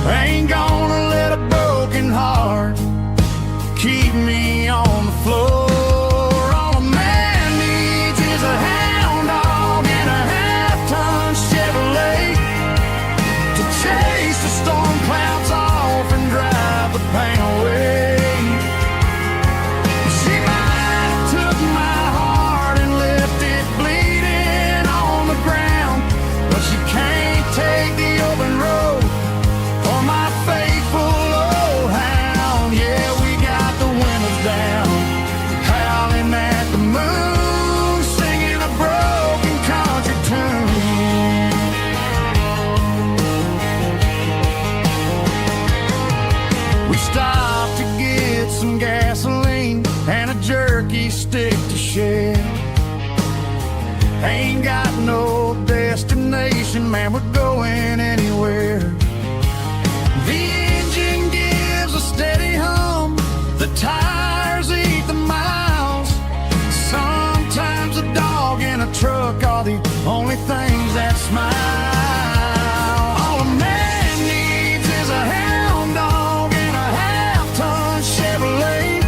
I ain't gonna let a broken heart keep me on the floor. All a man needs is a hound dog and a half-ton Chevrolet to chase the storm clouds off and drive the pain away. She might have took my heart and left it bleeding on the ground, but she can't take the open road or my faithful old hound. Yeah, we got the windows down, howling at the moon, singing a broken country tune. We stopped to get some gasoline and a jerky stick to share. Ain't got no destination, man, we're going anywhere. The engine gives a steady hum, the tires eat the miles. Sometimes a dog and a truck are the only things that smile. All a man needs is a hound dog and a half-ton Chevrolet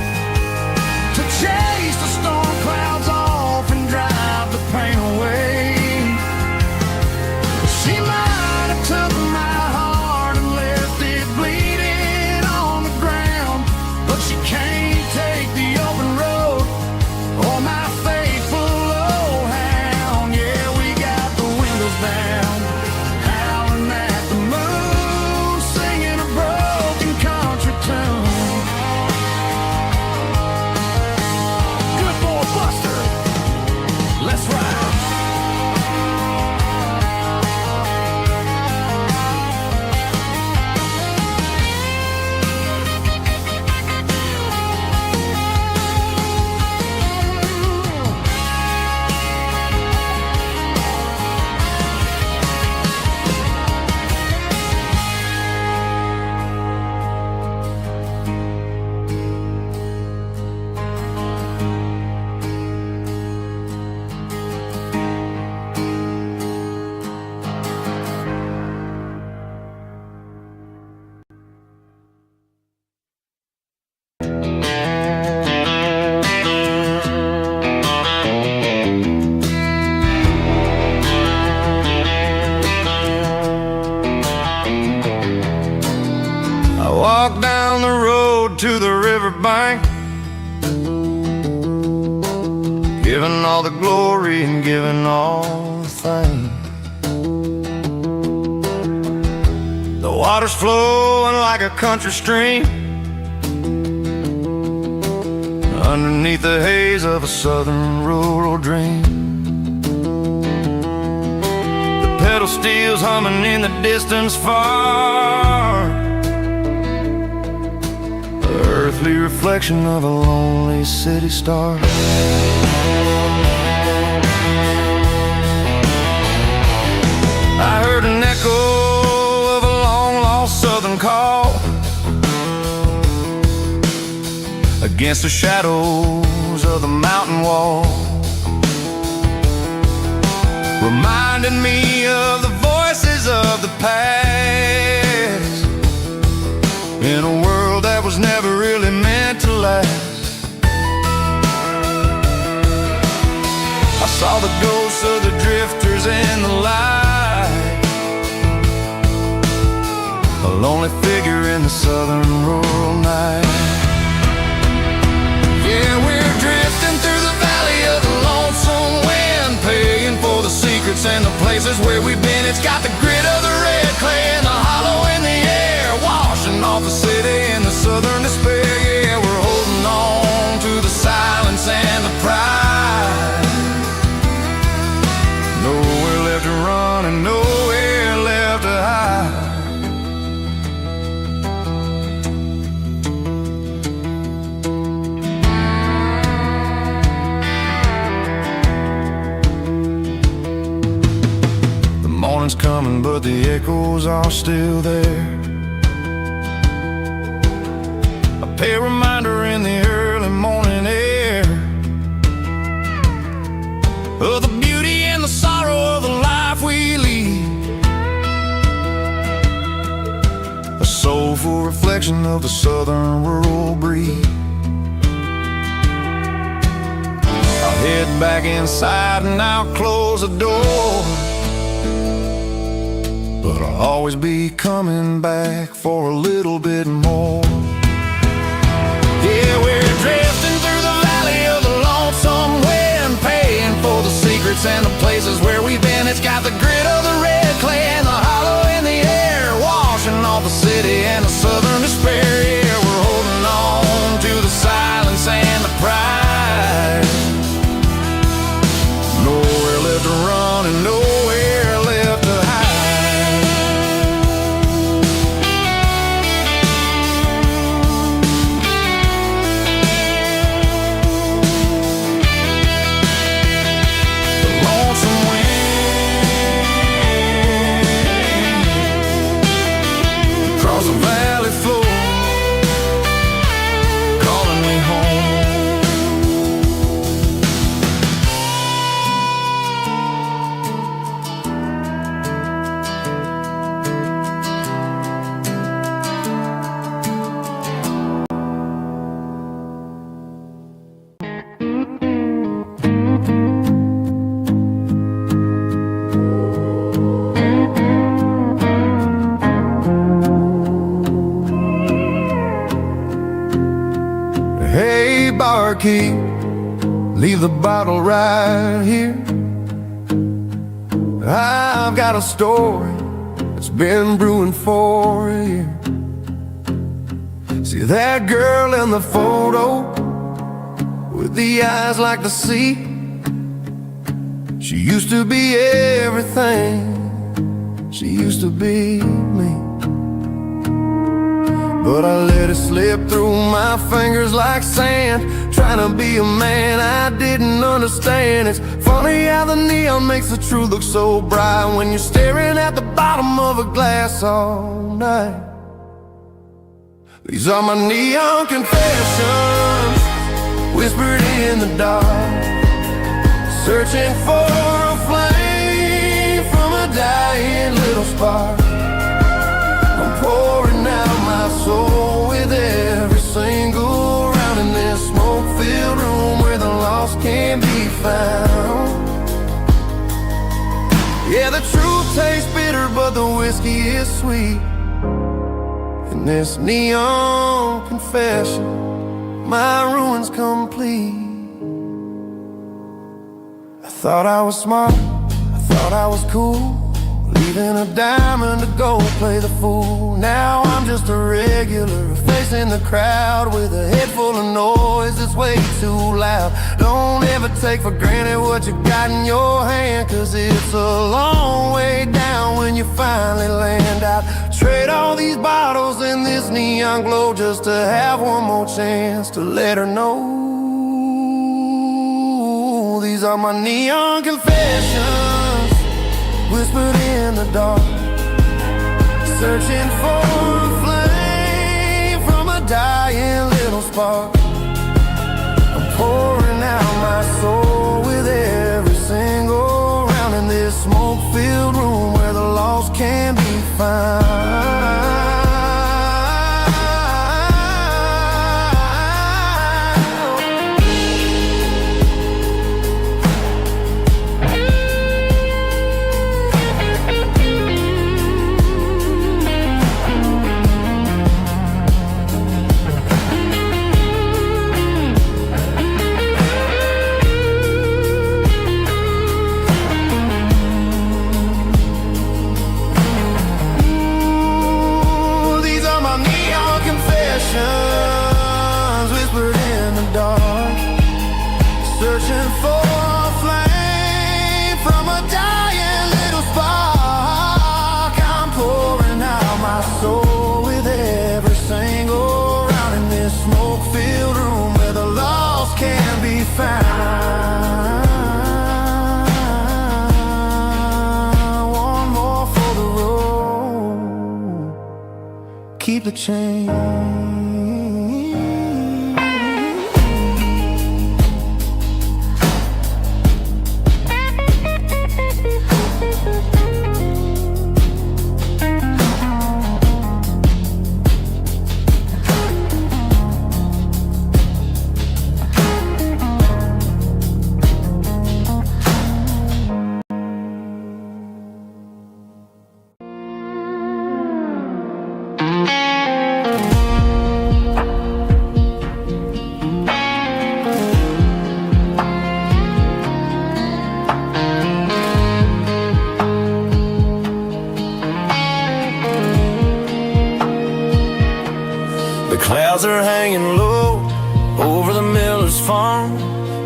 to chase the storm clouds off and drive the pain away. She might have took my heart and left it bleeding on the ground, but she can't take the open road or my faithful old hound. Yeah, we got the windows down, forgiving all the things. The water's flowing like a country stream underneath the haze of a southern rural dream. The pedal steel's humming in the distance far, the earthly reflection of a lonely city star. I heard an echo of a long-lost southern call against the shadows of the mountain wall, reminding me of the voices of the past in a world that was never really meant to last. I saw the ghosts of the drifters in the light, a lonely figure in the southern rural night. Yeah, we're drifting through the valley of the lonesome wind, paying for the secrets and the places where we've been. It's got the grit of the red clay and the hollow in the air, washing off the city in the southern despair. Yeah, we're holding on to the silence and the pride. Nowhere left to run and nowhere left to hide. Morning's coming, but the echoes are still there. A pale reminder in the early morning air of the beauty and the sorrow of the life we lead, a soulful reflection of the southern rural breed. I'll head back inside and I'll close the door, but I'll always be coming back for a little bit more. Yeah, we're drifting through the valley of the lonesome wind, paying for the secrets and the places where we've been. It's got the grit of the red clay and the hollow in the air, washing off the city and the southern despair. Yeah, we're holding on to the silence and the pride. Nowhere left to run and nowhere left to hide. The valley floor calling me home. Hey, barkeep, leave the bottle right here. I've got a story that's been brewing for a year. See that girl in the photo with the eyes like the sea? She used to be everything, she used to be me. But I let it slip through my fingers like sand, trying to be a man I didn't understand. It's funny how the neon makes the truth look so bright when you're staring at the bottom of a glass all night. These are my neon confessions, whispered in the dark, searching for a flame from a dying little spark. I'm pouring out my soul with every single round in this smoke-filled room where the lost can't be found. Yeah, the truth tastes bitter, but the whiskey is sweet. In this neon confession, my ruin's complete. I Thought I was smart, I thought I was cool, leaving a diamond to go play the fool. Now I'm just a regular, facing the crowd with a head full of noise that's way too loud. Don't ever take for granted what you got in your hand, 'cause it's a long way down when you finally land out. Trade all these bottles and this neon glow just to have one more chance to let her know. These are my neon confessions, whispered in the dark, searching for a flame from a dying little spark. I'm pouring out my soul with every single round in this smoke-filled room where the lost can be found. Whispered in the dark, searching for a flame from a dying little spark. I'm pouring out my soul with every single round in this smoke-filled room where the lost can be found. One more for the road, keep the change. Clouds are hanging low over the miller's farm,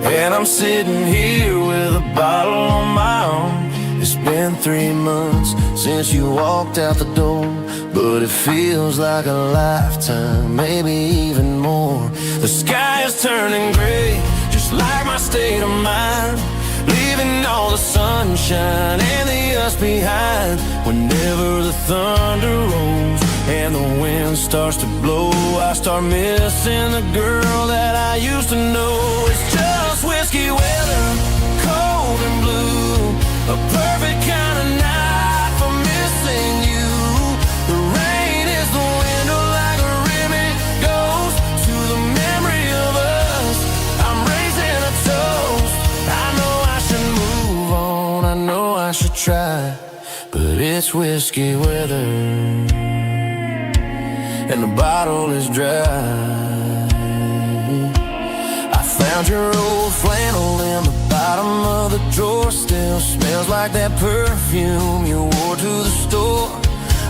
and I'm sitting here with a bottle on my arm. It's been 3 months since you walked out the door, but it feels like a lifetime, maybe even more. The sky is turning gray, just like my state of mind, leaving all the sunshine and the us behind. Whenever the thunder rolls and the wind starts to blow, I start missing the girl that I used to know. It's just whiskey weather, cold and blue, a perfect kind of night for missing you. The rain is the window like a ribbon goes to the memory of us. I'm raising a toast. I know I should move on, I know I should try, but it's whiskey weather and the bottle is dry. I found your old flannel in the bottom of the drawer, still smells like that perfume you wore to the store.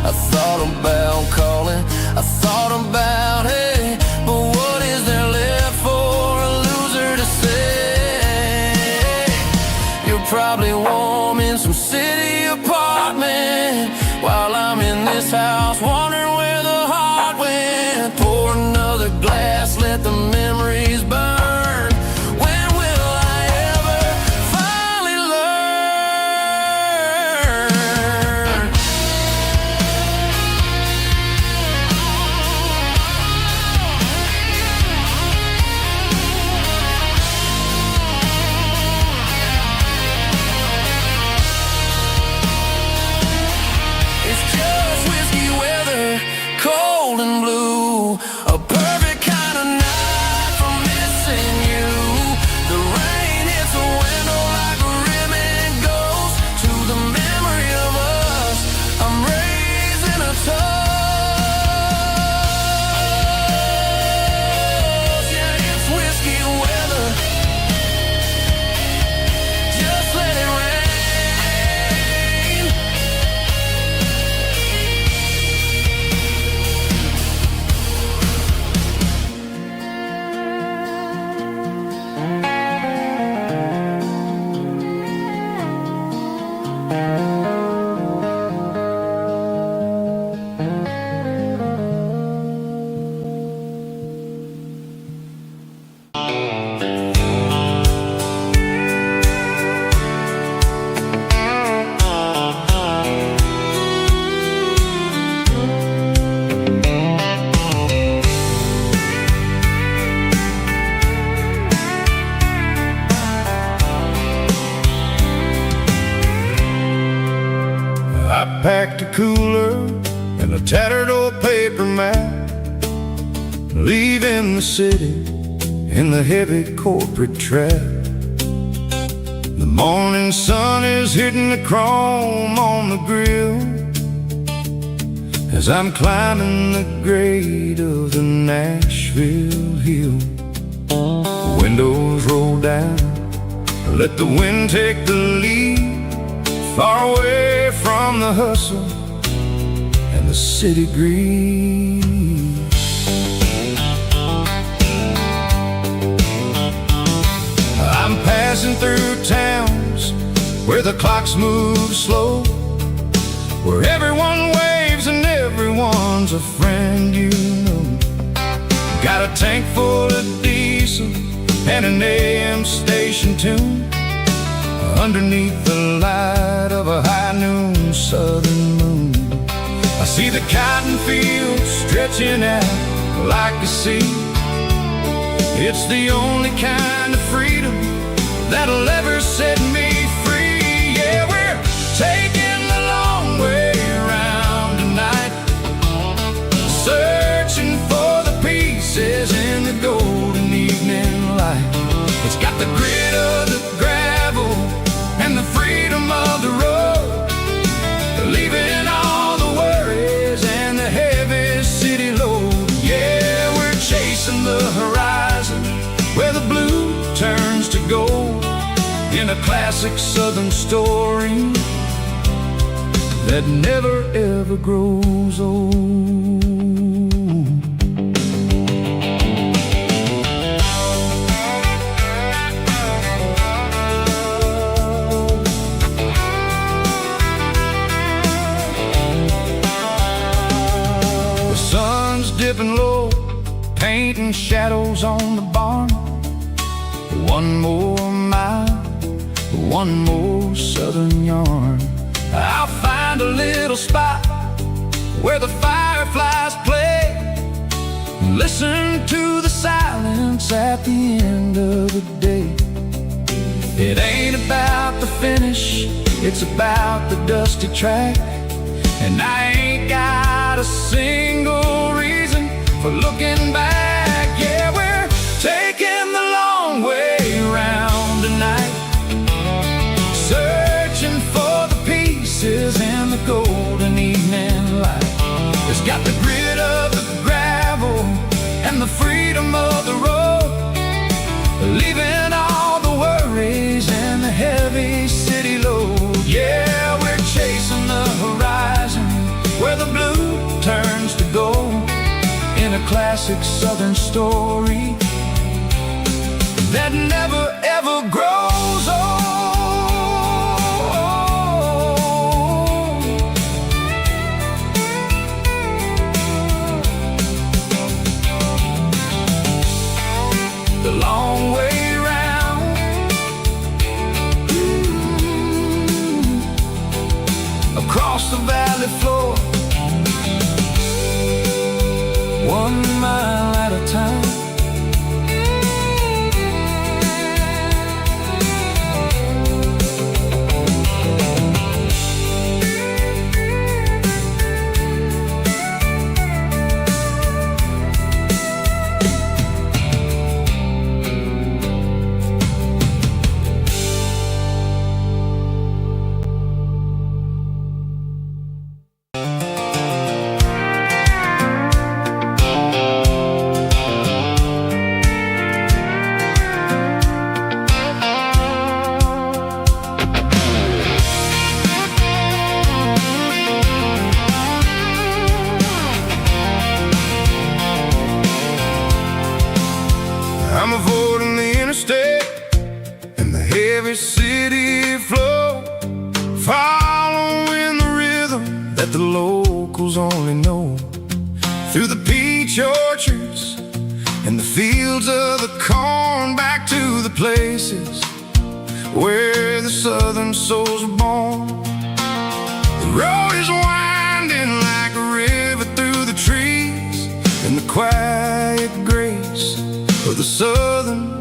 I thought about calling, I thought about, hey, but what is there left for a loser to say? You're probably warm in some city apartment while I'm in this house wondering where the heart went. Pour another glass, let the memories burn. When will I ever finally learn? I packed a cooler and a tattered old paper map, leaving the city in the heavy corporate trap. The morning sun is hitting the chrome on the grill as I'm climbing the grade of the Nashville hill. Windows roll down, let the wind take the lead, far away from the hustle and the city greed. I'm passing through towns where the clocks move slow, where everyone waves and everyone's a friend you know. Got a tank full of diesel and an AM station tune underneath the light of a high noon southern moon. I see the cotton fields stretching out like a sea. It's the only kind of freedom that'll ever set me free. Yeah, we're taking the long way around tonight, searching for the pieces in the golden evening light. It's got the grit of the gravel and the freedom of the road, leaving all the worries and the heavy city load. Yeah, we're chasing the horizon where the blue turns to gold, in a classic southern story that never ever grows old. The sun's dipping low, painting shadows on the barn. One more mile, one more southern yarn. I'll find a little spot where the fireflies play, listen to the silence at the end of the day. It ain't about the finish, it's about the dusty track. And I ain't got a single reason for looking back. Yeah, we're taking the long way around tonight, searching for the pieces in the golden evening light. It's got the grit of the gravel and the freedom of the road, leaving all the worries and the heavy city load. Yeah, we're chasing the horizon where the blue turns to gold, in a classic southern story that never ever grows old. The long way round, across the valley floor, 1 mile at a time. I'm avoiding the interstate and the heavy city flow, following the rhythm that the locals only know, through the peach orchards and the fields of the corn, back to the places where the southern souls are born. The road is winding like a river through the trees, and the quiet grace of the southern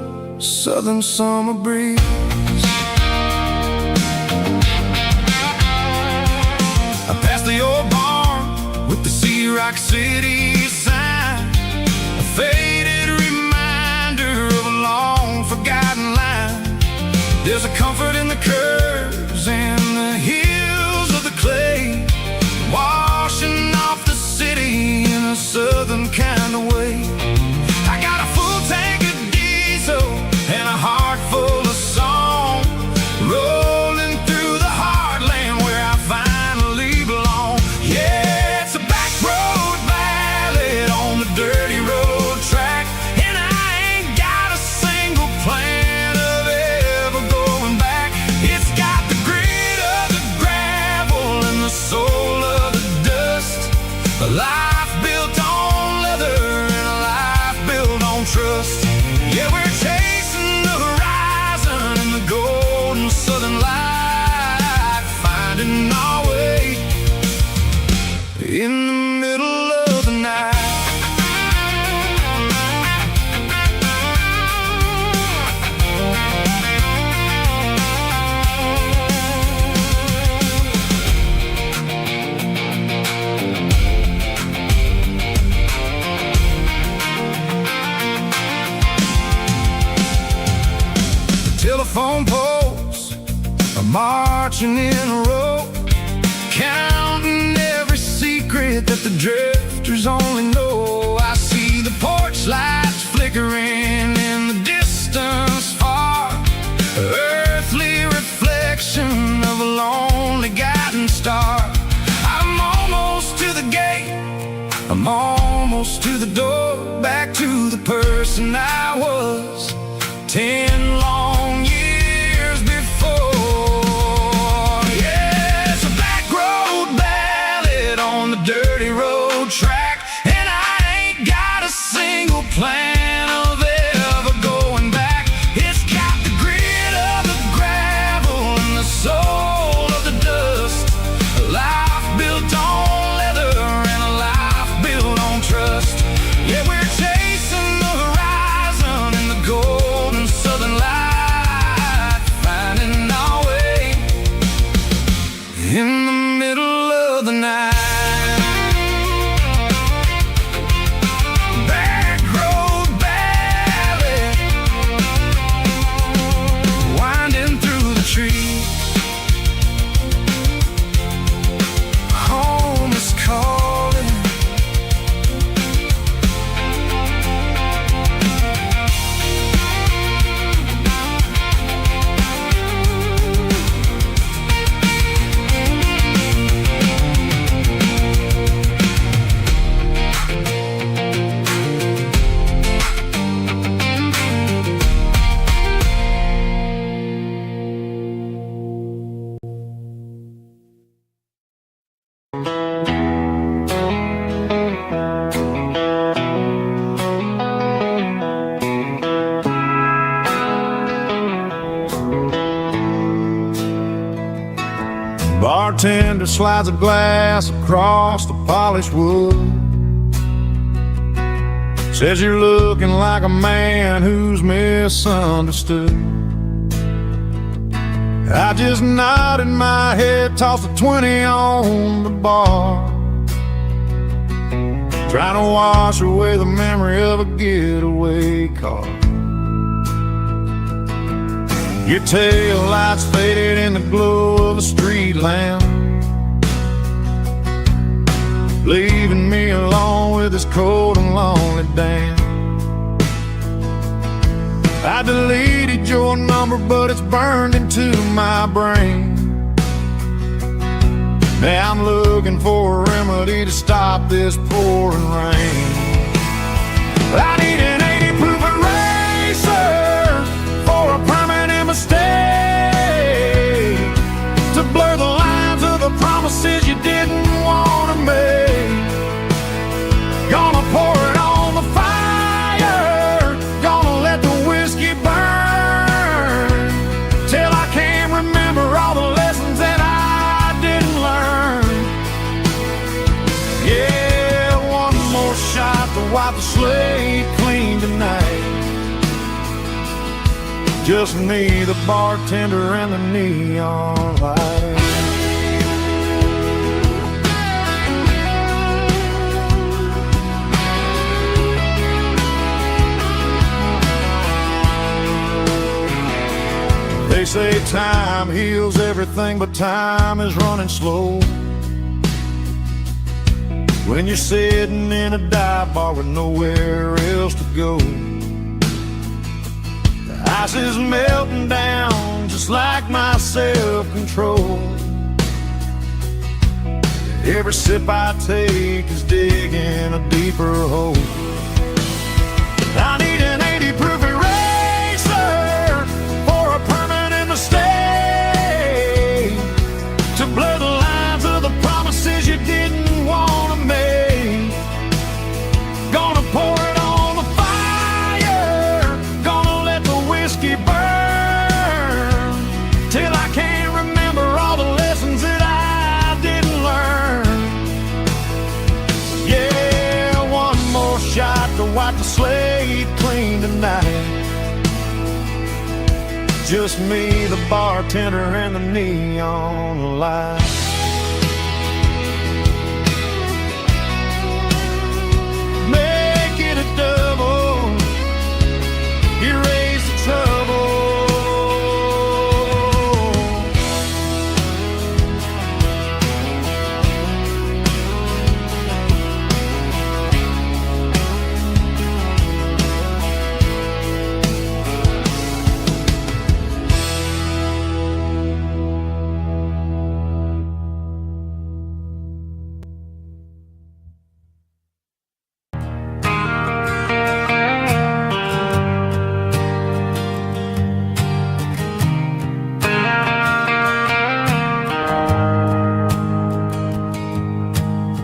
summer breeze. I Rock City sign, a faded reminder of a long forgotten line. There's a comfort in the curves and the hills of the clay, washing off the city in a southern kind of way. I got a full tank of diesel and a heart full of song, rolling through the heartland where I finally belong. Yeah, it's a back road ballad on the dirty road track, and I ain't got a single plan of ever going back. It's got the grit of the gravel and the soul of the dust, a life built on leather and a life built on trust. Yeah, we're chasing the horizon in the golden southern light, finding our way in the middle of the night. Telephone poles are marching in a row, counting every secret that the drifters only know. I see the porch lights flickering in the distance far, earthly reflection of a lonely guiding star. I'm almost to the gate, I'm almost to the door, back to the person I was 10 long years before. Yeah, it's a back road ballad on the dirty road track, and I ain't got a single plan of ever going back. It's got the grit of the gravel and the soul of the dust, a life built on leather and a life built on trust. Yeah, we're chasing the horizon in the golden southern light, finding our way in the middle of the night. Back road ballad, winding through the trees. Home is calling. Bartender slides a glass across the polished wood, says you're looking like a man who's misunderstood. I just nodded my head, tossed a 20 on the bar, trying to wash away the memory of a getaway car. Your tail lights faded in the glow of a street lamp, leaving me alone with this cold and lonely damn. I deleted your number, but it's burned into my brain. Now I'm looking for a remedy to stop this pouring rain. I need an 80 proof eraser for a permanent mistake, to blur the lines of the promises you didn't want to make. Gonna pour it on the fire, gonna let the whiskey burn, till I can't remember all the lessons that I didn't learn. Yeah, one more shot to wipe the slate clean tonight. Just me, the bartender, and the neon light. say time heals everything, but time is running slow. When you're sitting in a dive bar with nowhere else to go, the ice is melting down just like my self-control. Every sip I take is digging a deeper hole. I need an 80 proof eraser for a permanent mistake, to blur the lines of the promises you didn't want to make. Gonna pour it on the fire, gonna let the whiskey burn, till I can't remember all the lessons that I didn't learn. Yeah, one more shot to wipe the slate clean tonight. Just me, the bartender, and the neon light. Make it a double, erase the trouble.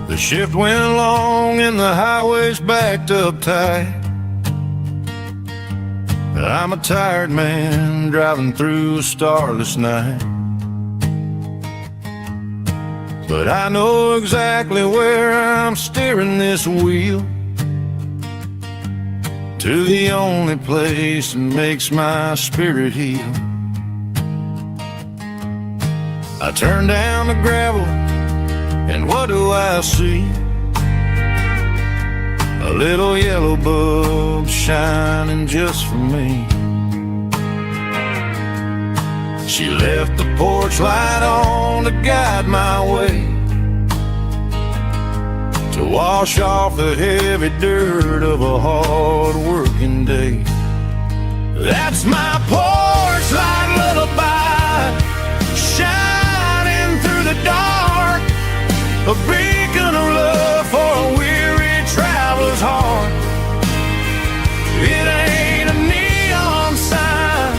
The shift went long and the highway's backed up tight. I'm a tired man driving through a starless night, but I know exactly where I'm steering this wheel, to the only place that makes my spirit heal. I turn down the gravel, and what do I see? A little yellow bulb shining just for me. She left the porch light on to guide my way, to wash off the heavy dirt of a hard-working day. That's my porch light lullaby, shining through the dark, a beacon of love for a weary traveler's heart. It ain't a neon sign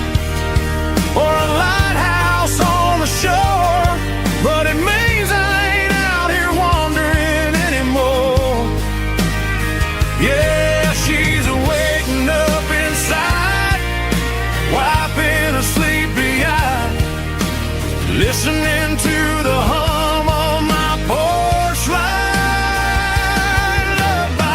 or a lighthouse on the shore, but it means I ain't out here wandering anymore. Yeah, she's waking up inside, wiping a sleepy eye, listening to the hum of my porch light lullaby.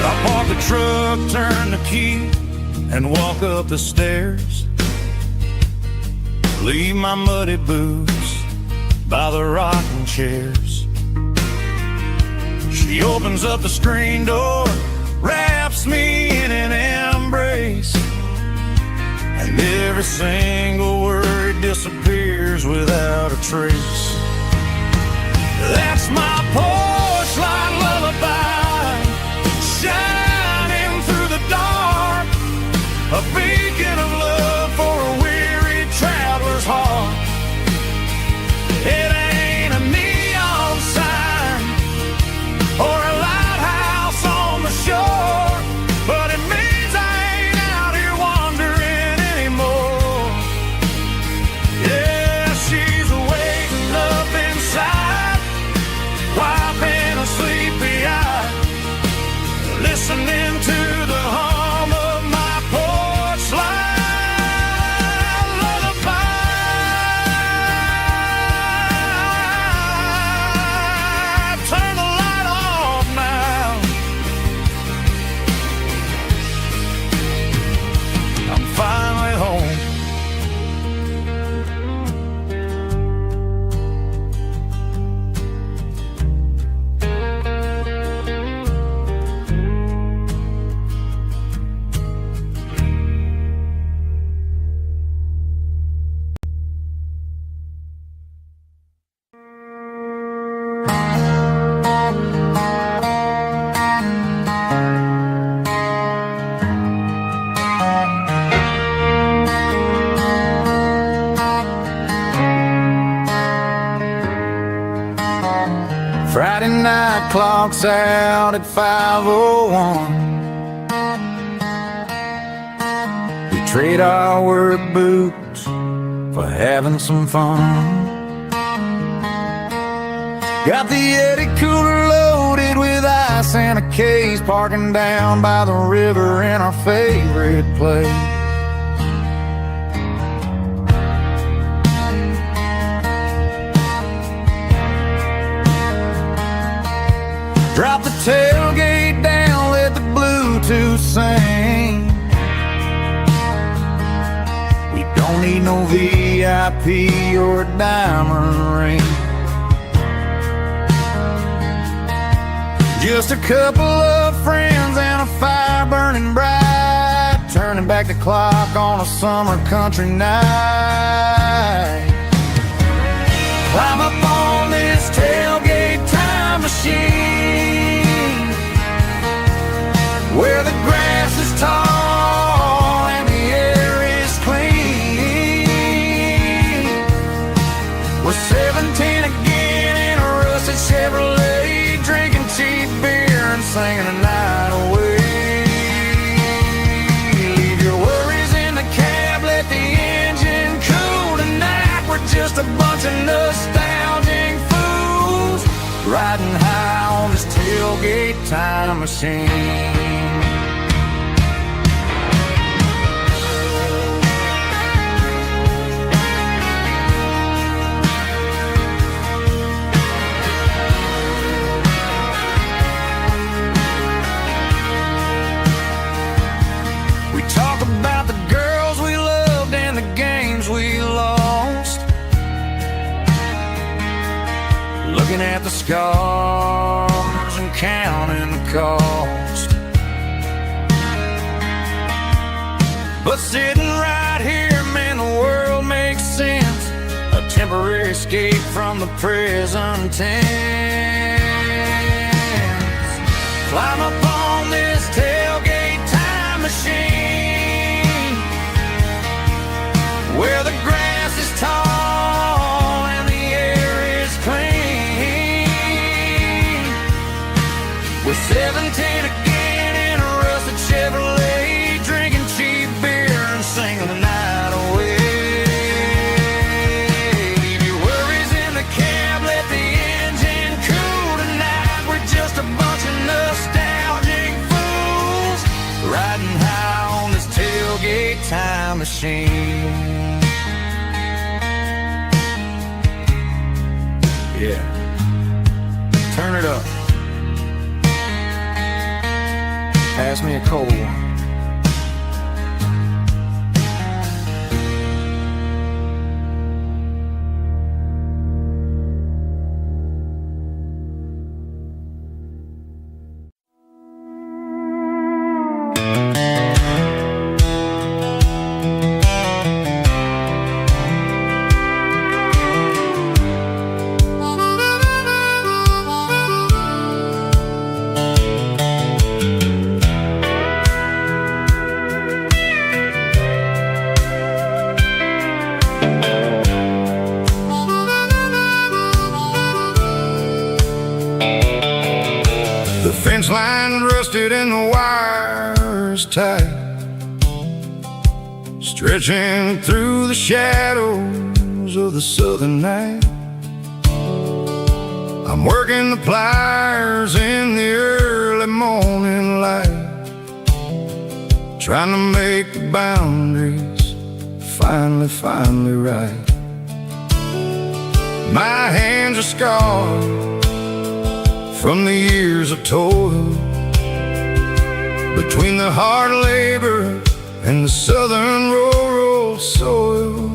I park the truck, turn the key, and walk up the stairs. Leave my muddy boots by the rocking chairs. She opens up the screen door, wraps me in an embrace, and every single word disappears without a trace. That's my porch light lullaby, shining through the dark, a beacon of love for a weary traveler's heart. It ain't a neon sign or a lighthouse on the shore, but it means I ain't out here wandering anymore. Yeah, she's waking up inside, wiping walks out at 5:01. We trade our work boots for having some fun. Got the Yeti cooler loaded with ice and a case, parking down by the river in our favorite place. Drop the tailgate down, let the Bluetooth sing. We don't need no VIP or a diamond ring. Just a couple of friends and a fire burning bright, turning back the clock on a summer country night. Climb up on this tailgate time machine, where the grass is tall and the air is clean. We're 17 again in a rusted Chevrolet, drinking cheap beer and singing the night away. Leave your worries in the cab, let the engine cool tonight. We're just a bunch of nostalgic fools riding high on this tailgate time machine. About the girls we loved and the games we lost, looking at the scars and counting the cost. But sitting right here, man, the world makes sense. A temporary escape from the present tense. Climb up on this tailgate time machine, where the grass is tall and the air is clean. We're 17 again in a rusted Chevrolet, drinking cheap beer and singing the night away. Leave your worries in the cab, let the engine cool tonight. We're just a bunch of nostalgic fools riding high on this tailgate time machine. Yeah, turn it up. Pass me a cold one. The fence line rusted and the wires tight, stretching through the shadows of the southern night. I'm working the pliers in the early morning light, trying to make the boundaries finally right. My hands are scarred from the years of toil, between the hard labor and the southern rural soil.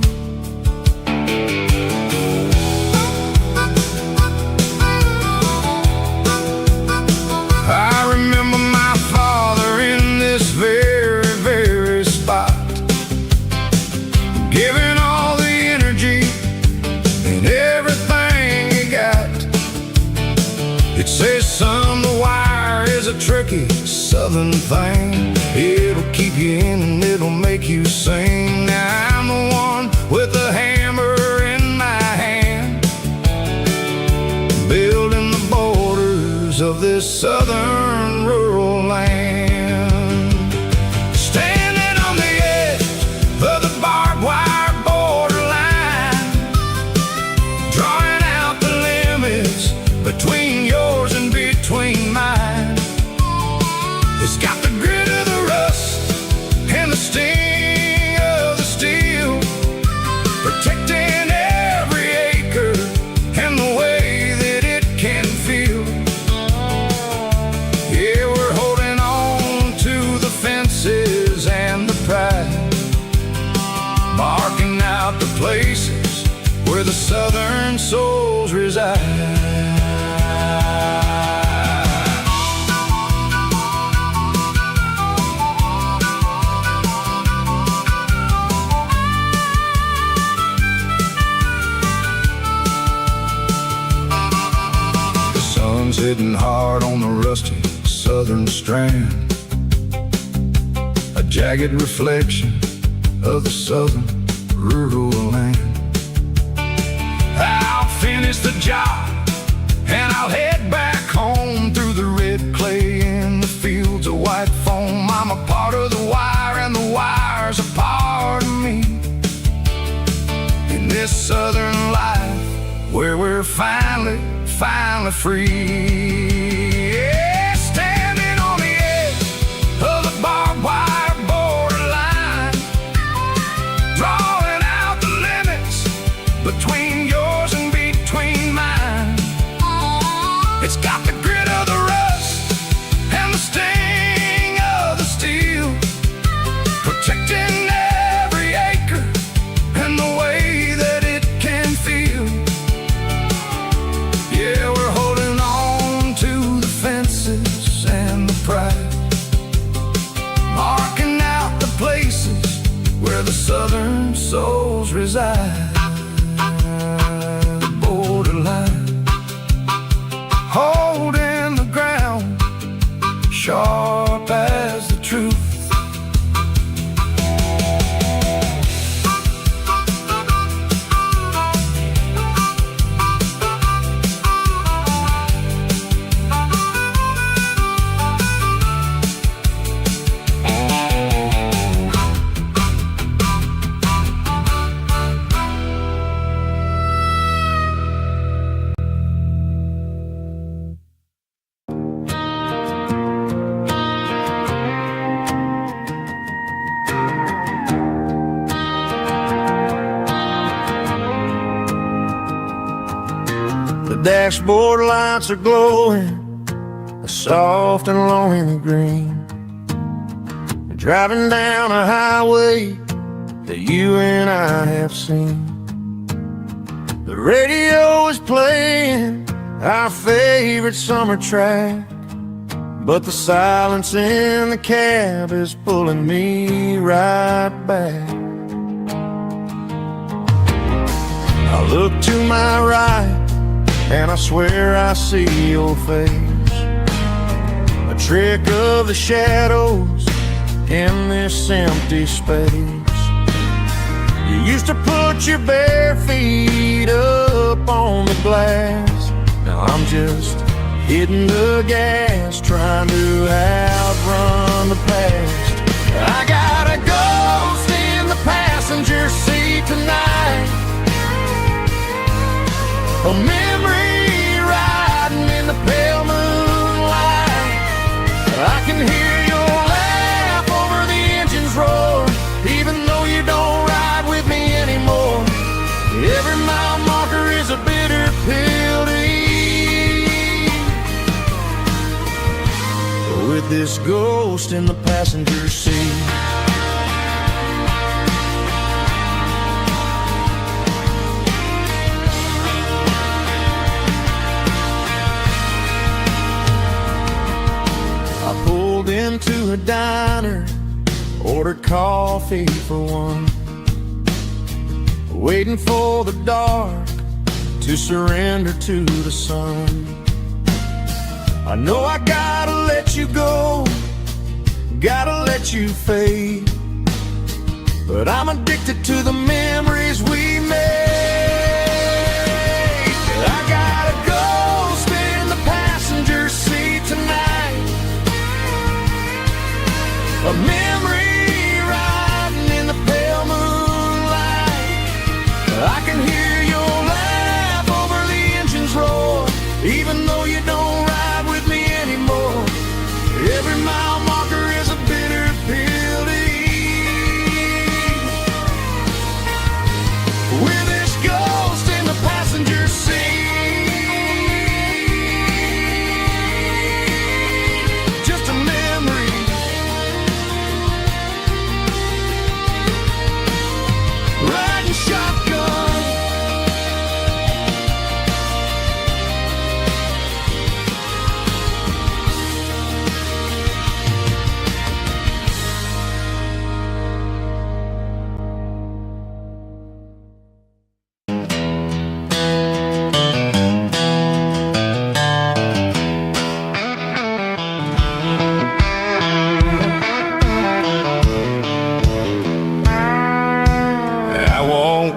I remember my father in this very spot, giving all the energy and everything he got. It says, son, the wire is a tricky southern thing. It'll keep you in and it'll make you sing. Now I'm the one with the hammer in my hand, building the borders of this southern rural land. Standing on the edge of the barbed wire borderline, drawing out the limits between yours and between mine. It's got the grit of the rust and the sting of the steel, protecting every acre and the way that it can feel. Yeah, we're holding on to the fences and the pride, marking out the places where the southern souls reside. Hitting hard on the rusty southern strand, a jagged reflection of the southern rural land. I'll finish the job and I'll head back home through the red clay in the fields of white foam. I'm a part of the wire and the wire's a part of me. In this southern life where we're finally free. Yeah, standing on the edge of the barbed wire borderline, drawing out the limits between yours and between mine. It's got the grit of the rust and the sting of the steel, protecting every acre and the way that it can feel. Yeah, we're holding on to the fences and the pride, marking out the places where the southern souls reside. The borderline, holding the ground, sharp as the truth. The dashboard lights are glowing a soft and lonely green. You're driving down a highway that you and I have seen. The radio is playing our favorite summer track, but the silence in the cab is pulling me right back. I look to my right and I swear I see your face, a trick of the shadows in this empty space. You used to put your bare feet up on the glass. Now I'm just hitting the gas, trying to outrun the past. I got a ghost in the passenger seat tonight, a memory riding in the pale moonlight. I can hear your laugh over the engine's roar, even though you don't ride with me anymore. Every mile marker is a bitter pill to eat, with this ghost in the passenger seat. I pulled into a diner, ordered coffee for one, waiting for the dark to surrender to the sun. I know I gotta let you go, gotta let you fade, but I'm addicted to the memories we made. I got a ghost in the passenger seat tonight, A memory riding in the pale moonlight. I can hear your laugh over the engine's roar, even though you don't ride with me anymore. Every mile marker is a bitter pill to eat. With this ghost in the passenger seat, just a memory. Riding shotgun.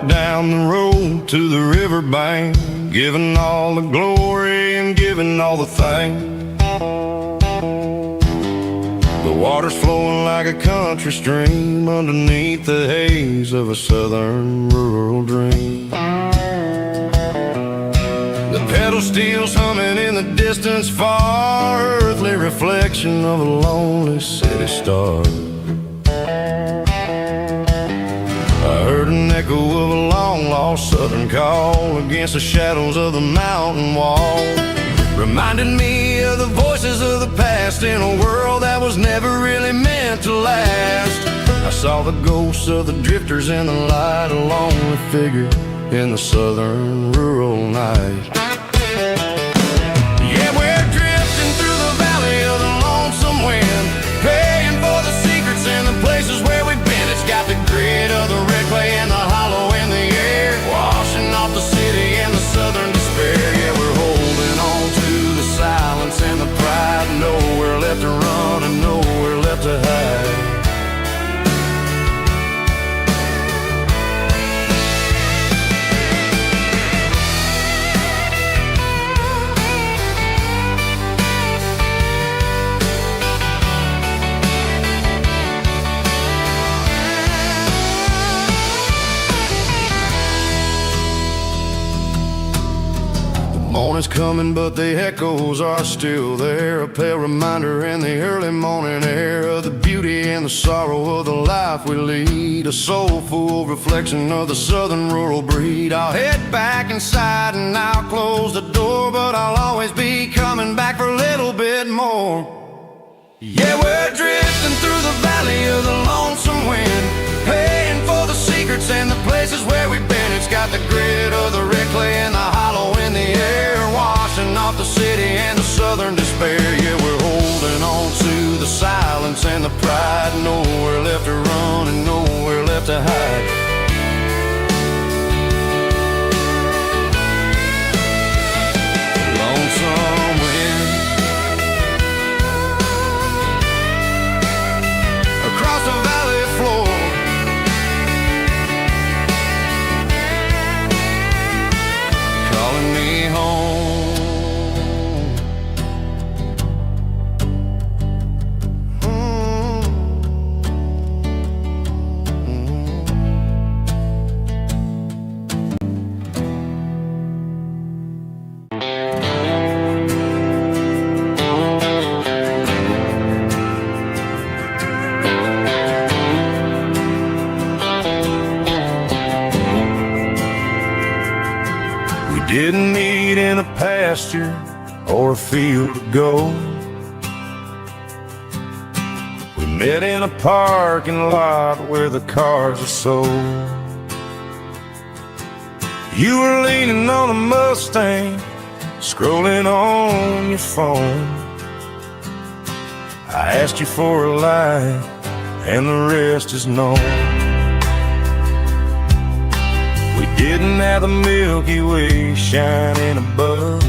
Down the road to the riverbank, giving all the glory and giving all the thanks. The water's flowing like a country stream underneath the haze of a southern rural dream. The pedal steel's humming in the distance far, earthly reflection of a lonely city star. I heard an echo of a long-lost southern call against the shadows of the mountain wall, reminded me of the voices of the past in a world that was never really meant to last. I saw the ghosts of the drifters in the light, a lonely figure in the southern rural night. Yeah, we're drifting through the valley of the lonesome wind, paying for the secrets and the places where we've been. It's got the grit of the red clay and the hollow in the air, washing off the city and the southern despair. Yeah, we're holding on to the silence and the pride, nowhere left to run and nowhere left to hide. Morning's coming, but the echoes are still there, a pale reminder in the early morning air of the beauty and the sorrow of the life we lead, a soulful reflection of the southern rural breed. I'll head back inside and I'll close the door, but I'll always be coming back for a little bit more. Yeah, we're drifting through the valley of the lonesome wind, paying for the secrets and the places where we've been. It's got the grit of the red clay and the hollow in the air, washing off the city and the southern despair. Yeah, we're holding on to the silence and the pride, nowhere left to run and nowhere left to hide. Lonesome wind across the valley floor, calling me home. Didn't meet in a pasture or a field to go. We met in a parking lot where the cars are sold. You were leaning on a Mustang, scrolling on your phone. I asked you for a light, and the rest is known. We didn't have the Milky Way shining above,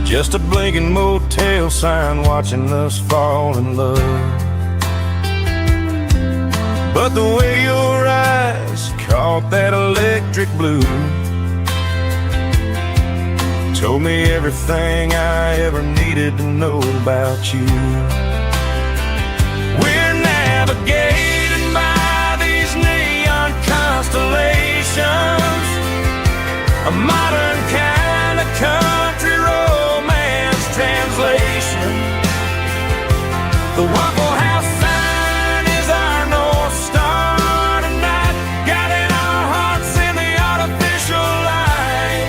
just a blinking motel sign watching us fall in love. But the way your eyes caught that electric blue told me everything I ever needed to know about you. a modern kind of country romance translation. The Waffle House sign is our North Star tonight, guiding our hearts in the artificial light.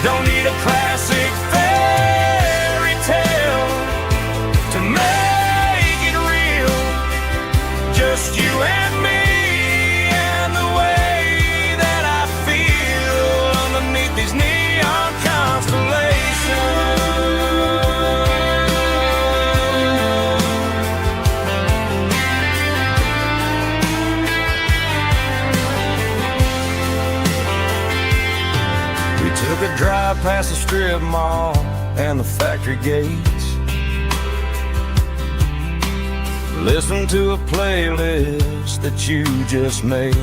Don't need a classic fairy tale to make it real, just you and me and the way that I feel underneath these neon constellations. We took a drive past the strip mall and the factory gates, listen to a playlist that you just made.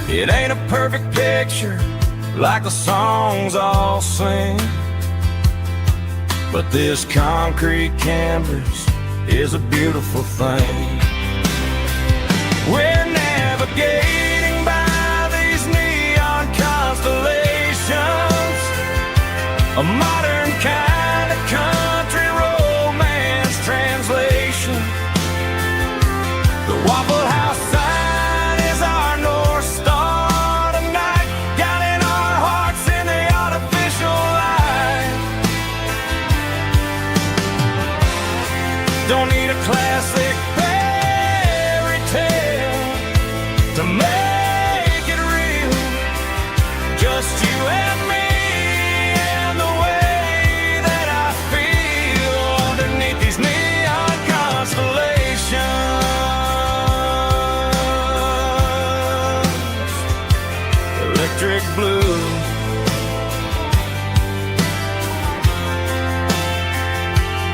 It ain't a perfect picture like the songs all sing, but this concrete canvas is a beautiful thing. We're navigating by these neon constellations, a modern kind of country romance translation. The Waffle House sign is our North Star tonight, guiding our hearts in the artificial light. Don't need a classic fairy tale to make it real, just you and me and the way that I feel underneath these neon constellations. Electric blue,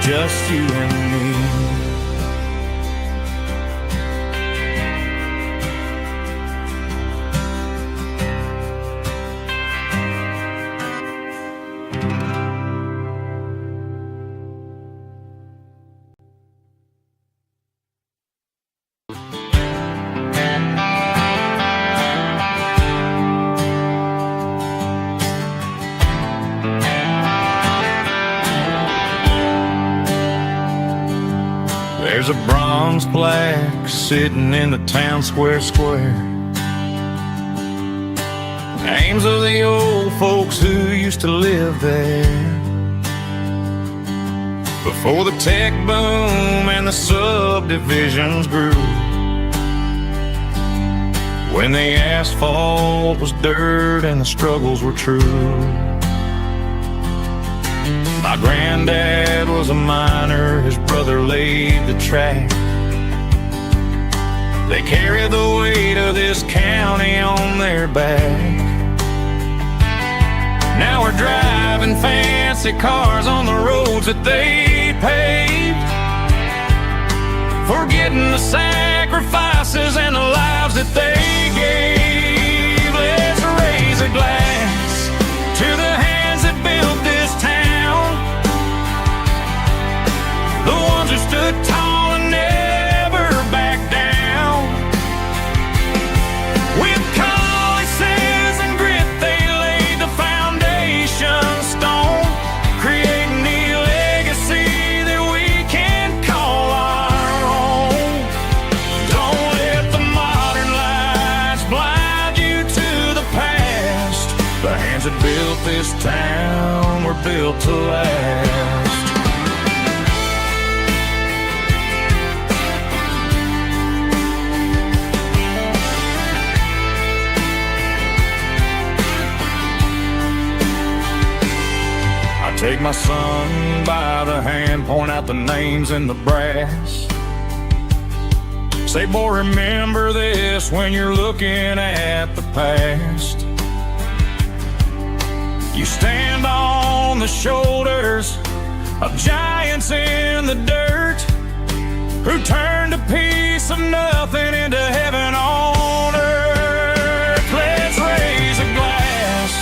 just you and me. There's a bronze plaque sitting in the town square. Names of the old folks who used to live there before the tech boom and the subdivisions grew, when the asphalt was dirt and the struggles were true. My granddad was a miner, his brother laid the track. They carried the weight of this county on their back. Now we're driving fancy cars on the roads that they paved, forgetting the sacrifices and the lives that they gave. Let's raise a glass to the hands that built this town, the ones who stood tall and never backed down. With calluses and grit they laid the foundation stone, creating a legacy that we can call our own. Don't let the modern lights blind you to the past. The hands that built this town were built to last. Take my son by the hand, point out the names in the brass. Say, boy, remember this when you're looking at the past. You stand on the shoulders of giants in the dirt, who turned a piece of nothing into heaven on earth. Let's raise a glass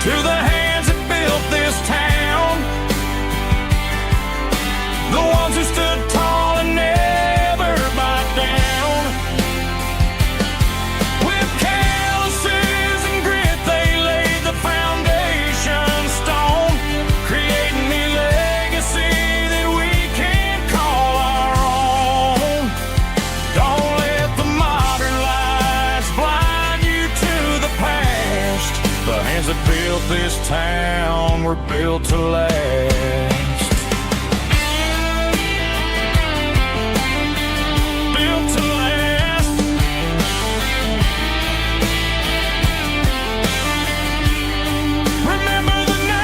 to the hands that built this town, the ones who stood tall and never backed down. hands that built this town were built to last. Built to last. Remember the name.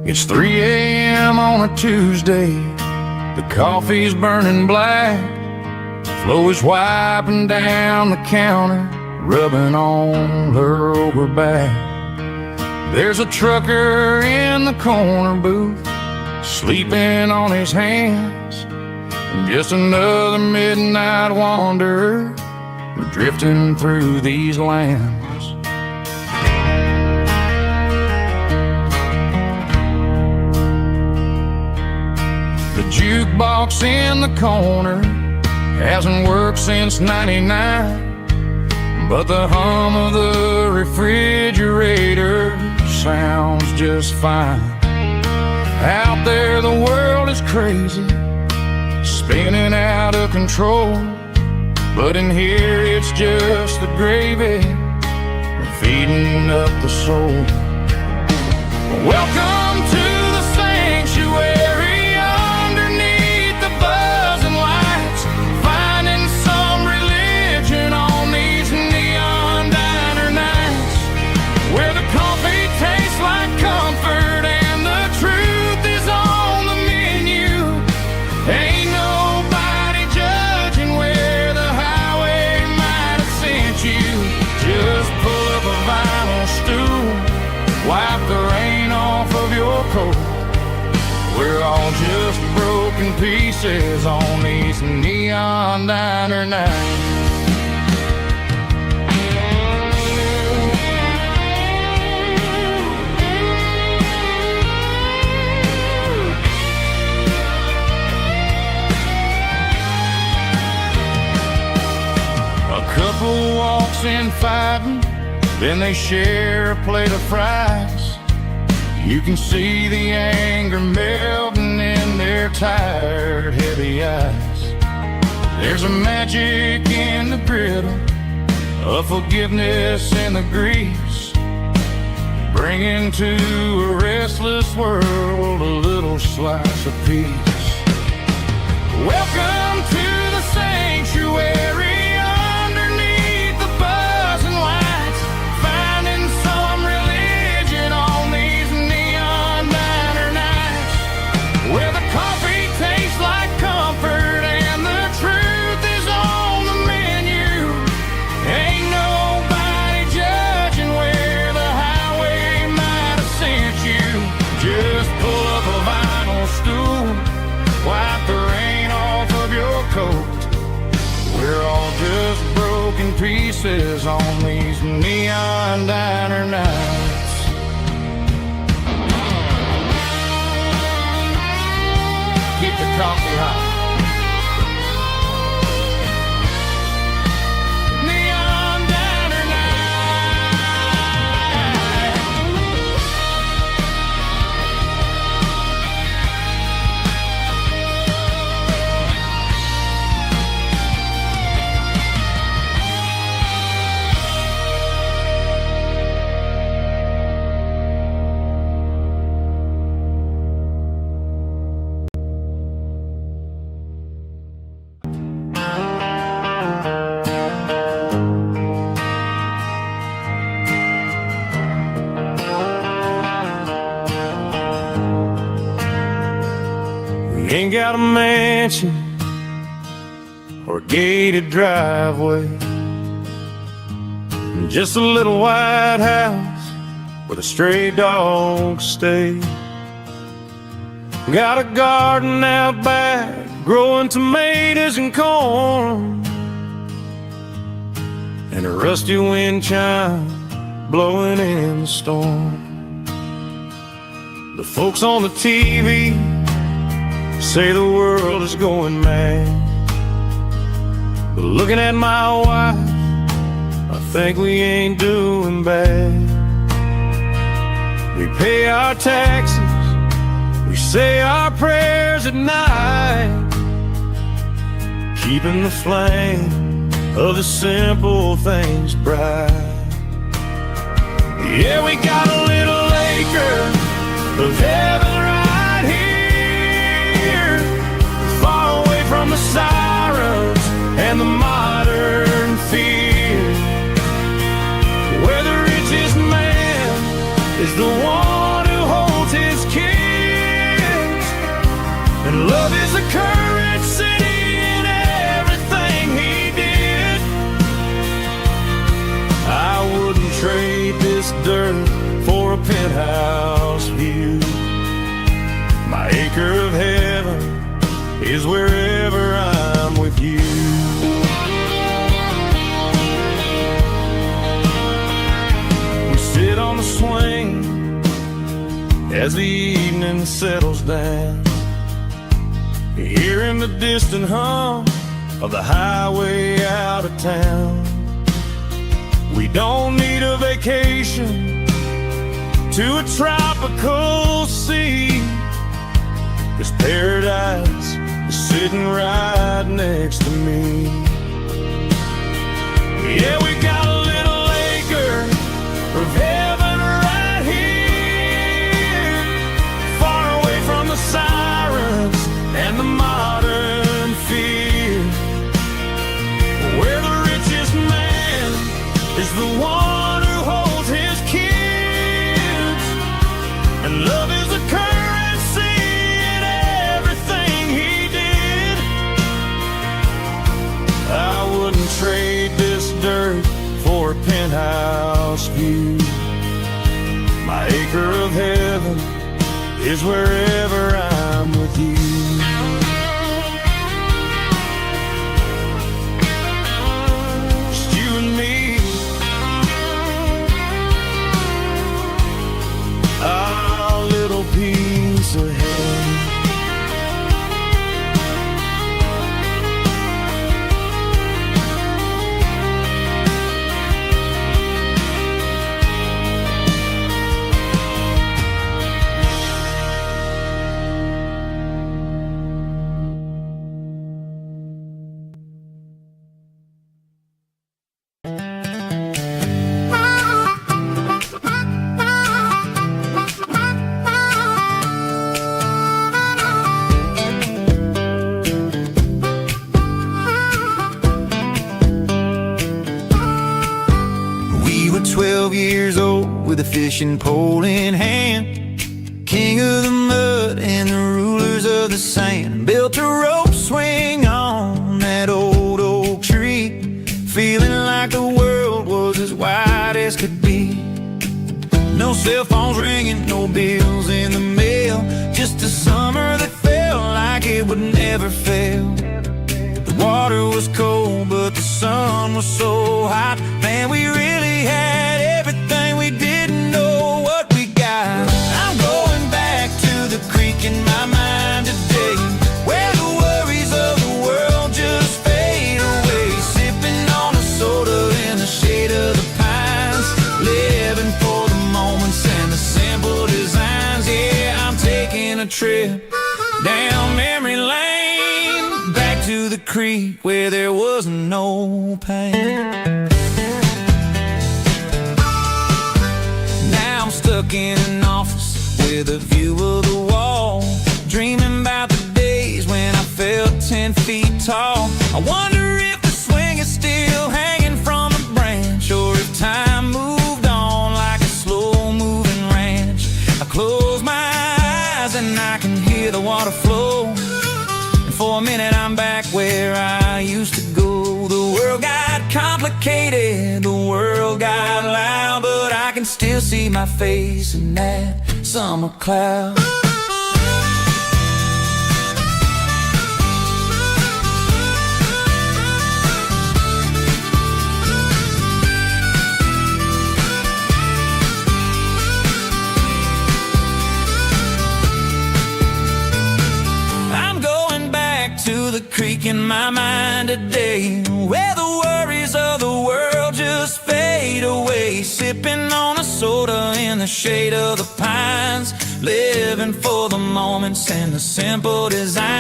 It's 3 a.m. on a Tuesday. The coffee's burning black. Flo is wiping down the counter, rubbing on her over back. There's a trucker in the corner booth, sleeping on his hands. Just another midnight wanderer, drifting through these lands. The jukebox in the corner hasn't worked since '99, but the hum of the refrigerator sounds just fine. Out there the world is crazy, spinning out of control, but in here it's just the gravy feeding up the soul. Welcome to the sanctuary, underneath the buzzing lights, finding some religion on these neon diner nights, where the coffee tastes like comfort and the truth is on the menu. Ain't nobody judging where the highway might have sent you. Just pull up a vinyl stool, wipe the rain off of your coat. We're all just broken pieces on these neon diner nights. A couple walks in fighting, then they share a plate of fries. You can see the anger melting in their tired, heavy eyes. There's a magic in the griddle, a forgiveness in the grease, bringing to a restless world a little slice of peace. Welcome to the sanctuary, underneath the buzzing lights, finding some religion on these neon diner nights, where the coffee tastes like comfort and the truth is on the menu. Ain't nobody judging where the highway might have sent you. Just pull up a vinyl stool, wipe the rain off of your coat. We're all just broken pieces on these neon diner nights. Keep the coffee hot. Neon diner night. We ain't got a mansion or a gated driveway, just a little white house where the stray dogs stay. Got a garden out back, growing tomatoes and corn, and a rusty wind chime blowing in the storm. The folks on the TV say the world is going mad, but looking at my wife, I think we ain't doing bad. We pay our taxes, we say our prayers at night, keeping the flame of the simple things bright. Yeah, we got a little acre of heaven right here, far away from the sirens and the modern fear, where the richest man is the one who holds his kids, and love is the currency in everything he did. I wouldn't trade this dirt for a penthouse view. My acre of heaven is wherever I'm with you. We sit on the swing as the evening settles down, hearing the distant hum of the highway out of town. We don't need a vacation to a tropical sea, 'cause paradise is sitting right next to me. Yeah, we got a little acre of heaven right here, far away from the sirens and the modern fear, where the richest man is the one who holds his kids, and love is the currency in everything he did. I wouldn't trade this dirt for a penthouse view. My acre of heaven is wherever I'm with you. Just you and me, our little piece of heaven. We were 12 years old with a fishing pole in hand, king of the mud and the rulers of the sand. Built a rope swing on that old oak tree, feeling like the world was as wide as could be. No cell phones ringing, no bills in the mail, just a summer that felt like it would never fail. The water was cold, but the sun was so hot. Man, we really had everything, we didn't know what we got. I'm going back to the creek in my mind today, where the worries of the world just fade away, sipping on a soda in the shade of the pines, living for the moments and the simple designs. Yeah, I'm taking a trip down memory lane, back to the creek where there was no pain. Now I'm stuck in an office with a view of the wall, dreaming about the days when I felt 10 feet tall. I wonder if the swing is still hanging from a branch, or if time moved on like a slow-moving ranch. I close my eyes and I can hear the water flow, and for a minute I'm back where I used to go. The world got complicated, the world got loud, but I can still see my face in that summer cloud. creek in my mind today, where the worries of the world just fade away. Sipping on a soda in the shade of the pines, living for the moments and the simple designs.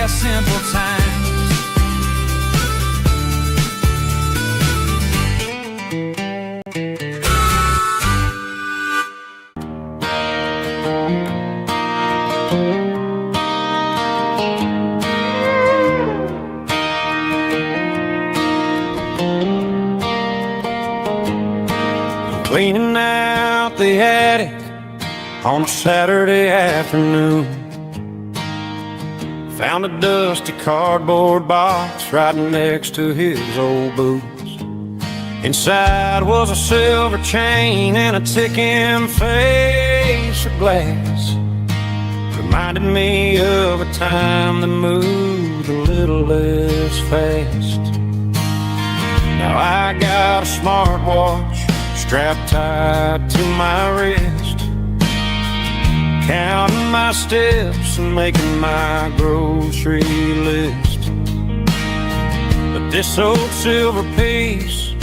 Simple times. Cleaning out the attic on a Saturday afternoon, found a dusty cardboard box right next to his old boots. Inside was a silver chain and a ticking face of glass. Reminded me of a time that moved a little less fast. Now I got a smartwatch strapped tight to my wrist, counting my steps and making my grocery list. But this old silver piece,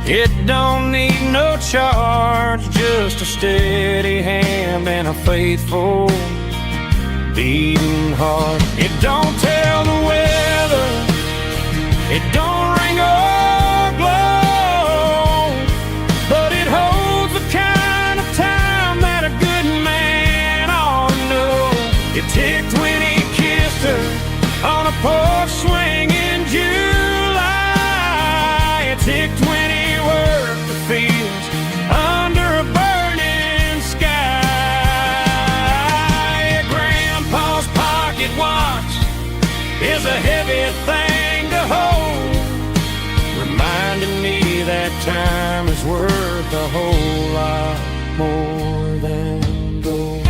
it don't need no charge, just a steady hand and a faithful beating heart. It don't tell the weather, it don't ring or glow, but it holds the kind of time that a good man ought to know. It ticked when he kissed her on a porch swing in July. It ticked when he worked the fields under a burning sky. Grandpa's pocket watch is a heavy thing to hold, reminding me that time is worth a whole lot more than gold.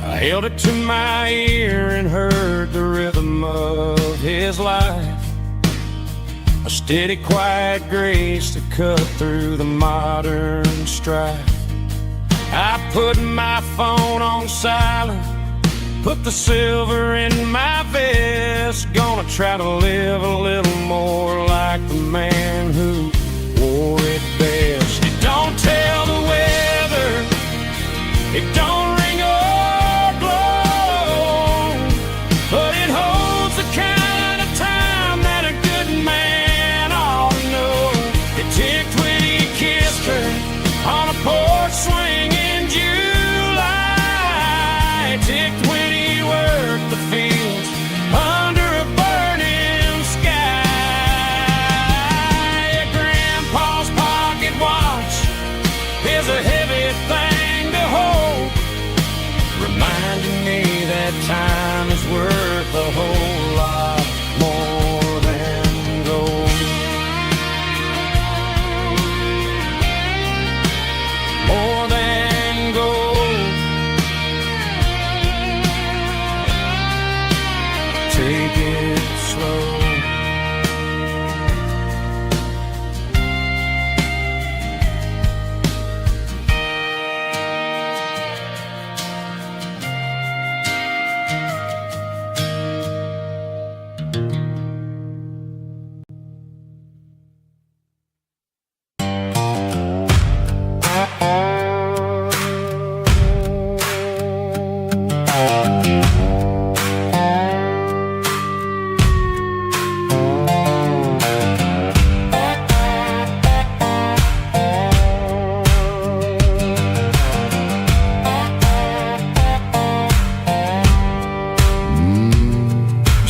I held it to my ear and heard the rhythm of his life, a steady, quiet grace that cut through the modern strife. I put my phone on silent, put the silver in my vest. Gonna try to live a little more like the man who wore it best. It don't tell the weather, it don't ring or glow, but it holds the kind of time that a good man ought to know. It ticked when he kissed her on a porch swing in July. It ticked when he worked the fields under a burning sky. Grandpa's pocket watch is a heavy thing to hold, reminding me that time is worth a whole lot more than gold. More than gold. Take it slow.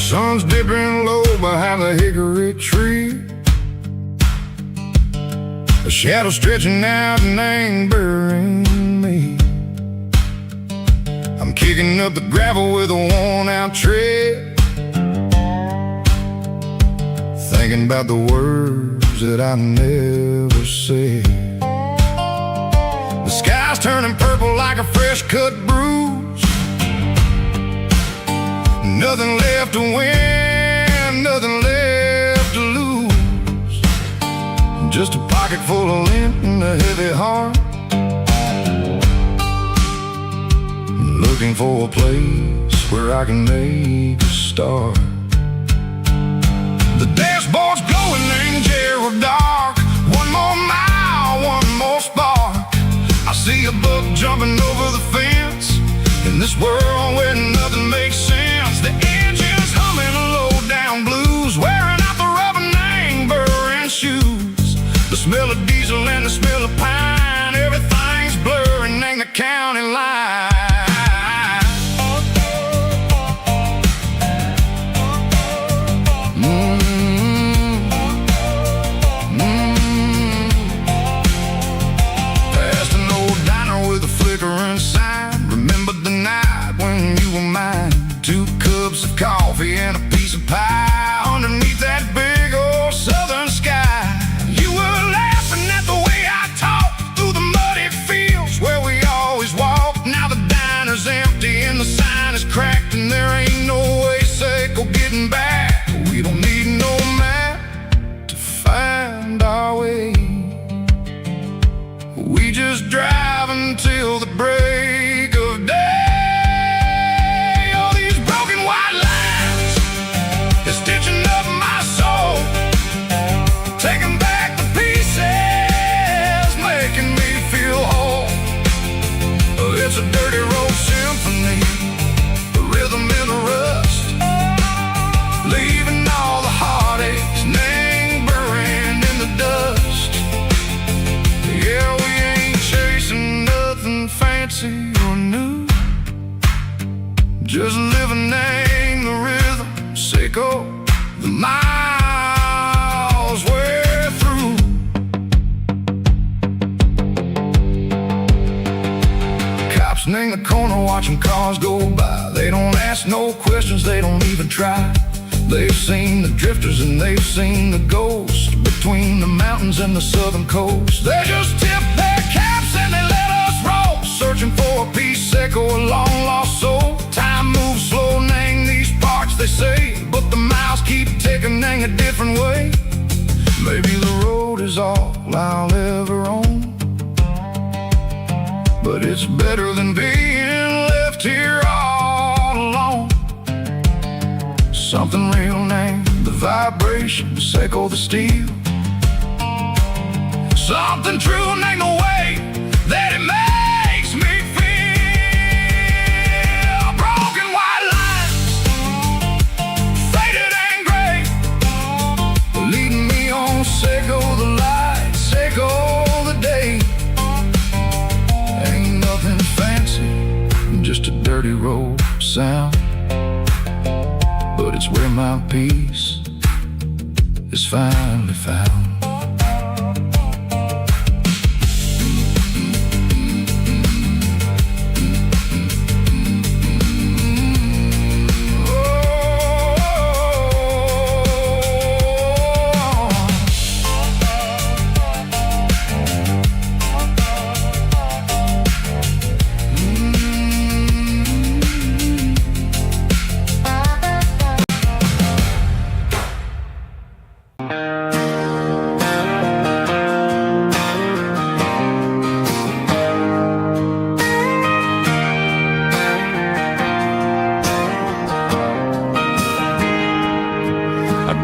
Sun's dipping low behind the hickory tree, a shadow stretching out and angering me. I'm kicking up the gravel with a worn-out tread, thinking about the words words that I never said. The sky's turning purple like a fresh cut bruise. Nothing left to win, nothing left to lose. Just a pocket full of lint and a heavy heart. Looking for a place where I can make a start. The dashboard's glowing in Gerald dark. One more mile, one more spark. I see a buck jumping over the fence. In this world where nothing makes sense, the engine's humming a low-down blues, wearing out the rubber-nang burring shoes. The smell of diesel and the smell of pine, everything's blurring, ain't the county line. Coffee and a piece of pie underneath that big old southern sky. You were laughing at the way I talked through the muddy fields where we always walked. Now the diner's empty and the sign is cracked, and there ain't no way safe of getting back. We don't need no map to find our way. We just drive until the break of day. Stitching up my soul, taking back the pieces, making me feel whole. It's a dirty road symphony, the rhythm in the rust, leaving all the heartaches lingering in the dust. Yeah, we ain't chasing nothing fancy or new, just living in the rhythm, sicko. The miles we're through. Cops in the corner watching cars go by. They don't ask no questions, they don't even try. They've seen the drifters and they've seen the ghosts between the mountains and the southern coast. They just tip their caps and they let us roll, searching for a piece echo, a long lost soul. Time moves slow, nang these parts they say, but the miles keep ticking a different way. Maybe the road is all I'll ever own, but it's better than being left here all alone. Something real named the vibrations echo the steel. Something true named the way that it makes me feel. Broken white lines, faded and gray, leading me on, sicko the light, sicko the day. Ain't nothing fancy, just a dirty road sound, but it's where my peace is finally found.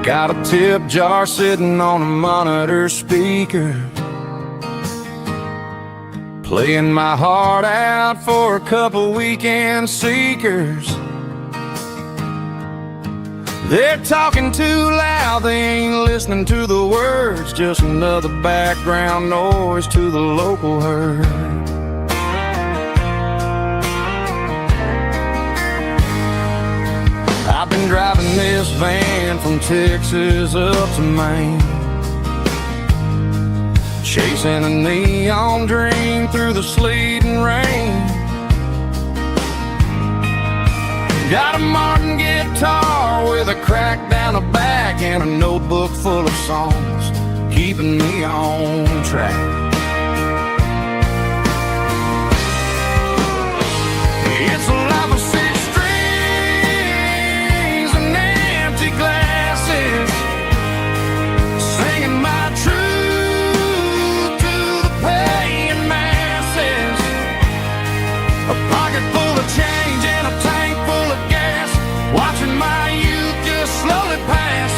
Got a tip jar sitting on a monitor speaker, playing my heart out for a couple weekend seekers. They're talking too loud, they ain't listening to the words, just another background noise to the local herd. I've been driving this van from Texas up to Maine, chasing a neon dream through the sleet and rain. Got a Martin guitar with a crack down the back and a notebook full of songs, keeping me on track. It's a life of six strings and empty glasses, singing my truth to the paying masses. A pocket full of change and a tank full of gas, watching my youth just slowly pass.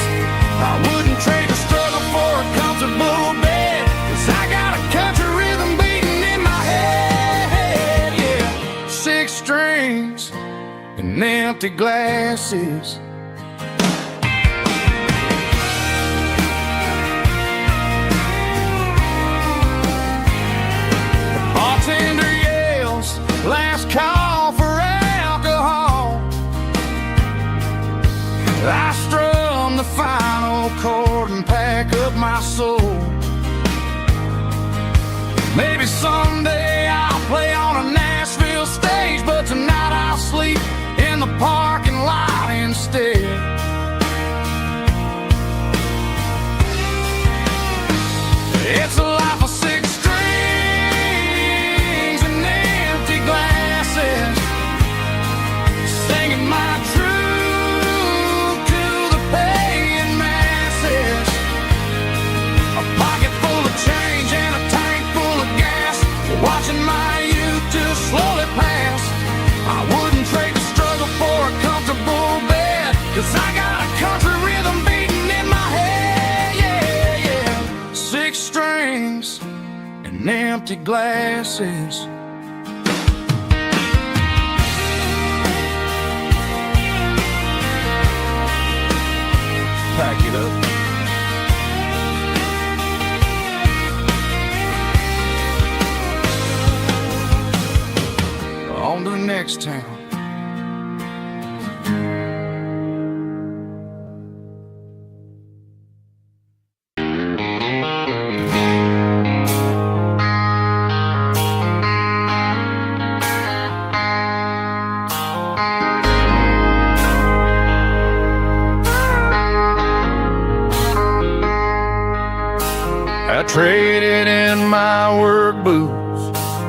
I wouldn't trade the struggle for a comfortable bed, 'cause I got a country rhythm beating in my head, yeah. Six strings and empty glasses. The bartender yells, last call for alcohol. I strum the final chord and pack up my soul. Maybe someday I'll play on a Nashville stage, but tonight I'll sleep in the parking lot instead. It's a life of six strings and empty glasses, singing my truth to the paying masses. A pocket full of change and a tank full of gas, watching my youth just slowly pass. I wouldn't trade the struggle for a comfortable bed, 'cause I got a country rhythm beating in my head, yeah, yeah. Six strings and empty glasses. Pack it up. On to the next town. I traded in my work boots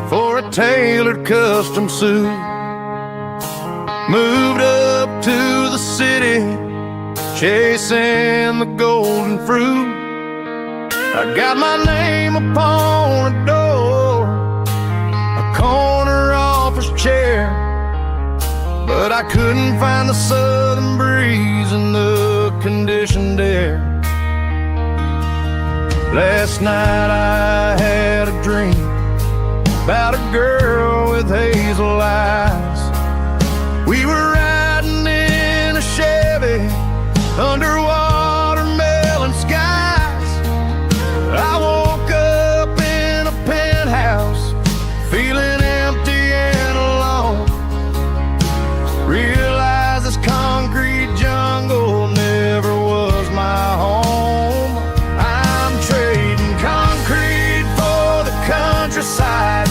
for a tailored custom suit. Moved up to the city, chasing the golden fruit. I got my name upon a door, a corner office chair, but I couldn't find the southern breeze in the conditioned air. Last night I had a dream about a girl with hazel eyes. We were riding in a Chevy under watermelon skies. I woke up in a penthouse, feeling empty and alone. Realized this concrete jungle never was my home. I'm trading concrete for the countryside,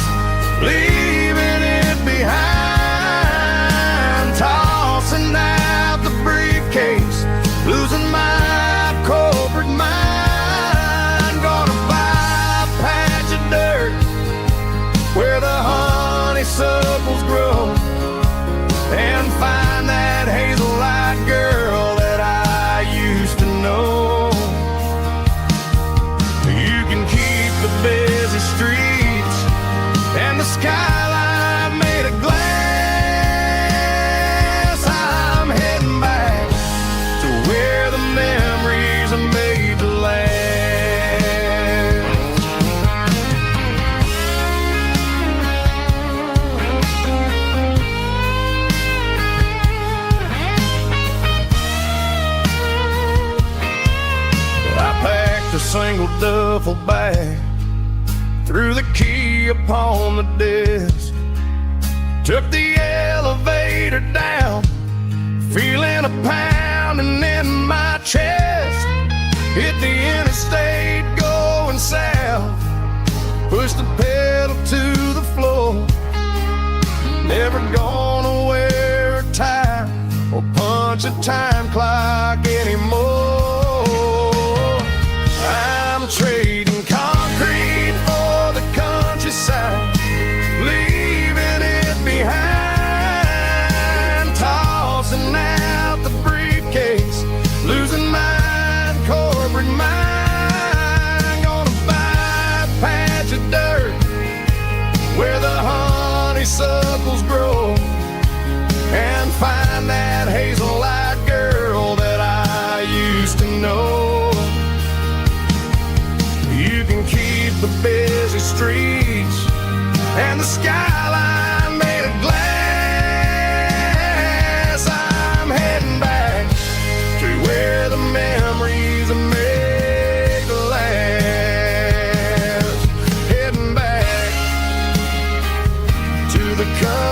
leaving it behind, tossing out the briefcase, losing my corporate mind. Gonna buy a patch of dirt where the honeysuckles grow, and find that hazel-eyed girl that I used to know. You can keep the busy streets and the skyline made of glass. I'm heading back to where the memories are made to last. I packed a single duffel bag, threw the key upon the desk, took the elevator down, feeling a pounding in my chest. Hit the interstate going south, pushed the pedal to the floor. Never gonna wear a tie or punch a time clock anymore. I'm trading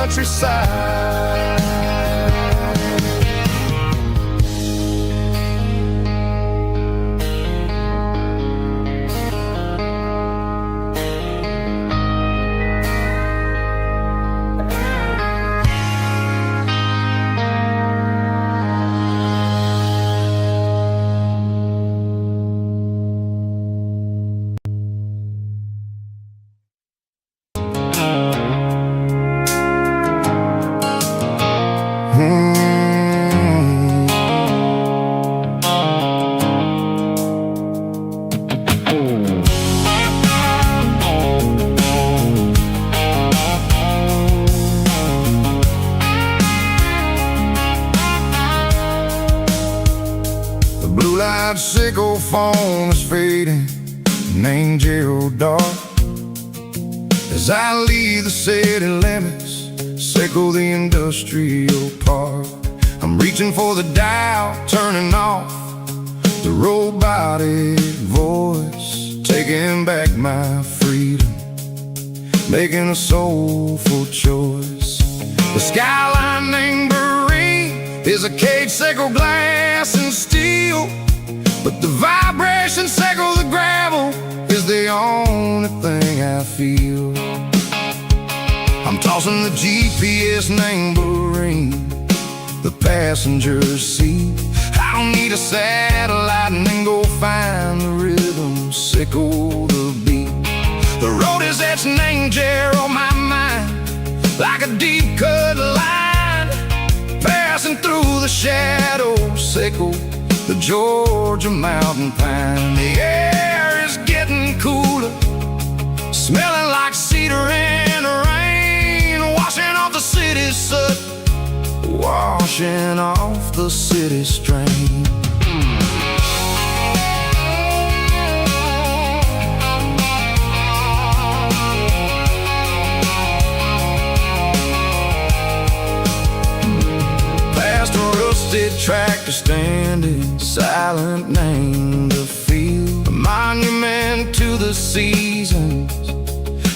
countryside. Sickle phone is fading, named Gerald dark. As I leave the city limits, sickle the industrial park. I'm reaching for the dial, turning off the robotic voice, taking back my freedom, making a soulful choice. The skyline named Bryan is a cage, sickle glass and steel, but the vibration, sickle the gravel, is the only thing I feel. I'm tossing the GPS named Bryan, the passenger seat. I don't need a satellite and then go find the rhythm, sickle the beat. The road is etched named Gerald on my mind, like a deep cut line, passing through the shadows, sickle the Georgia mountain pine. The air is getting cooler, smelling like cedar in the rain, washing off the city's soot, washing off the city's strain. Past a rusted tractor standing silent, named the field, a monument to the seasons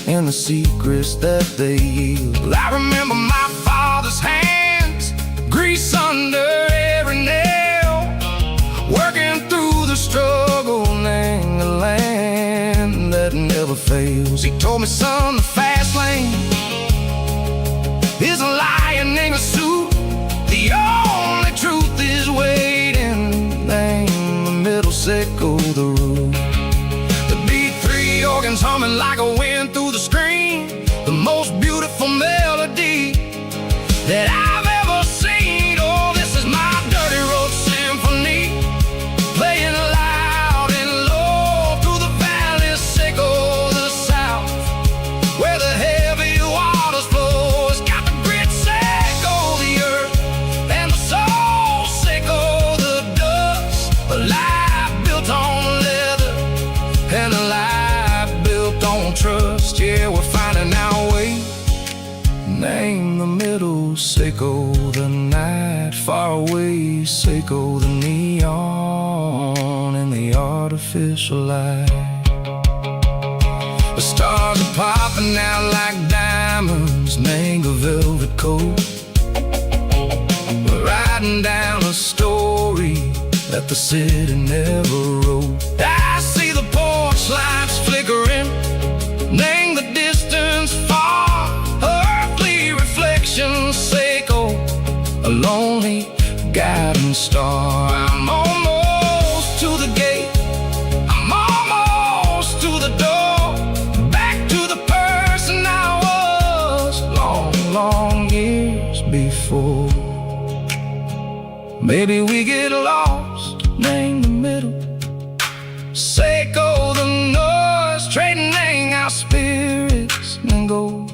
and the secrets that they yield. I remember my father's hands, grease under every nail, working through the struggle, named the land that never fails. He told me, son, the fast lane is a lion in a suit, the only truth is waiting, name the middle, sickle the root. The B3 organs humming like a wind through the screen, the most beautiful melody that I've ever seen. Oh, this is my dirty road symphony, playing loud and low through the valleys, sickle the south, where the heavy waters flow. It's got the grit, sickle the earth, and the soul, sickle the dust. A life built on leather and a life built on trust. Yeah, we're finding our way, name the middle, sickle the night, far away, sickle the neon and the artificial light. The stars are popping out like diamonds, name a velvet coat. We're riding down a story that the city never wrote. I see the porch lights flickering, name the distance far, earthly reflections, sickle a lonely guiding star. I'm almost to the gate, I'm almost to the door, back to the person I was long, long years before. Maybe we get lost, name the middle, sickle the noise, trading our spirits and go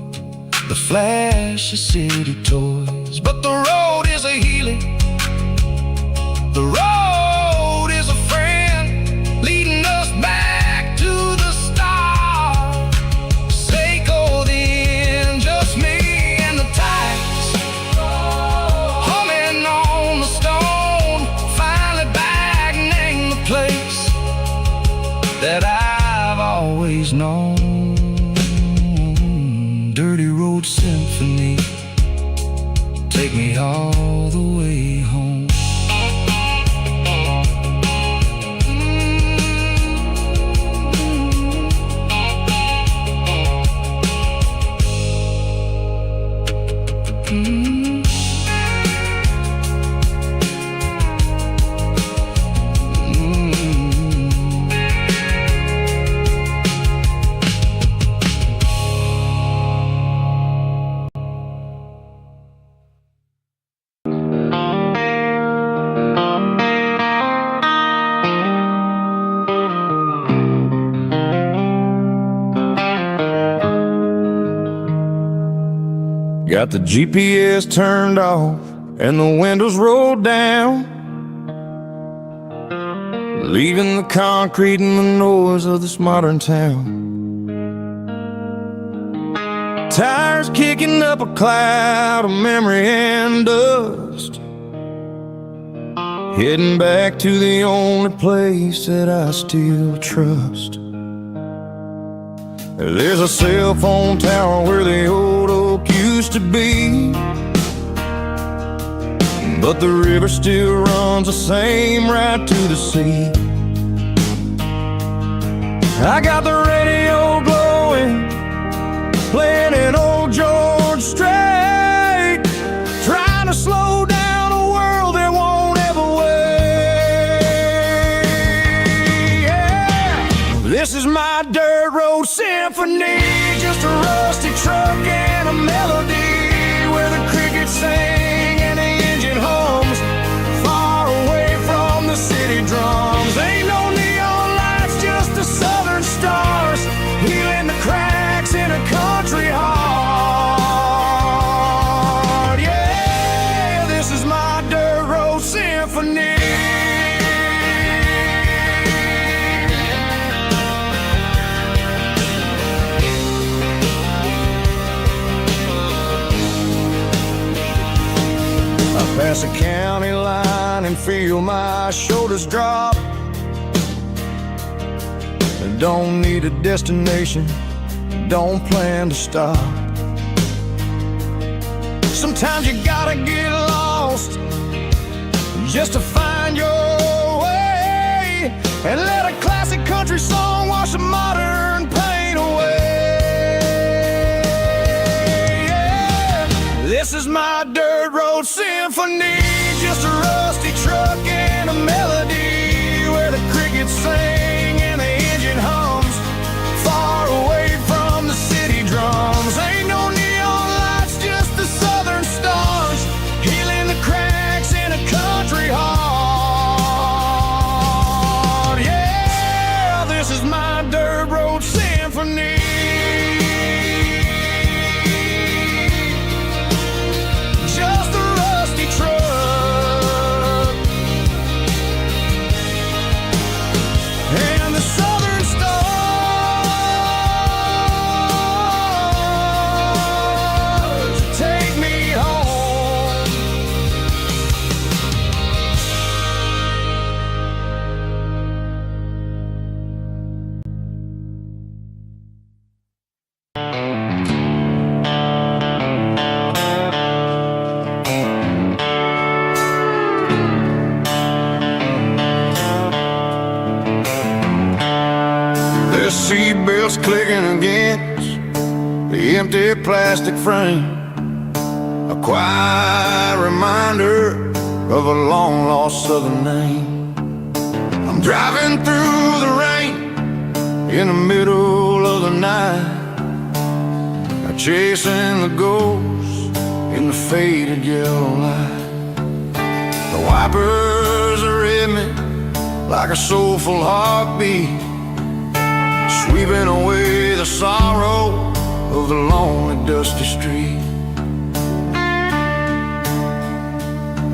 the flash of city toys. But the road is a healing, the road is a friend, leading us back to the start. Sickle the end, just me and the tides, humming on the stone, finally back, name the place that I've always known. Dirty road symphony, take me all the way home. Got the GPS turned off and the windows rolled down, leaving the concrete and the noise of this modern town. Tires kicking up a cloud of memory and dust, heading back to the only place that I still trust. There's a cell phone tower where the old oak used to be, but the river still runs the same right to the sea. I got the radio glowing, playing an old George Strait, trying to slow down a world that won't ever wait. Yeah. This is my dirt road symphony, just a rusty truck and a melody where the crickets sing and the engine hums, far away from the city drums. Ain't no neon lights, just the southern stars, healing the cracks in a country heart. Yeah, this is my dirt road symphony. Pass a county line and feel my shoulders drop. I don't need a destination, don't plan to stop. Sometimes you gotta get lost just to find your way, and let a classic country song wash the modern pain away. Yeah. This is my dirt road symphony, just a rusty truck and a melody where the crickets sing and the engine hums, far away from the city drums. Ain't no neon lights, just the southern stars, healing the cracks in a country heart. Yeah, this is my dirt road symphony. Seatbelts clicking against the empty plastic frame, a quiet reminder of a long-lost southern name. I'm driving through the rain in the middle of the night, chasing the ghosts in the faded yellow light. The wipers are in me like a soulful heartbeat, sweeping away the sorrow of the lonely, dusty street.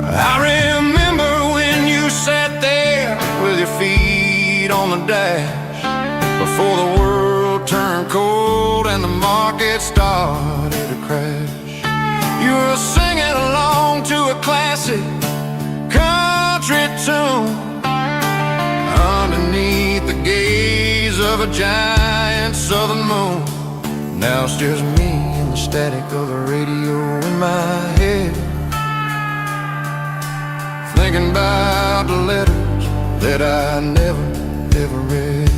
I remember when you sat there with your feet on the dash, before the world turned cold and the market started to crash. You were singing along to a classic country tune underneath the gaze of a giant southern moon. Now it's just me and the static of the radio in my head, about the letters that I never, ever read.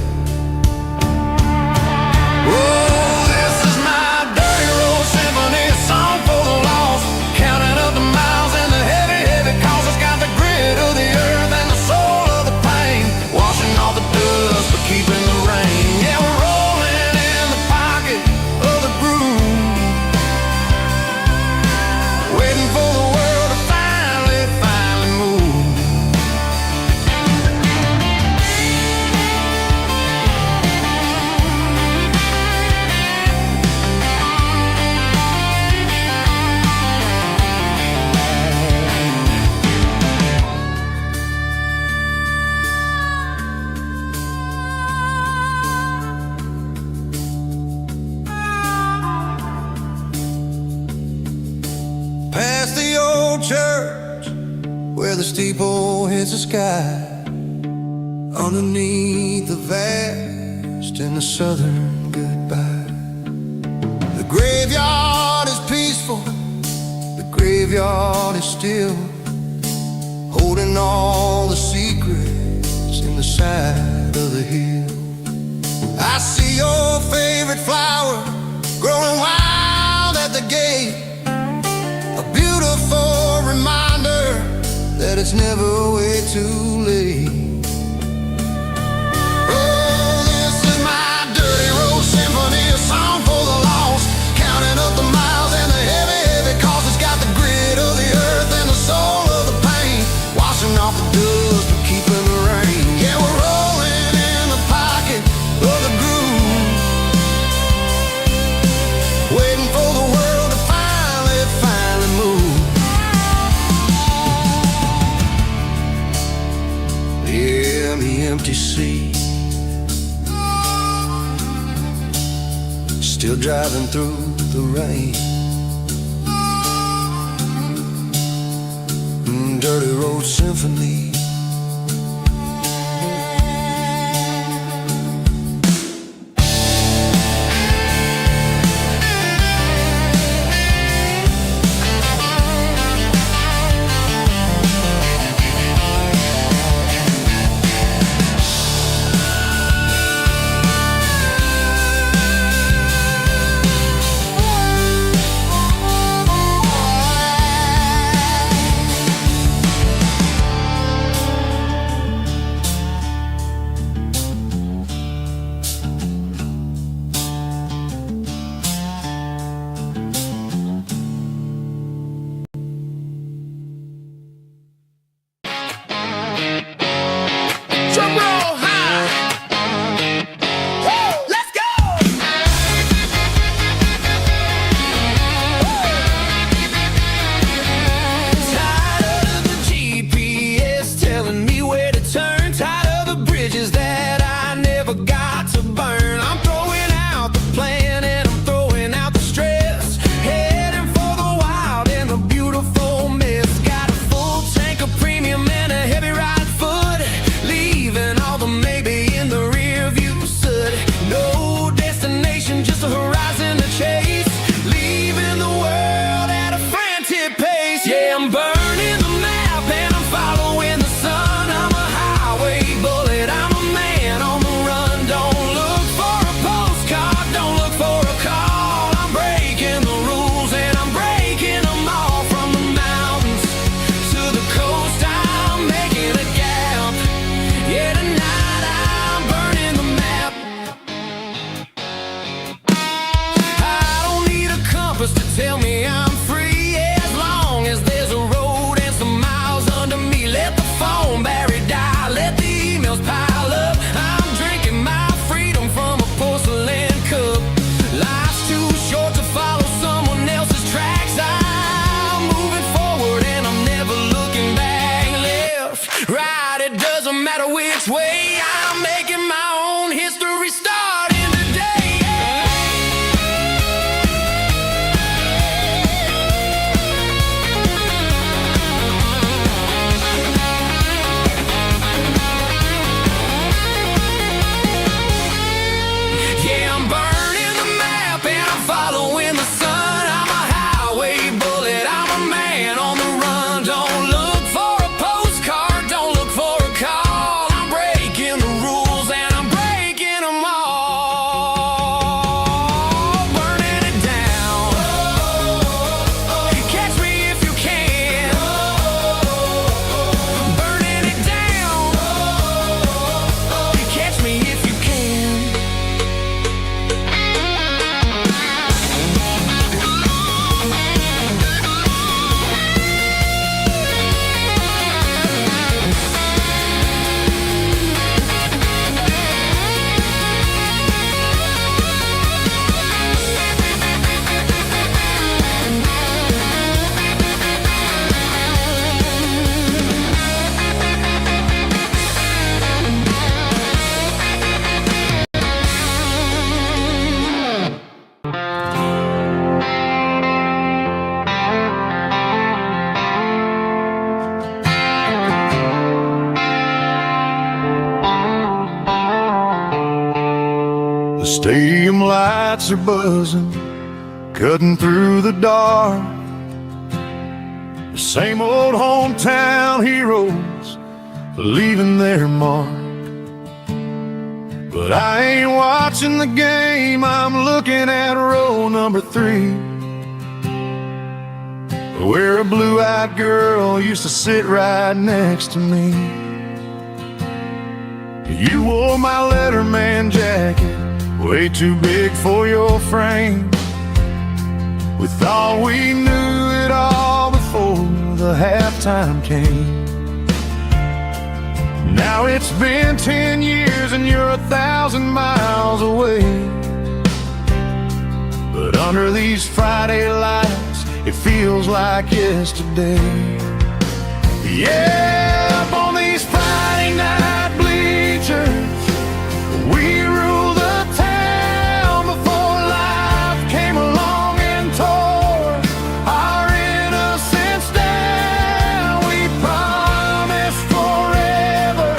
Oh, this is my dirty road symphony, a song for the lost, counting up the miles and the heavy, heavy calls. It's got the grit of the earth and the soul of the pain, washing off the dust but keeping the rain. Yeah, we're rolling in the pocket of the groove, waiting for the world to finally move. Past the old church where the steeple hits the sky, underneath the vast and the southern goodbye. The graveyard is peaceful, the graveyard is still, holding all the secrets in the side of the hill. I see your favorite flower growing wild at the gate, a beautiful reminder that it's never way too late. Oh, this is my dirty road symphony, a song for the lost, counting up the miles and the heavy, heavy calls. It's got the grit of the earth and the soul of the pain, washing off the dust but keeping the rain. Yeah, we're rolling in the pocket of the groove, waiting for the world to finally move. Yeah, the empty sea, still driving through the rain. Dirty road symphony. Drum roll high. Woo, let's go. Tired of the GPS telling me where to turn, tired of the bridges that I never got to burn. I'm throwing out the plan and I'm throwing out the stress, heading for the wild and the beautiful mess. Got a full tank of premium and a heavy right foot, leaving all the maybe in the rear view soot. No destination, just a horizon to chase, leaving the world at a frantic pace. Yeah, I'm burning the map and I'm following the sun. I'm a highway bullet, I'm a man on the run. Don't look for a postcard, don't look for a call. I'm breaking the rules and I'm breaking them all. From the mountains to the coast, I'm making a gap. Yeah, tonight I'm burning the map. I don't need a compass to tell me I'm free, as long as there's a road and some miles under me. Let the phone battery die, let the emails pile up. I'm drinking my freedom from a porcelain cup. Life's too short to follow someone else's tracks. I'm moving forward and I'm never looking back. Left, right, it doesn't matter which way. I'm making my own history starting today. Yeah, I'm burning the map and I'm following the sun. I'm a highway bullet, I'm a man on the run. Don't look for a postcard, don't look for Stadium lights are buzzing, cutting through the dark. The same old hometown heroes leaving their mark. But I ain't watching the game, I'm looking at row number 3, where a blue-eyed girl used to sit right next to me. You wore my Letterman jacket, way too big for your frame. We thought we knew it all before the halftime came. Now it's been 10 years and you're 1,000 miles away. But under these Friday lights, it feels like yesterday. Yeah, up on these Friday night bleachers, we rule the town before life came along and tore our innocence down. We promised forever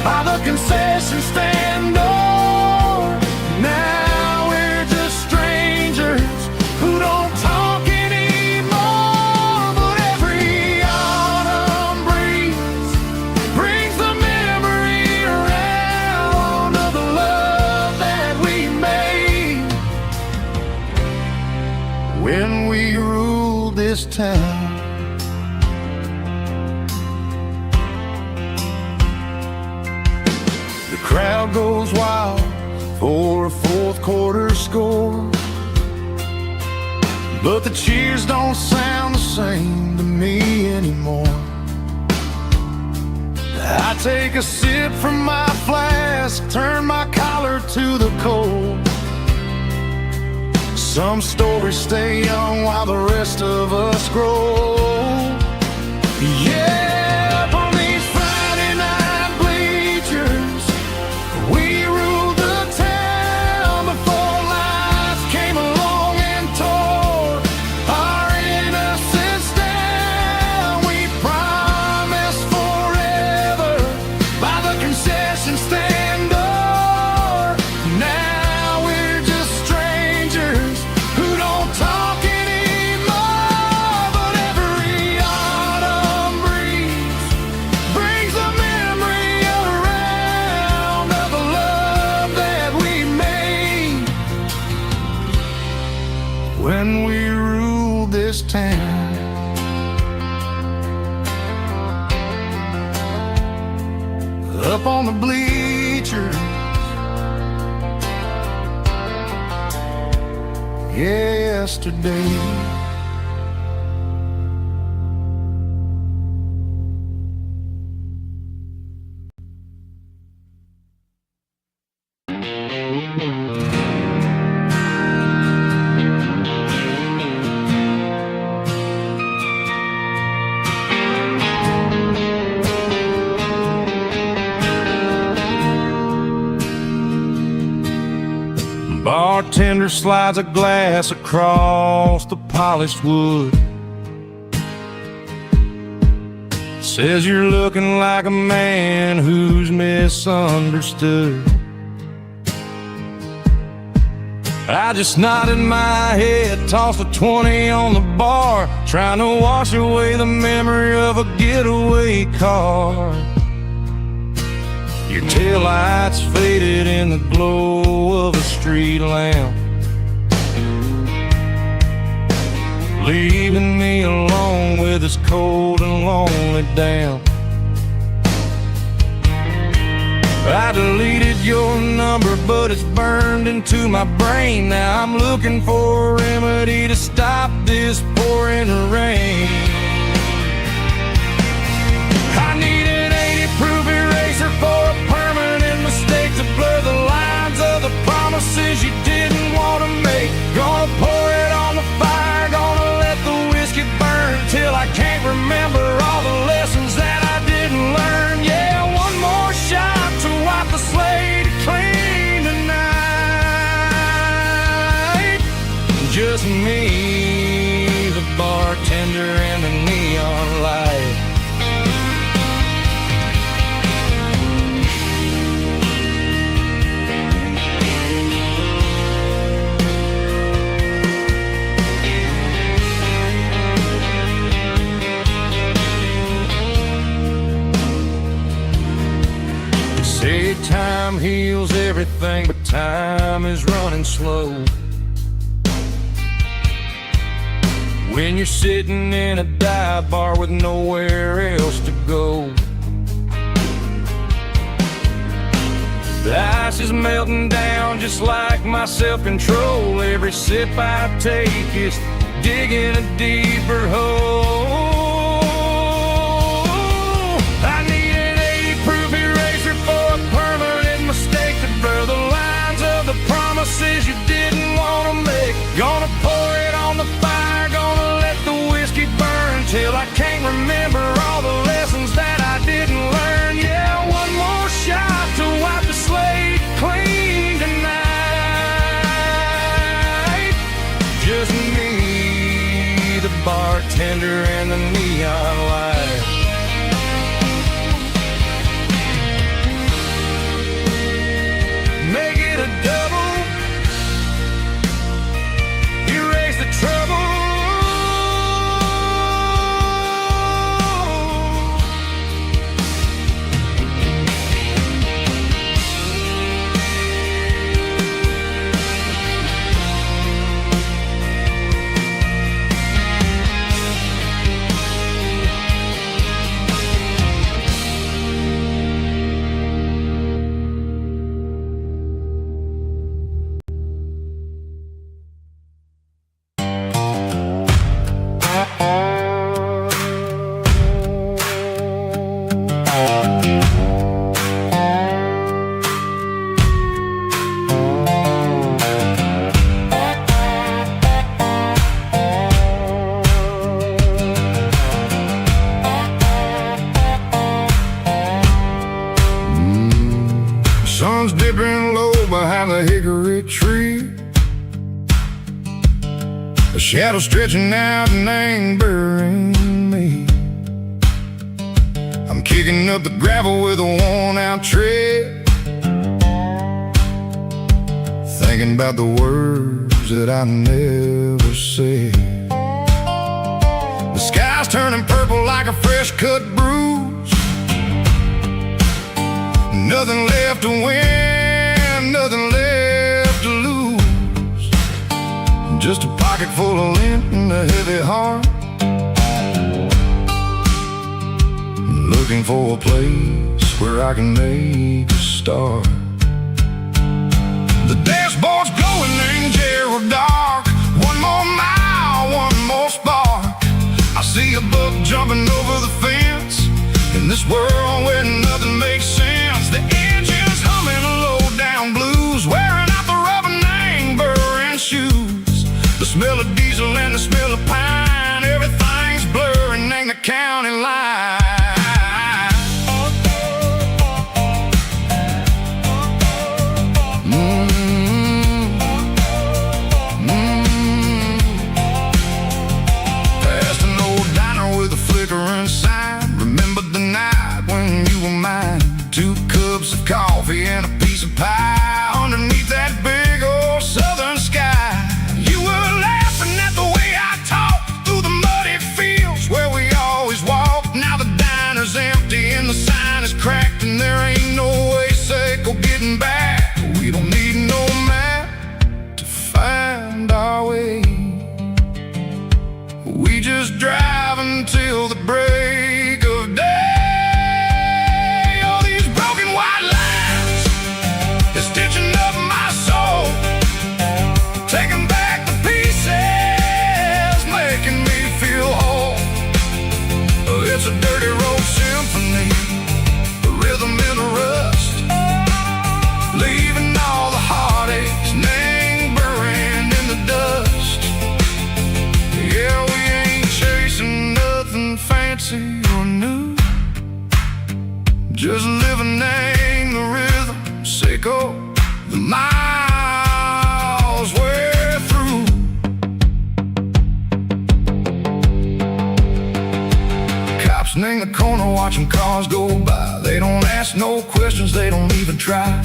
by the concession stand door. Now we're just strangers who don't talk anymore. But every autumn breeze brings the memory around of the love that we made when we ruled this town. The crowd goes wild for a fourth quarter score, but the cheers don't sound the same to me anymore. I take a sip from my flask, turn my collar to the cold. Some stories stay young while the rest of us grow. Yeah, up on these Friday night bleachers, we ruled the town before life came along and tore our innocence down. We promised forever by the concession stand door. Now we're just strangers who don't talk anymore. But every autumn breeze brings the memory around of the love that we made when we ruled this town. Up on the bleachers, yesterday. Bartender slides a glass across the polished wood. Says you're looking like a man who's misunderstood. I just nodded my head, tossed a 20 on the bar, trying to wash away the memory of a getaway car. Your taillights faded in the glow of a street lamp, leaving me alone with this cold and lonely damp. I deleted your number, but it's burned into my brain. Now I'm looking for a remedy to stop this pouring rain. I need an 80-proof eraser for a permanent mistake to blur the lines of the promises you didn't want to make. Gonna pour it on the fire, gonna let the whiskey burn till I can't remember all the lessons that I didn't learn. Yeah, one more shot to wipe the slate clean tonight. Just me, the bartender, and the neon light. time heals everything, but time is running slow. When you're sitting in a dive bar with nowhere else to go, the ice is melting down just like my self-control. Every sip I take is digging a deeper hole. I need an 80-proof eraser for a permanent mistake to blur the lines of the promises you didn't want to make. Gonna pour it on the fire, gonna let the whiskey burn till I can't remember all the lessons that I didn't learn. Yeah, one more shot to wipe the slate clean tonight. Just me, the bartender, and the neon light. Make it a double, erase the trouble. Sun's dipping low behind the hickory tree, a shadow stretching out and angering me. I'm kicking up the gravel with a worn-out tread, thinking about the words that I never said. The sky's turning purple like a fresh-cut bruise. Nothing left to win, nothing left to lose. Just a pocket full of lint and a heavy heart, looking for a place where I can make a start. The dashboard's glowing in Gerald dark. One more mile, one more spark. I see a buck jumping over the fence in this world where nothing makes sense. The engine's humming low down blues, wearing out the rubber name burring shoes. The smell of diesel and the smell of pine, everything's blurring in the county line. Past an old diner with a flickering sign. Remember the night when you were mine. 2 cups of coffee and a piece of pie underneath that big old southern sky. You were laughing at the way I talked through the muddy fields where we always walked. Now the diner's empty and the sign is cracked, and there ain't no way safe or getting back. We don't need no map to find our way. We just drive until the break of day. Stitching up my soul, taking back the pieces, making me feel whole. It's a dirty road symphony, a rhythm in the rust, leaving all the heartaches lingering in the dust. Yeah, we ain't chasing nothing fancy or new, just living in the rhythm, sicko. The miles we're through. Cops in the corner watching cars go by. They don't ask no questions, they don't even try.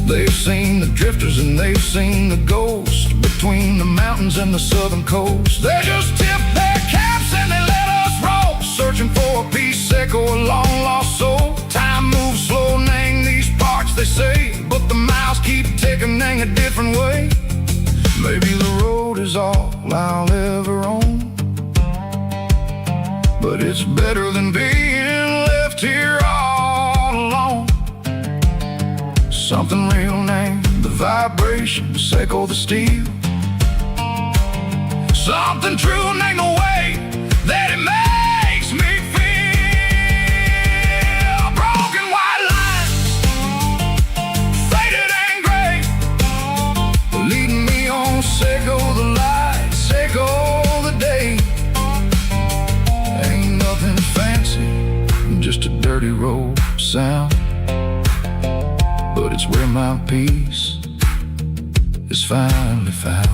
They've seen the drifters and they've seen the ghosts between the mountains and the southern coast. They just tip their caps and they let us roll, searching for a piece, echo, a long lost soul. Time moves slow, name these parts, they say, but I'll ever own. But it's better than being left here all alone. Something real named the vibrations echo the steel. Something true named the way that it makes me feel. Broken white lines, faded and gray, leading me on, echo the lights, echo the day. Ain't nothing fancy, just a dirty road sound, but it's where my peace is finally found.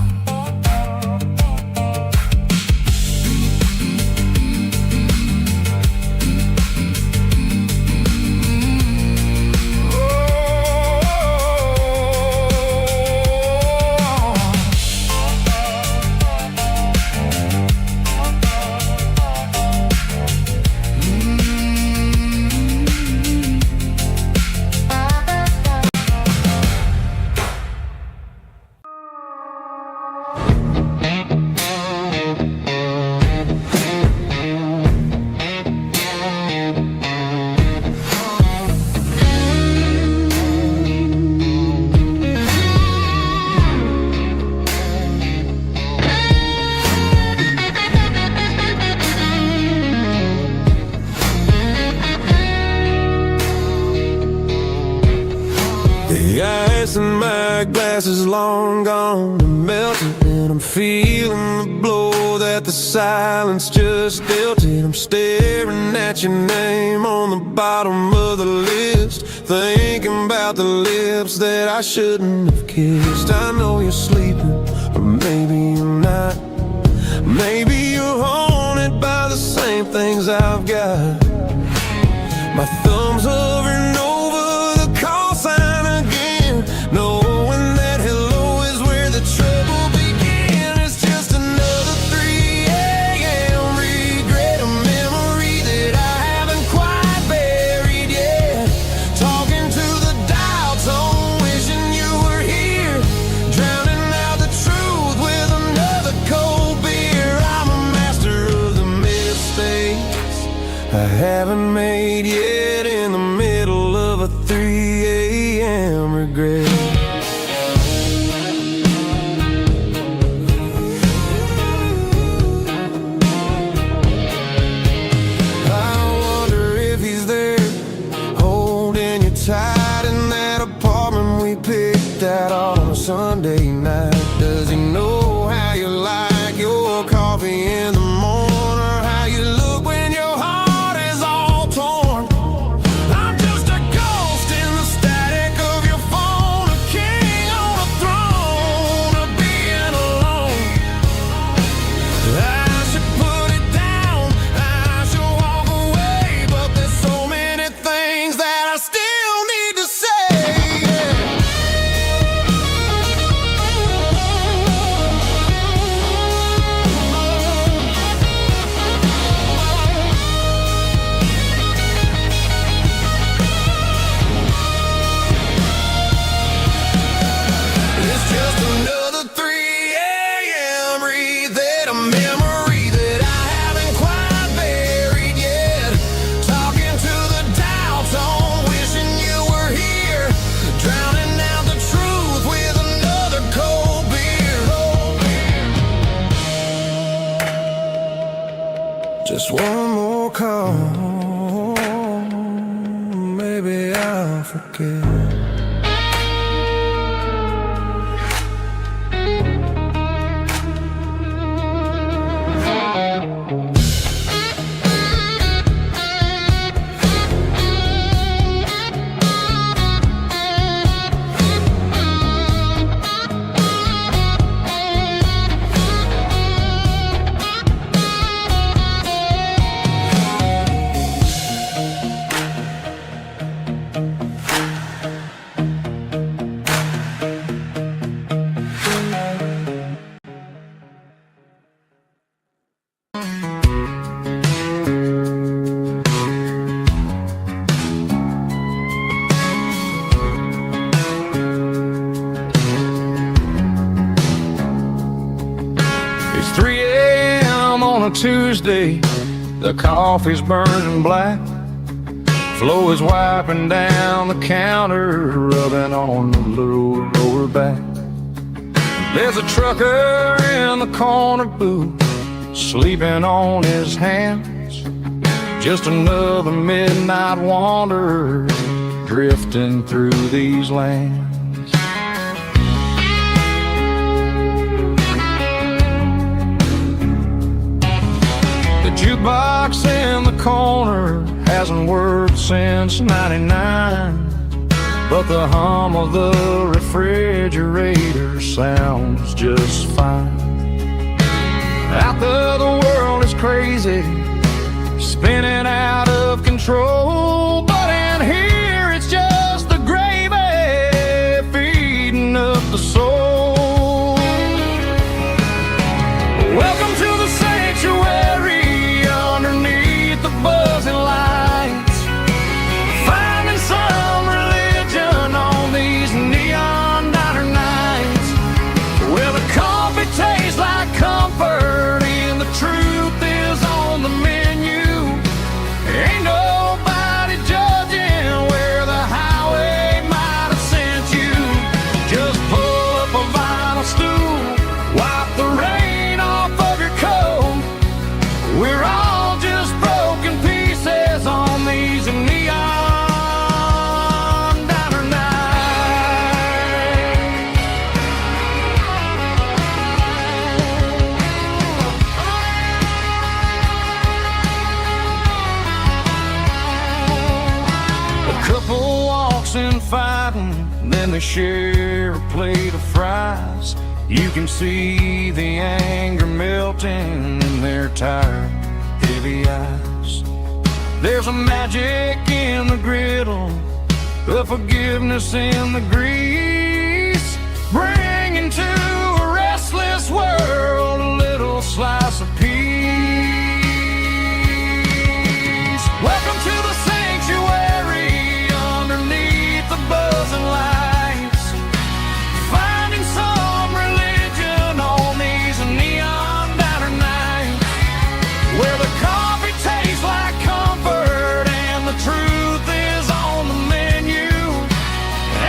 The ice in my glass is long gone and melted, and I'm feeling the blow that the silence just dealt it. I'm staring at your name on the bottom of the list, thinking about the lips that I shouldn't have kissed. I know you're sleeping, or maybe you're not. Maybe you're haunted by the same things I've got. My thumb's hovering over the call sign again, knowing that hello is where the trouble began. It's just another 3 a.m. regret, a memory that I haven't quite buried yet. Talking to the dial tone, wishing you were here, drowning out the truth with another cold beer. I'm a master of the mistakes I haven't made yet, in the middle of a 3 a.m. regret. I wonder if he's there, holding you tight in that apartment we picked out on a Sunday night. Does he know how you like your coffee in the morning, or how you look when your heart is all torn? I'm just a ghost in the static of your phone, a king on a throne of being alone. I should put it down, I should walk away, but there's so many things that I still need to say. It's just another 3 a.m. reset, a memory that I haven't quite buried yet. Talking to the dial tone, wishing you were here, drowning out the truth with another cold beer. Just one more call, maybe I'll forget. Tuesday, the coffee's burning black. Flo is wiping down the counter, rubbing on the little lower back. There's a trucker in the corner booth, sleeping on his hands. Just another midnight wanderer, drifting through these lands. The jukebox in the corner hasn't worked since '99, but the hum of the refrigerator sounds just fine. Out there the world is crazy, spinning out of control, but in here it's just the gravy feeding up the soul. Welcome to the sanctuary underneath the buzzing lights, finding some religion on these neon diner nights, where the coffee tastes like comfort and the truth is on the menu. Ain't nobody judging where the highway might have sent you. Just pull up a vinyl stool, wipe the rain off of your coat. We're all just broken pieces on these neon diner nights. A couple walks in fighting, then they share a plate of fries. You can see the anger melting in their tired, heavy eyes. There's a magic in the griddle, a forgiveness in the grease, bringing to a restless world a little slice of peace. Welcome to the sanctuary underneath the buzzing lights, finding some religion on these neon diner nights, where the coffee tastes like comfort and the truth is on the menu.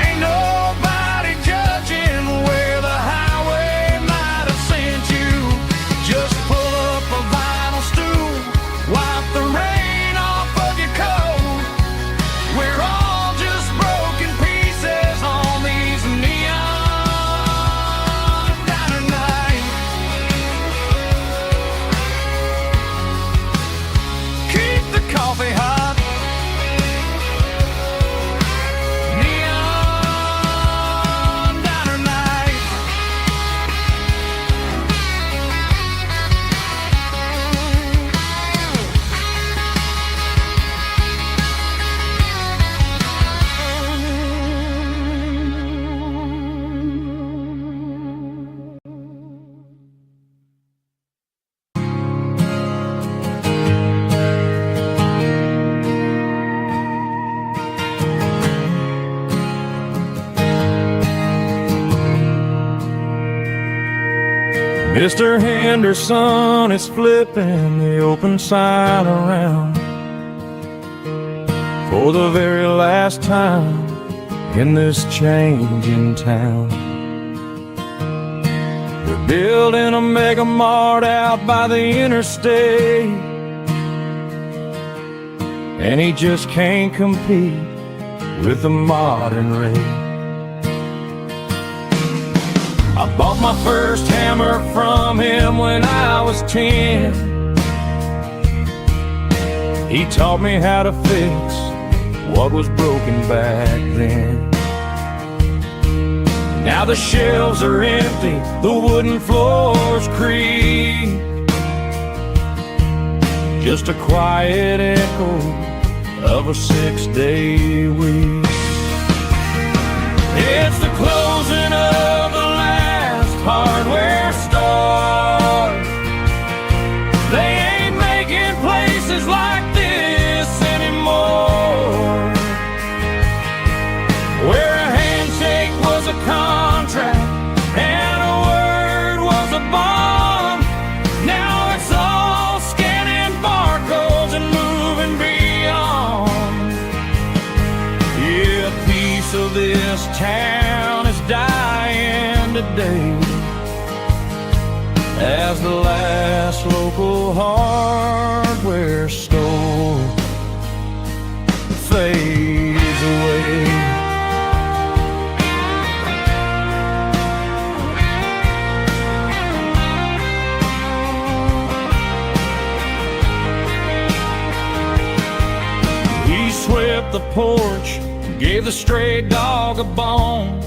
Ain't nobody judging where the highway might have sent you. Just pull up a vinyl stool, wipe the rain off of your coat. We're all just broken pieces on these neon diner nights. Keep the coffee hot. Neon diner nights. Mr. Henderson is flipping the open sign around for the very last time in this changing town. They're building a mega mart out by the interstate, and he just can't compete with the modern rate. I bought my first hammer from him when I was 10. He taught me how to fix what was broken back then. Now the shelves are empty, the wooden floors creak, just a quiet echo of a 6-day week. It's the closing of the last hardware store. They ain't making places like this anymore, where a handshake was a contract and a word was a bond. Now it's all scanning town is dying today as the last local hardware store fades away. He swept the porch, gave the stray dog a bone.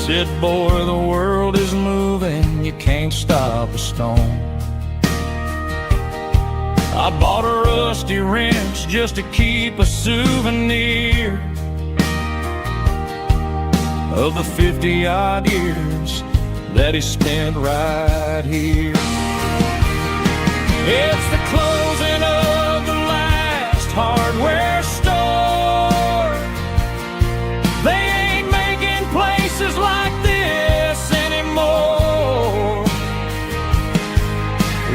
Said, boy, the world is moving, you can't stop a stone. I bought a rusty wrench just to keep a souvenir of the 50-odd years that he spent right here. It's the closing of the last hardware store. They ain't making places like this anymore,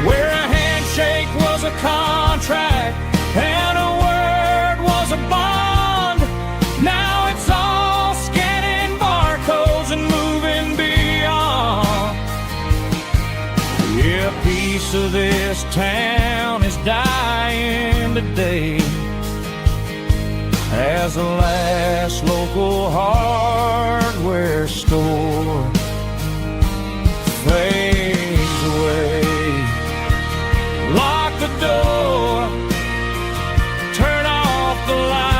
where a handshake was a contract and a word was a bond. Now it's all scanning barcodes and moving beyond. Yeah, a piece of this town is dying today as the last local hardware store fades away. Lock the door, turn off the light.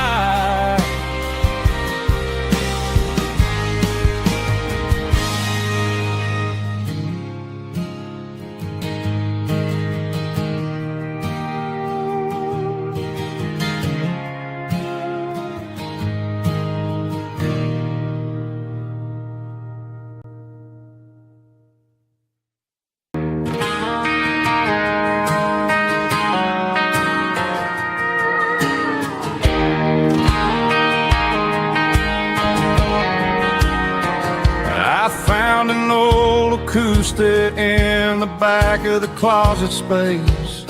An old acoustic in the back of the closet space,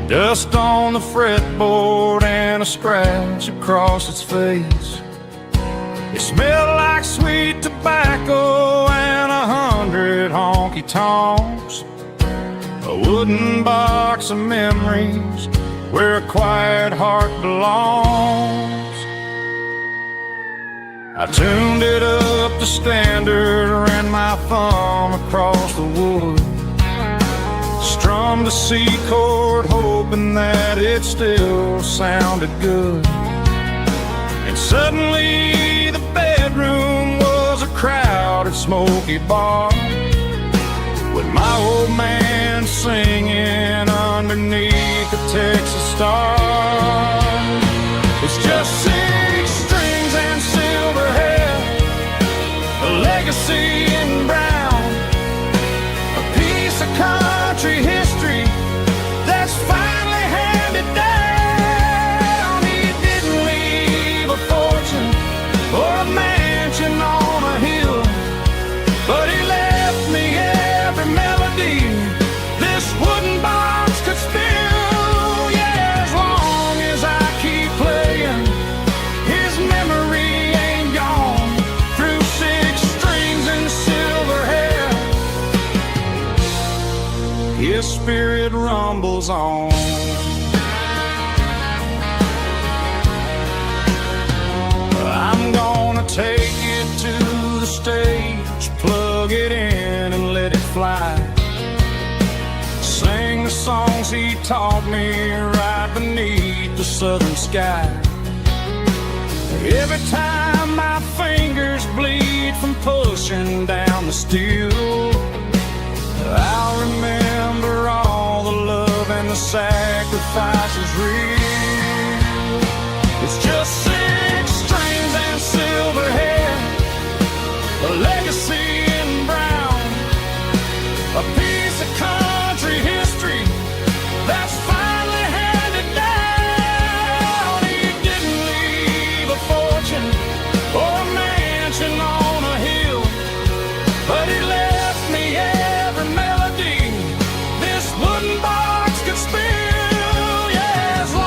dust on the fretboard and a scratch across its face. It smelled like sweet tobacco and 100 honky-tonks, a wooden box of memories where a quiet heart belongs. I tuned it up to standard, ran my thumb across the wood, strummed a C chord hoping that it still sounded good. And suddenly the bedroom was a crowded smoky bar, with my old man singing underneath the Texas star. It's just 6 strings and silver hair, a legacy in brown, a piece of country history that's finally handed down. He didn't leave a fortune or a mansion on a hill, but he left me every melody this wooden box could spill. Yeah, as long as I keep playing, his memory ain't gone. Through 6 strings and silver hair, his spirit rumbles on. I'm gonna take it to the stage, plug it in and let it fly. Sing the songs he taught me right beneath the southern sky. Every time my fingers bleed from pushing down the steel, I'll remember all the love and the sacrifices real. It's just 6 strings and silver hair, a legacy in brown, a piece of country history that's finally handed down. He didn't leave a fortune or a mansion on a hill, but he left me every melody this wooden box could spill. Yeah, as long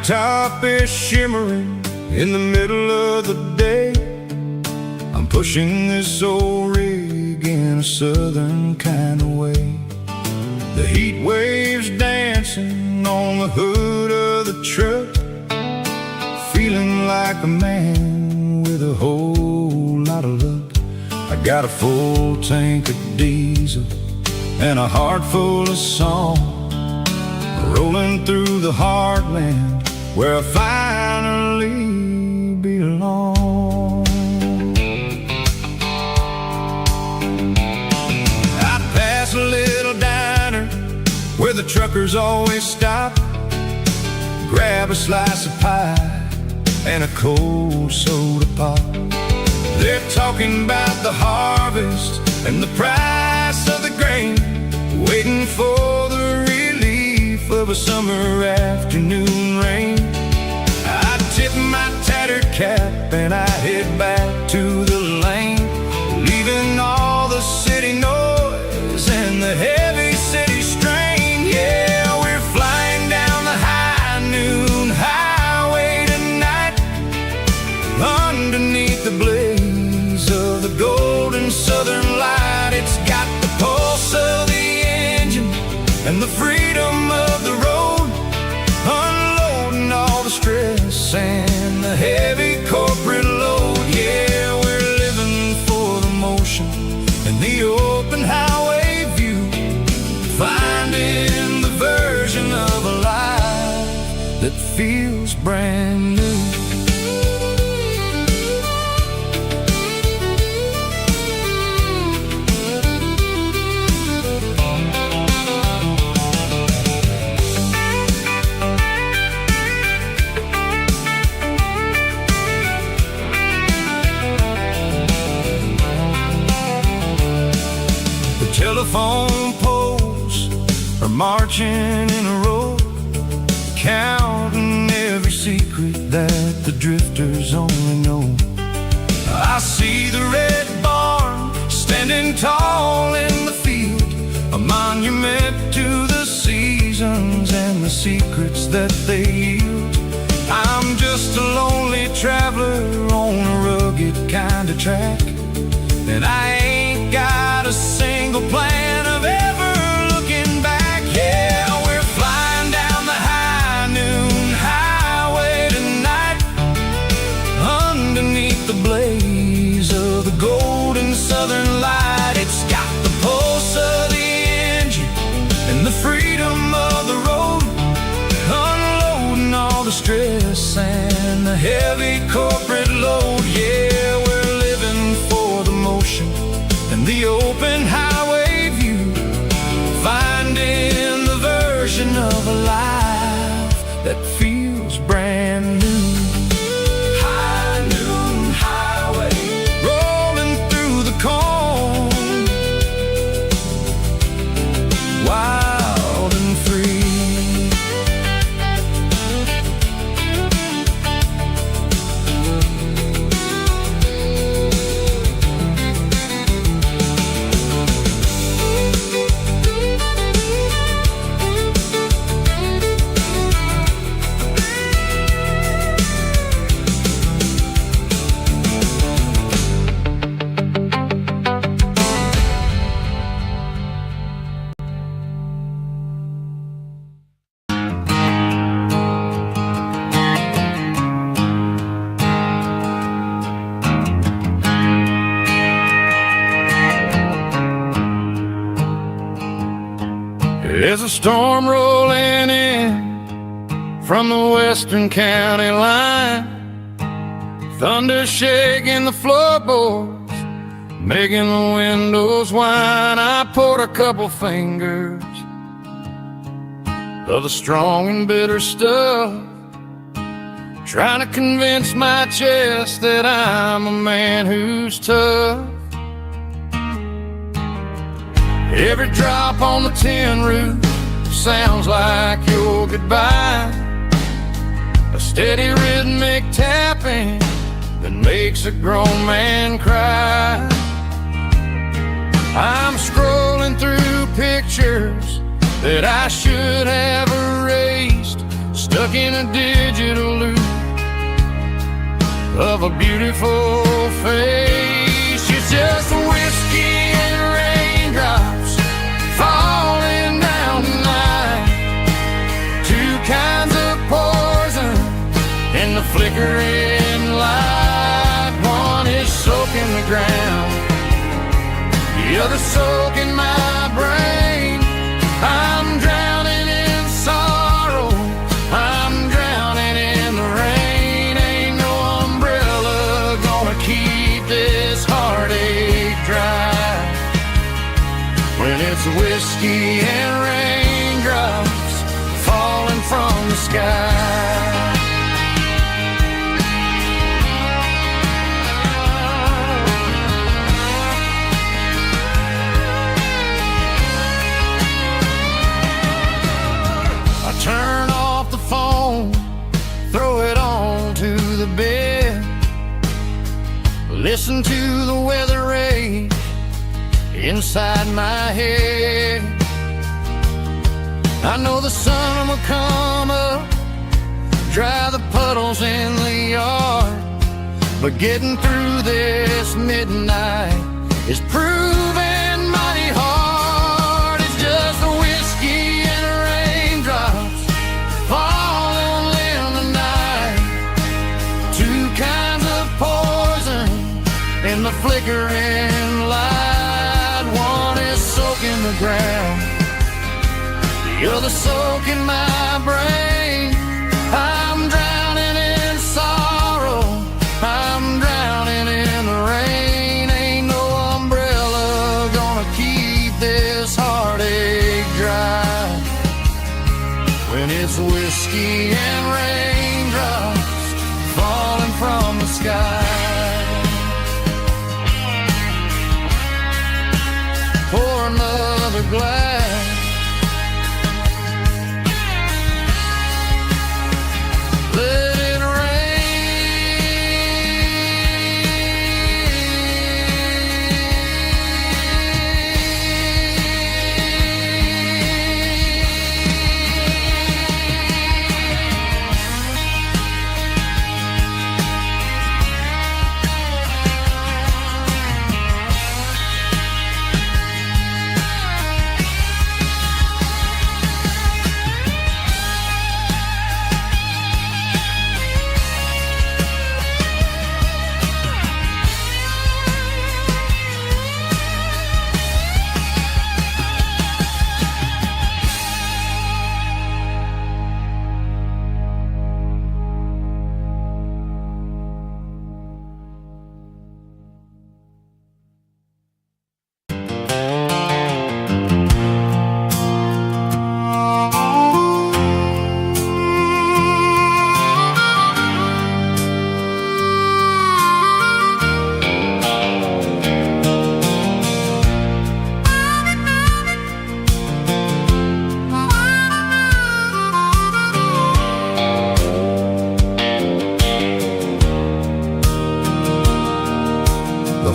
top is shimmering in the middle of the day. I'm pushing this old rig in a southern kind of way. The heat waves dancing on the hood of the truck, feeling like a man with a whole lot of luck. I got a full tank of diesel and a heart full of song, rolling through the heartland where I finally belong. I pass a little diner where the truckers always stop, grab a slice of pie and a cold soda pop. They're talking about the harvest and the price of the grain, waiting for the relief of a summer afternoon rain. I tip my tattered cap and I head back to the lane, leaving all the city noise and the heavy city strain. Yeah, we're flying down the high noon highway tonight, underneath the blaze of the golden southern light. It's got the pulse of the engine and the freedom of the road, unloading all the stress and the heavy corporate load. Yeah, we're living for the motion and the open highway view, finding the version of a life that feels brand new. Telephone poles are marching in a row, counting every secret that the drifters only know. I see the red barn standing tall in the field, a monument to the seasons and the secrets that they yield. I'm just a lonely traveler on a rugged kind of track, and I ain't got a single plan of ever looking back. Yeah, we're flying down the high noon highway tonight, underneath the blaze of the golden southern light. It's got the pulse of the engine and the freedom of the road, unloading all the stress and the heavy corporate load. Yeah, we're living for the motion and the open highway view, finding the version of a life that feels brand new. High noon highway, rolling through the corn, wild and free. There's a storm rolling in from the western county line, thunder shaking the floorboards, making the windows whine. I poured a couple fingers of the strong and bitter stuff, trying to convince my chest that I'm a man who's tough. Every drop on the tin roof sounds like your goodbye, a steady rhythmic tapping that makes a grown man cry. I'm scrolling through pictures that I should have erased, stuck in a digital loop of a beautiful face. It's just whiskey and raindrops falling down tonight. Two kinds of poison in the flickering light. One is soaking the ground, the other soaking my brain. I'm drowning in sorrow, I'm drowning in the rain. Ain't no umbrella gonna keep this heartache dry when it's whiskey and raindrops falling from the sky. Turn off the phone, throw it on to the bed, listen to the weather rage inside my head. I know the sun will come up, dry the puddles in the yard, but getting through this midnight is proving mighty hard. It's just a whiskey and raindrops falling in the night. Two kinds of poison in the flickering light. One is soaking the ground, the other soaking my brain. I'm drowning in sorrow, I'm drowning in the rain. Ain't no umbrella gonna keep this heartache dry when it's whiskey and raindrops falling from the sky. Pour another glass, let it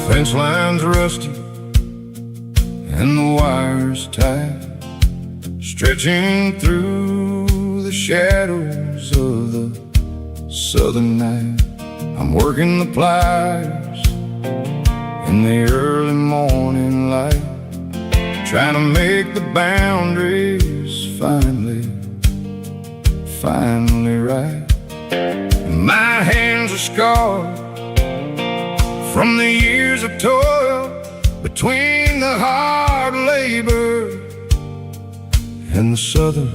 fence line's rusty and the wires tight, stretching through the shadows of the southern night. I'm working the pliers in the early morning light, trying to make the boundaries finally right. My hands are scarred from the years of toil, between the hard labor and the southern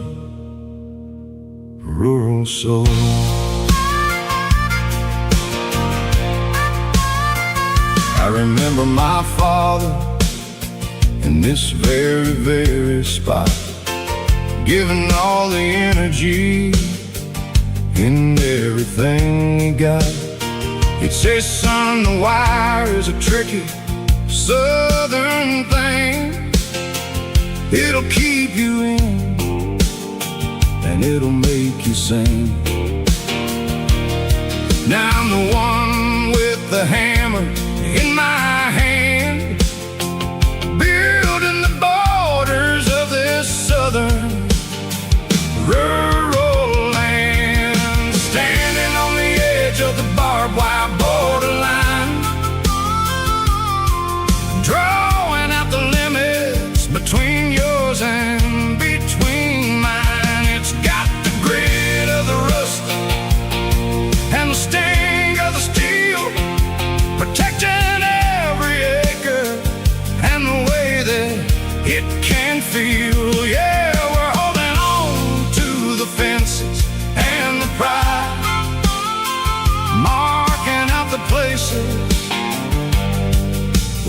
rural soul. I remember my father in this very spot, giving all the energy in everything he got. He'd say, son, the wire is a tricky southern thing. It'll keep you in and it'll make you sing. Now I'm the one with the hammer in my hand, building the borders of this southern rural land.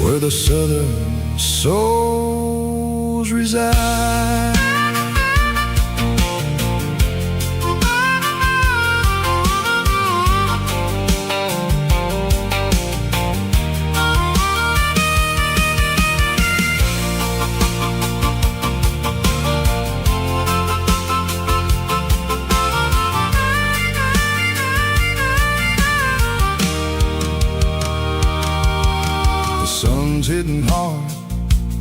where the southern souls reside. Sun's hitting hard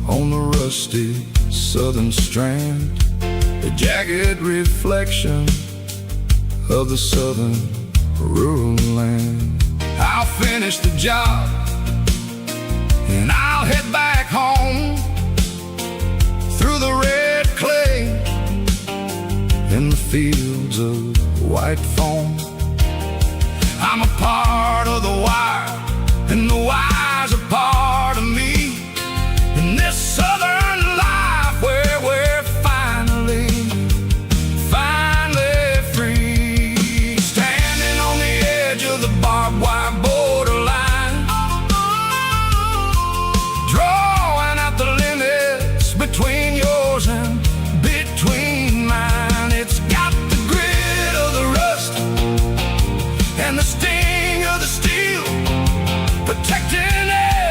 on the rusty southern strand, a jagged reflection of the southern rural land. I'll finish the job and I'll head back home through the red clay in the fields of white foam. I'm a part of the wire